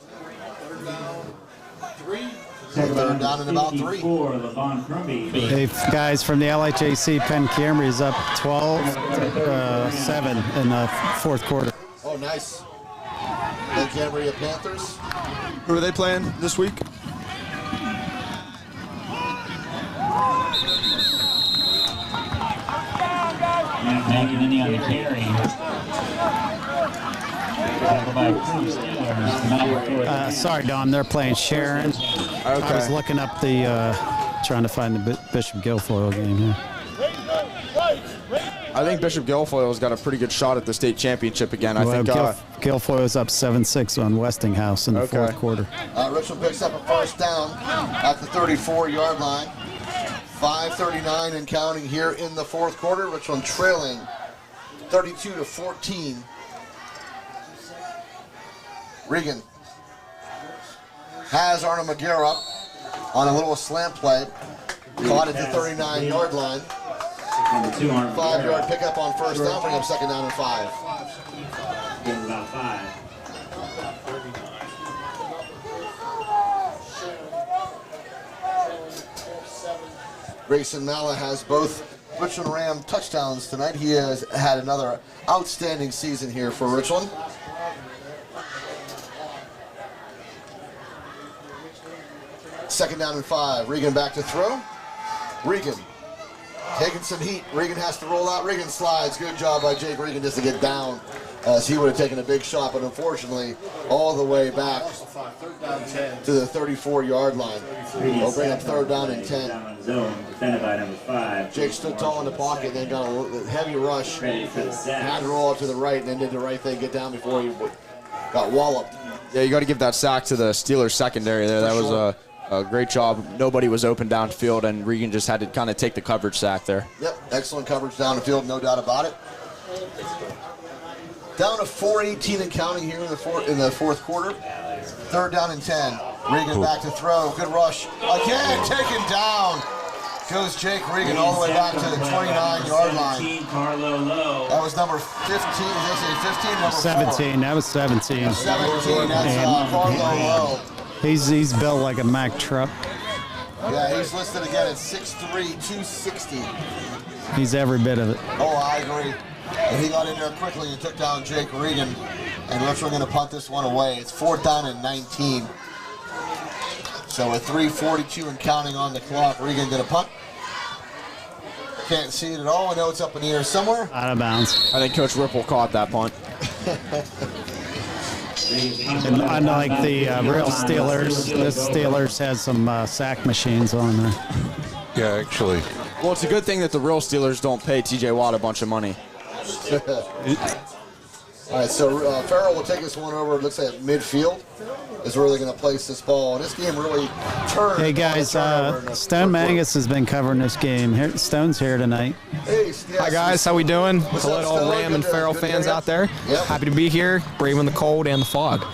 Third down and about 3. Hey, guys from the LHAC, Penn Camry is up 12-7 in the fourth quarter. Oh, nice. Penn Camry Panthers. Who are they playing this week? McEnany on the carry. Sorry, Don, they're playing Sharon. Okay. I was looking up the, trying to find the Bishop Guilfoyle game here. I think Bishop Guilfoyle's got a pretty good shot at the state championship again. I think Guilfoyle's up 7-6 on Westinghouse in the fourth quarter. Richland picks up a first down at the 34-yard line. 5:39 and counting here in the fourth quarter. Richland trailing 32-14. Regan has Arnold McGarrett up on a little slant play. Caught at the 39-yard line. 5-yard pickup on first down, bring up second down and 5. Give him about 5. Grayson Malla has both Richland Ram touchdowns tonight. He has had another outstanding season here for Richland. Second down and 5. Regan back to throw. Regan taking some heat. Regan has to roll out. Regan slides. Good job by Jake Regan just to get down, as he would have taken a big shot, but unfortunately all the way back to the 34-yard line. They'll bring up third down and 10. Defended by number 5. Jake stood tall in the pocket, then got a heavy rush. Had to roll up to the right, and then did the right thing, get down before he got walloped. Yeah, you got to give that sack to the Steelers secondary there. That was a great job. Nobody was open downfield, and Regan just had to kind of take the coverage sack there. Yep, excellent coverage downfield, no doubt about it. Down to 4:18 and counting here in the fourth quarter. Third down and 10. Regan back to throw. Good rush. Again, taken down. Goes Jake Regan all the way back to the 29-yard line. That was number 15. Did they say 15? Number 17. 4. That was 17. 17. That's Carlo Lowe. He's built like a Mack truck. Yeah, he's listed again at 6'3", 260. He's every bit of it. Oh, I agree. And he got in there quickly and took down Jake Regan. And Richland going to punt this one away. It's 4th down and 19. So with 3:42 and counting on the clock, Regan going to punt. Can't see it at all. I know it's up in the air somewhere. Out of bounds. I think Coach Ripple caught that punt. And unlike the real Steelers, this Steelers has some sack machines on there. Yeah, actually. Well, it's a good thing that the real Steelers don't pay T.J. Watt a bunch of money. All right, so Farrell will take this one over. It looks like at midfield is where they're going to place this ball. And this game really turned. Hey guys, Stone Mangus has been covering this game. Stone's here tonight. Hey, hi guys, how we doing? What's Hello up, to all Stone? Ram and Farrell fans out there. Yep. Happy to be here, braving the cold and the fog.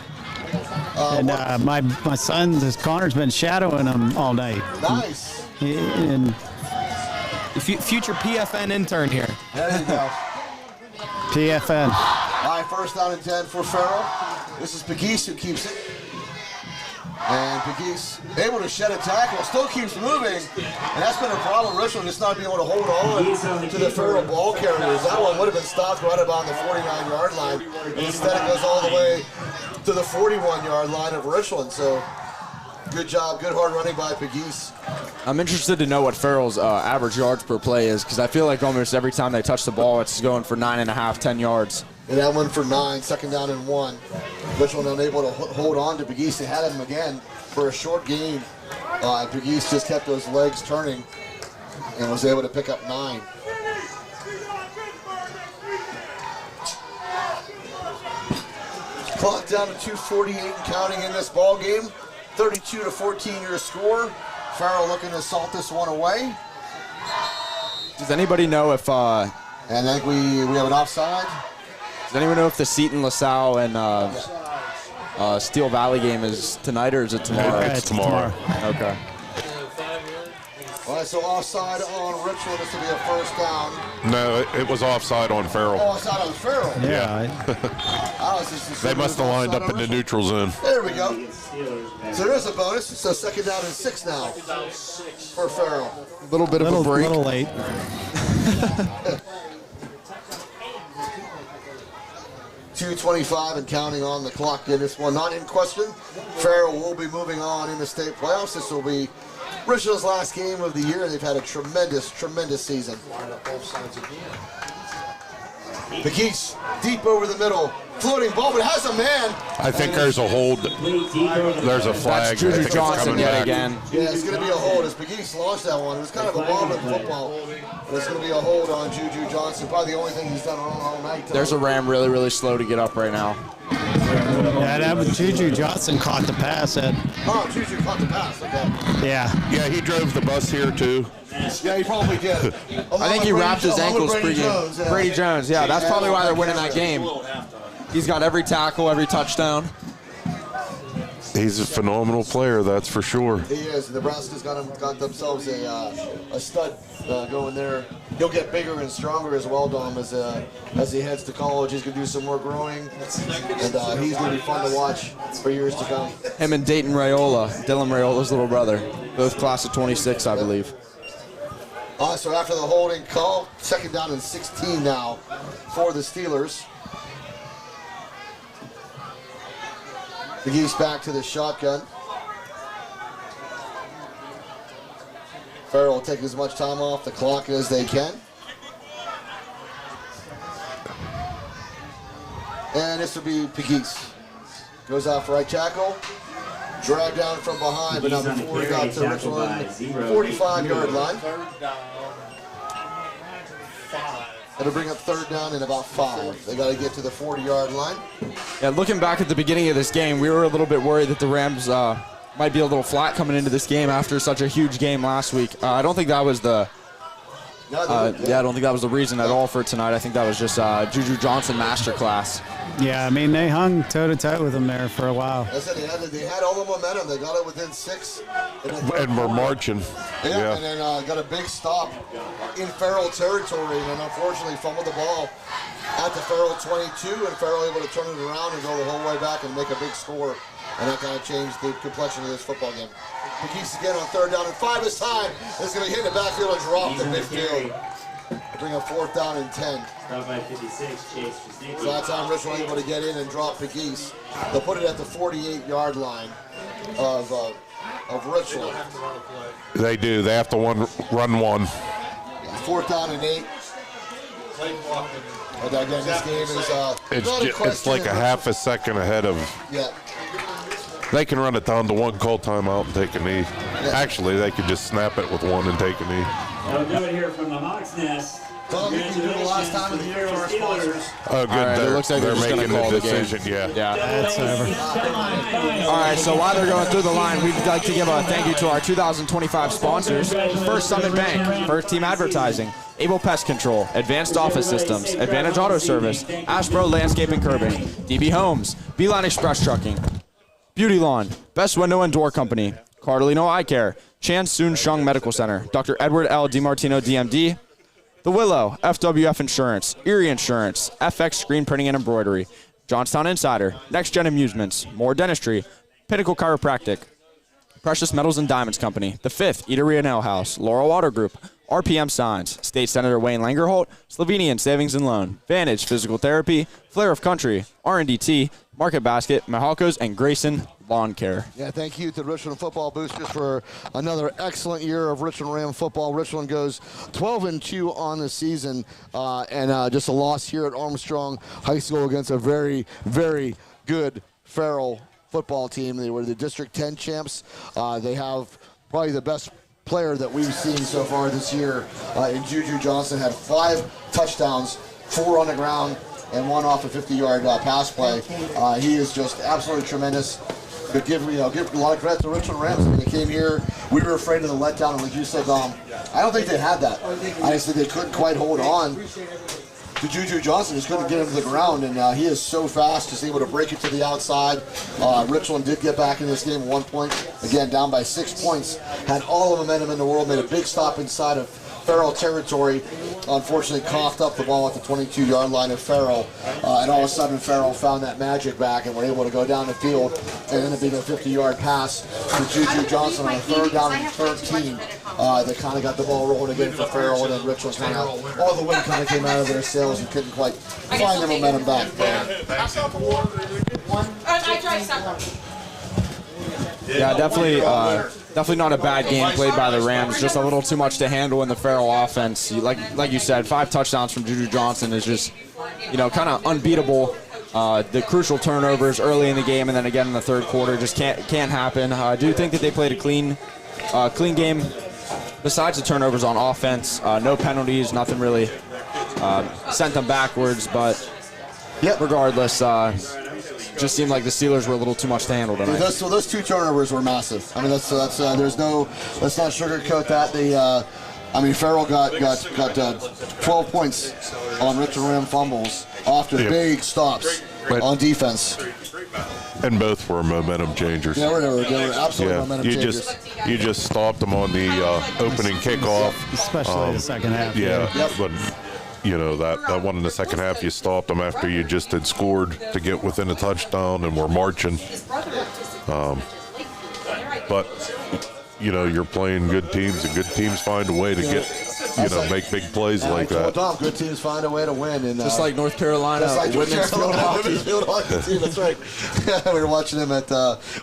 And my son, Connor's been shadowing him all night. Nice. And Future PFN intern here. There you go. PFN. All right, first down and 10 for Farrell. This is Pegues who keeps it. And Pegues able to shed a tackle, still keeps moving. And that's been a problem. Richland just not being able to hold on to the Farrell ball carriers. That one would have been stopped right about the 49-yard line. Instead, it goes all the way to the 41-yard line of Richland. So good job, good hard running by Pegues. I'm interested to know what Farrell's average yards per play is, because I feel like almost every time they touch the ball, it's going for 9.5, 10 yards. And that one for 9, second down and 1. Richland unable to hold on to Pegues. They had him again for a short gain Big East just kept those legs turning and was able to pick up 9. Clock down to 2:48 and counting in this ball game. 32-14 your score. Farrell looking to salt this one away. Does anybody know if And I think we have an offside. does anyone know if the Seton LaSalle and Steel Valley game is tonight or is it tomorrow? It's tomorrow. Okay. All right, so offside on Richland. This will be a first down. No, it was offside on Farrell. Oh, offside on Farrell. Yeah. I was just They assuming must it was have lined offside up on in the Richland. neutral zone. There we go. So there's a bonus. So second down and 6 now for Farrell. A little bit of a break. Little late. .225 and counting on the clock in this one. Not in question. Farrell will be moving on in the state playoffs. This will be Richland's last game of the year. They've had a tremendous, tremendous season. McGeese deep over the middle. Floating ball, but has a man. I think there's a hold. There's a flag. That's Juju I think it's Johnson coming yet back. again. Yeah, it's going to be a hold as McGeese launched that one. It was kind of a wobbling football. But it's going to be a hold on Juju Johnson. Probably the only thing he's done wrong all night. There's a Ram really, really slow to get up right now. Yeah, that was Juju Johnson caught the pass at. Oh, Juju caught the pass. Okay. Yeah. Yeah, he drove the bus here too. Yeah, he probably did. I think he wrapped his ankles pregame. Brady Jones, yeah, that's probably why they're winning that game. He's got every tackle, every touchdown. He's a phenomenal player, that's for sure. He is. Nebraska's got themselves a stud going there. He'll get bigger and stronger as well, Dom, as he heads to college. He's going to do some more growing, and he's going to be fun to watch for years to come. Him and Dayton Raiola, Dylan Raiola's little brother, both class of 26, I believe. So after the holding call, second down and 16 now for the Steelers. The Geese back to the shotgun. Farrell will take as much time off the clock as they can. And this will be Pegues. Goes out for right tackle. Drag down from behind, but now before he got to Richland, 45-yard line. That'll bring up third down in about 5. They got to get to the 40-yard line. Yeah, looking back at the beginning of this game, we were a little bit worried that the Rams might be a little flat coming into this game after such a huge game last week. I don't think that was the I don't think that was the reason at all for tonight. I think that was just Juju Johnson masterclass. Yeah, I mean, they hung toe-to-toe with him there for a while. I said they had all the momentum. They got it within 6. And we're marching. Yeah, and then got a big stop in Farrell territory, and unfortunately fumbled the ball at the Farrell 22, and Farrell able to turn it around and go the whole way back and make a big score, and that kind of changed the complexion of this football game. McGeese again on third down and 5 this time. It's going to hit the backfield and drop the midfield. Bring a fourth down and 10. Stop by 56, Chase. So that time Richland able to get in and drop McGeese. They'll put it at the 48-yard line of Richland. They do. They have to run one. Fourth down and 8. And again, this game is It's like a half a second ahead of. Yeah. They can run it down to one call timeout and take a knee. Actually, they could just snap it with one and take a knee. They'll do it here from the Hawk's Nest. Tom, you can do the last time of the year for our sponsors. Oh, good. All right, it looks like they're just gonna making call the the game. decision. Yeah. That's over. All right, so while they're going through the line, we'd like to give a thank you to our 2025 sponsors: First Summit Bank, First Team Advertising, Able Pest Control, Advanced Office Systems, Advantage Auto Service, Ashbro Landscape and Curbing, DB Homes, Beeline Express Trucking, Beauty Lawn, Best Window and Door Company, Cardolino Eye Care, Chan Soon Shung Medical Center, Dr. Edward L. DiMartino, DMD, The Willow, FWF Insurance, Erie Insurance, FX Screen Printing and Embroidery, Johnstown Insider, Next Gen Amusements, More Dentistry, Pinnacle Chiropractic, Precious Metals and Diamonds Company, The Fifth Eatery and Ale House, Laurel Water Group, RPM Signs, State Senator Wayne Langerholt, Slovenian Savings and Loan, Vantage Physical Therapy, Flair of Country, R&DT, Market Basket, Mahalco's, and Grayson Lawn Care. Yeah, thank you to Richland Football Boosters for another excellent year of Richland Ram football. Richland goes 12-2 on the season, and just a loss here at Armstrong High School against a very, very good Farrell football team. They were the District 10 champs. They have probably the best player that we've seen so far this year in Juju Johnson. Had 5 touchdowns, 4 on the ground, and 1 off a 50-yard pass play. He is just absolutely tremendous. But give a lot of credit to Richland Rams. I mean, they came here. We were afraid of the letdown, and like you said, Dom, I don't think they had that. I just think they couldn't quite hold on to Juju Johnson. Just couldn't get him to the ground, and he is so fast, just able to break it to the outside. Richland did get back in this game at 1 point. Again, down by 6 points. Had all the momentum in the world. Made a big stop inside of Farrell territory. Unfortunately, coughed up the ball at the 22-yard line of Farrell. And all of a sudden, Farrell found that magic back and were able to go down the field and then it being a 50-yard pass to Juju Johnson on a 3rd down and 13. They kind of got the ball rolling again for Farrell, and then Richland kind of, all the wind kind of came out of their sails and couldn't quite find their momentum back. Yeah, definitely not a bad game played by the Rams. Just a little too much to handle in the Farrell offense. Like you said, 5 touchdowns from Juju Johnson is just, kind of unbeatable. The crucial turnovers early in the game and then again in the 3rd quarter just can't happen. I do think that they played a clean game. Besides the turnovers on offense, no penalties, nothing really sent them backwards. But regardless, just seemed like the Steelers were a little too much to handle tonight. Those 2 turnovers were massive. I mean, let's not sugarcoat that. Farrell got 12 points on Richland Ram fumbles after big stops on defense. And both were momentum changers. Yeah, they were absolutely momentum changers. You just stopped them on the opening kickoff. Especially the second half. But that one in the second half, you stopped them after you just had scored to get within a touchdown and were marching. But you're playing good teams, and good teams find a way to get, make big plays like that. Tom, good teams find a way to win, and just like North Carolina, women's field hockey team. That's right. We were watching them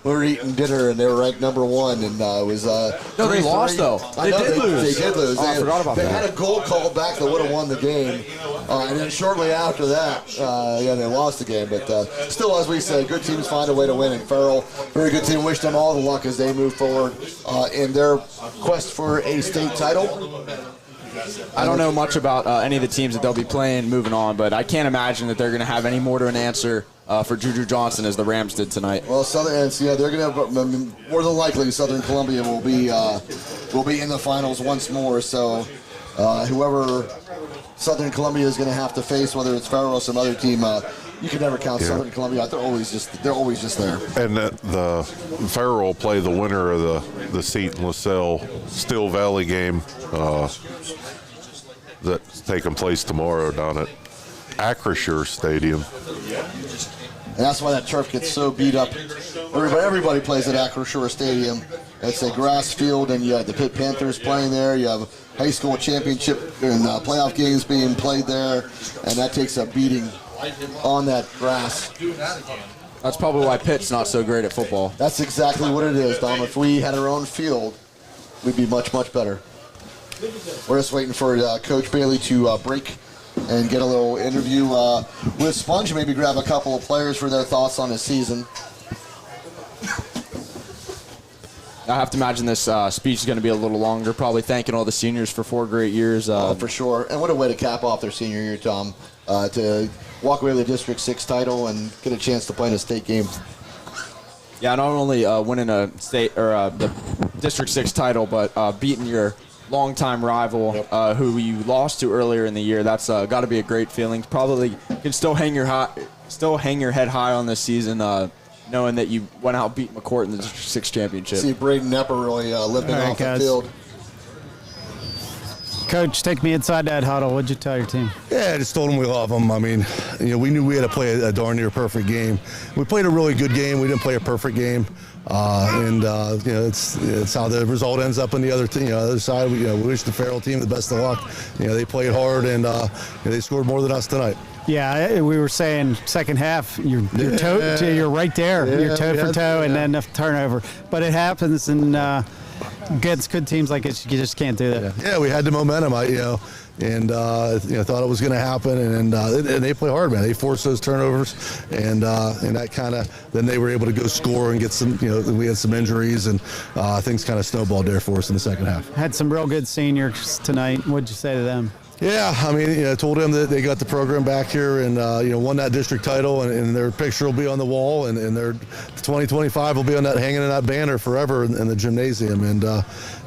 we were eating dinner, and they were ranked number 1, and it was. No, they lost though. They did lose. They did lose. I forgot about that. They had a goal called back that would have won the game, and then shortly after that, they lost the game. But still, as we said, good teams find a way to win, and Farrell, very good team. Wish them all the luck as they move forward in their quest for a state title. I don't know much about any of the teams that they'll be playing moving on, but I can't imagine that they're going to have any more to an answer for Juju Johnson as the Rams did tonight. Well, they're going to have, more than likely, Southern Columbia will be in the finals once more. So whoever Southern Columbia is going to have to face, whether it's Farrell or some other team, you can never count Southern Columbia out. They're always just there. And the Farrell will play the winner of the Seton LaSalle Still Valley game that's taking place tomorrow down at Acrisure Stadium. And that's why that turf gets so beat up. Everybody plays at Acrisure Stadium. It's a grass field, and you have the Pitt Panthers playing there. You have high school championship and playoff games being played there, and that takes a beating on that grass. That's probably why Pitt's not so great at football. That's exactly what it is, Dom. If we had our own field, we'd be much, much better. We're just waiting for Coach Bailey to break and get a little interview with Sponge, maybe grab a couple of players for their thoughts on the season. I have to imagine this speech is going to be a little longer, probably thanking all the seniors for 4 great years. For sure. And what a way to cap off their senior year, Tom, to walk away with the District 6 title and get a chance to play in a state game. Yeah, not only winning a state or the District 6 title, but beating your longtime rival who you lost to earlier in the year. That's got to be a great feeling. Probably can still hang your head high on this season, knowing that you went out beat McCourt in the District 6 championship. See Braden Nepper really limping off the field. Coach, take me inside that huddle. What'd you tell your team? Yeah, I just told them we love them. I mean, we knew we had to play a darn near perfect game. We played a really good game. We didn't play a perfect game. It's how the result ends up on the other team. Other side, we wish the Farrell team the best of luck. They played hard and they scored more than us tonight. Yeah, we were saying second half, you're right there. You're toe for toe, and then a turnover. But it happens, and Against good teams like this, you just can't do that. Yeah, we had the momentum, and thought it was going to happen, and they play hard, man. They forced those turnovers, and that kind of then they were able to go score and get some. We had some injuries, and things kind of snowballed there for us in the second half. Had some real good seniors tonight. What'd you say to them? Yeah, I mean, I told them that they got the program back here and, won that district title, and their picture will be on the wall, and their 2025 will be on that, hanging in that banner forever in the gymnasium. And,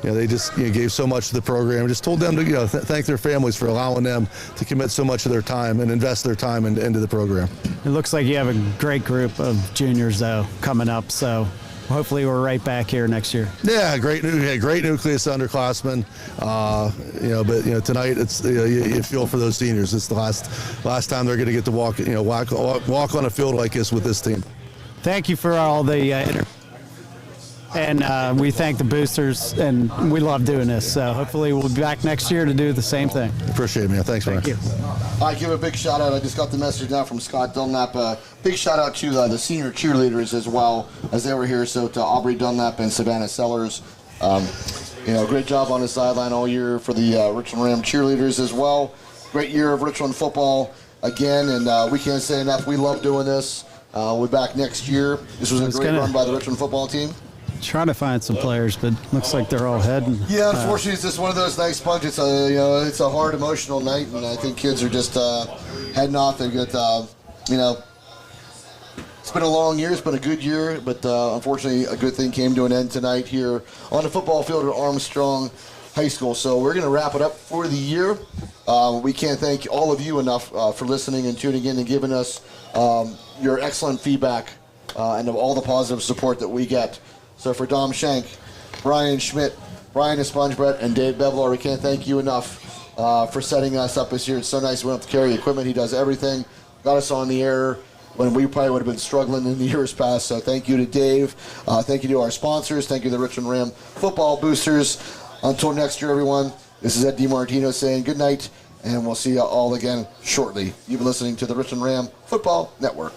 they just gave so much to the program. Just told them to, thank their families for allowing them to commit so much of their time and invest their time into the program. It looks like you have a great group of juniors, though, coming up, so hopefully we're right back here next year. Yeah, great nucleus of underclassmen. But tonight it's you feel for those seniors. It's the last time they're going to get to walk on a field like this with this team. Thank you for all the and we thank the boosters, and we love doing this. So hopefully we'll be back next year to do the same thing. Appreciate it, man. Thanks, Ryan. Thank you. I give a big shout out. I just got the message now from Scott Dunlap. Big shout out to the senior cheerleaders as well as they were here. So to Aubrey Dunlap and Savannah Sellers, great job on the sideline all year for the Richland Ram cheerleaders as well. Great year of Richland football again, and we can't say enough. We love doing this. We'll be back next year. This was a great run by the Richland football team. Trying to find some players, but looks like they're all heading. Yeah, unfortunately, it's just one of those nights. Punch. It's a hard, emotional night, and I think kids are just heading off. They've got, it's been a long year. It's been a good year, but unfortunately, a good thing came to an end tonight here on the football field at Armstrong High School. So we're going to wrap it up for the year. We can't thank all of you enough for listening and tuning in and giving us your excellent feedback and all the positive support that we get. So for Dom Schenk, Brian Schmidt, Brian Espongebrett, and Dave Bevelar, we can't thank you enough for setting us up this year. It's so nice we don't have to carry equipment. He does everything. Got us on the air when we probably would have been struggling in the years past. So thank you to Dave. Thank you to our sponsors. Thank you to the Richland Ram football boosters. Until next year, everyone, this is Ed DiMartino saying good night, and we'll see you all again shortly. You've been listening to the Richland Ram Football Network.